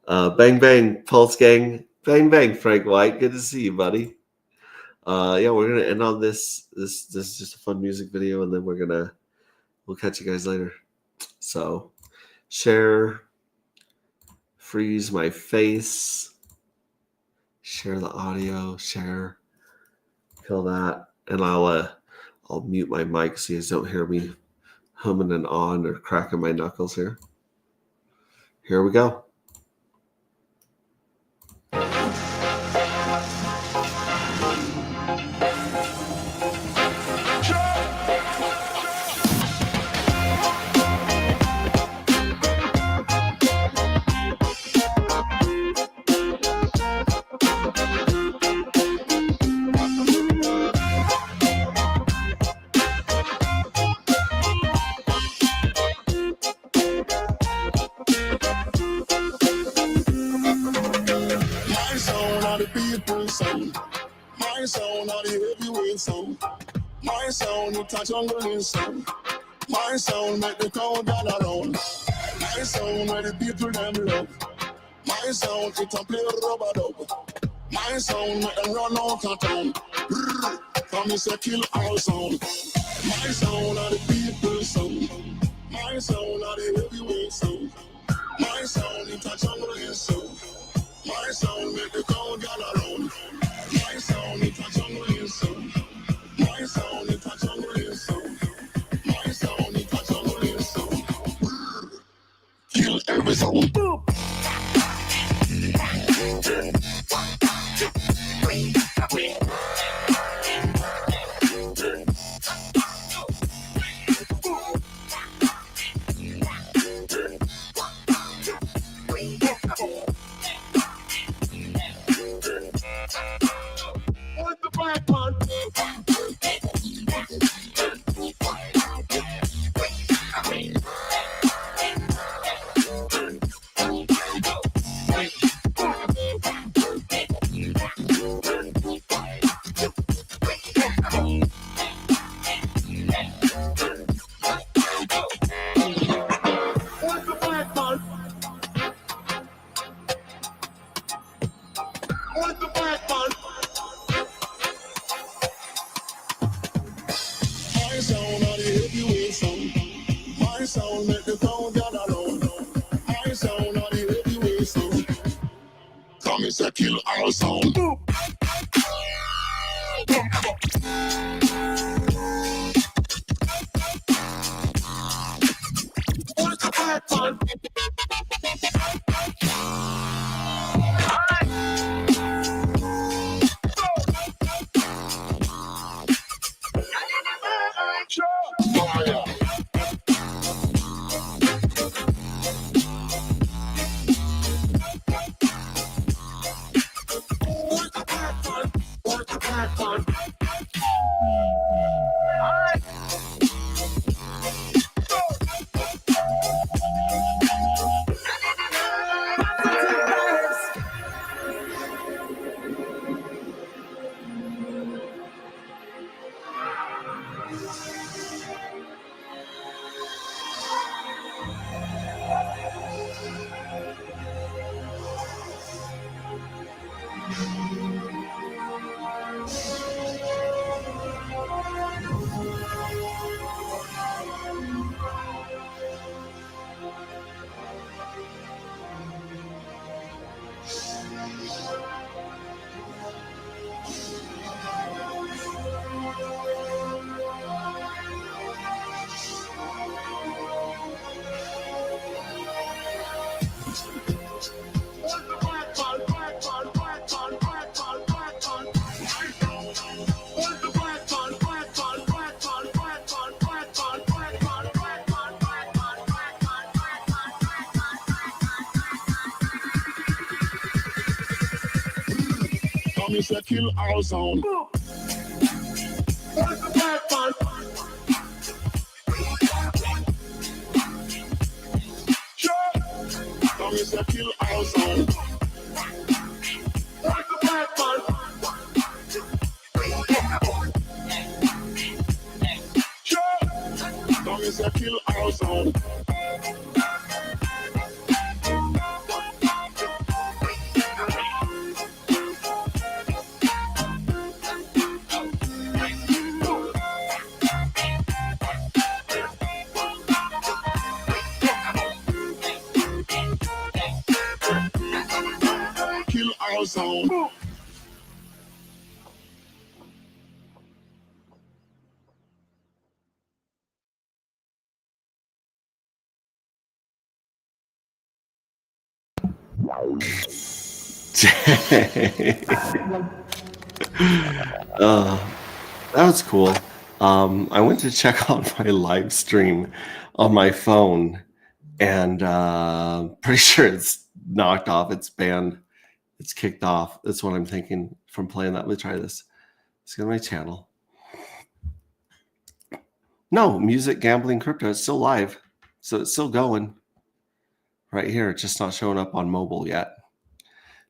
Bang bang, Pulse Gang. Bang bang, Frank White. Good to see you, buddy. Yeah, we're gonna end on this. This is just a fun music video, and then we'll catch you guys later. So share, freeze my face, share the audio, share, kill that, and I'll mute my mic so you guys don't hear me humming and on or cracking my knuckles here. Here we go. My sound are the heavyweight sound. My sound it a jungling sound. My sound make the crowd gather around. My sound where the people them love. My sound it a play rubber dub. My sound make them run out of town. Come me say kill our sound. My sound are the people sound. My sound are the heavyweight sound. My sound it a jungling sound. My sound make the crowd gather around. My sound it a jungling sound. My sound it a jungling sound. My sound it a jungling sound. Kill every sound. What's the black one? What's the black one? What's the black one? My sound are the heavyweight sound. My sound make the crowd gather round. My sound are the heavyweight sound. Come is a kill our sound. What's the black one? Fire. What's the black one? What's the black one? Come is a kill our sound. What's the black one? Come is a kill our sound. What's the black one? Come is a kill our sound. Kill our sound. That was cool. I went to check on my live stream on my phone, and pretty sure it's knocked off. It's banned. It's kicked off. That's what I'm thinking from playing that. Let me try this. Let's go to my channel. No, music, gambling, crypto. It's still live. So it's still going right here. It's just not showing up on mobile yet.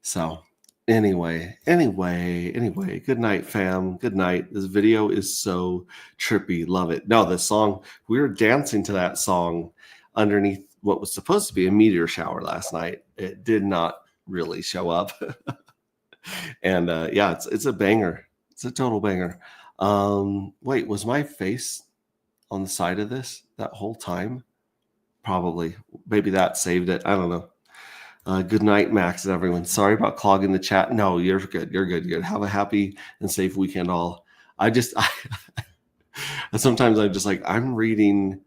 So Anyway, good night, fam. Good night. This video is so trippy. Love it. No, the song, we were dancing to that song underneath what was supposed to be a meteor shower last night. It did not really show up. And yeah, it's a banger. It's a total banger. Wait, was my face on the side of this that whole time? Probably. Maybe that saved it. I don't know. Good night, Max, and everyone. Sorry about clogging the chat. No, you're good. You're good. You're good. Have a happy and safe weekend, all. Sometimes I'm just like, I'm reading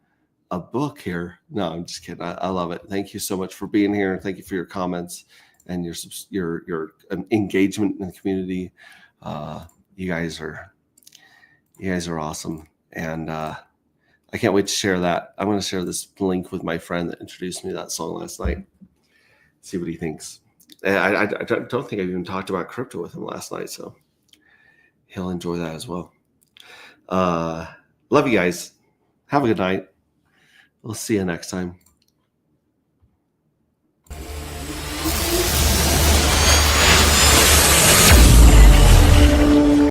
a book here. No, I'm just kidding. I love it. Thank you so much for being here. Thank you for your comments and your engagement in the community. You guys are awesome, and I can't wait to share that. I'm going to share this link with my friend that introduced me to that song last night. See what he thinks. And I don't think I've even talked about crypto with him last night, so he'll enjoy that as well. Love you guys. Have a good night. We'll see you next time.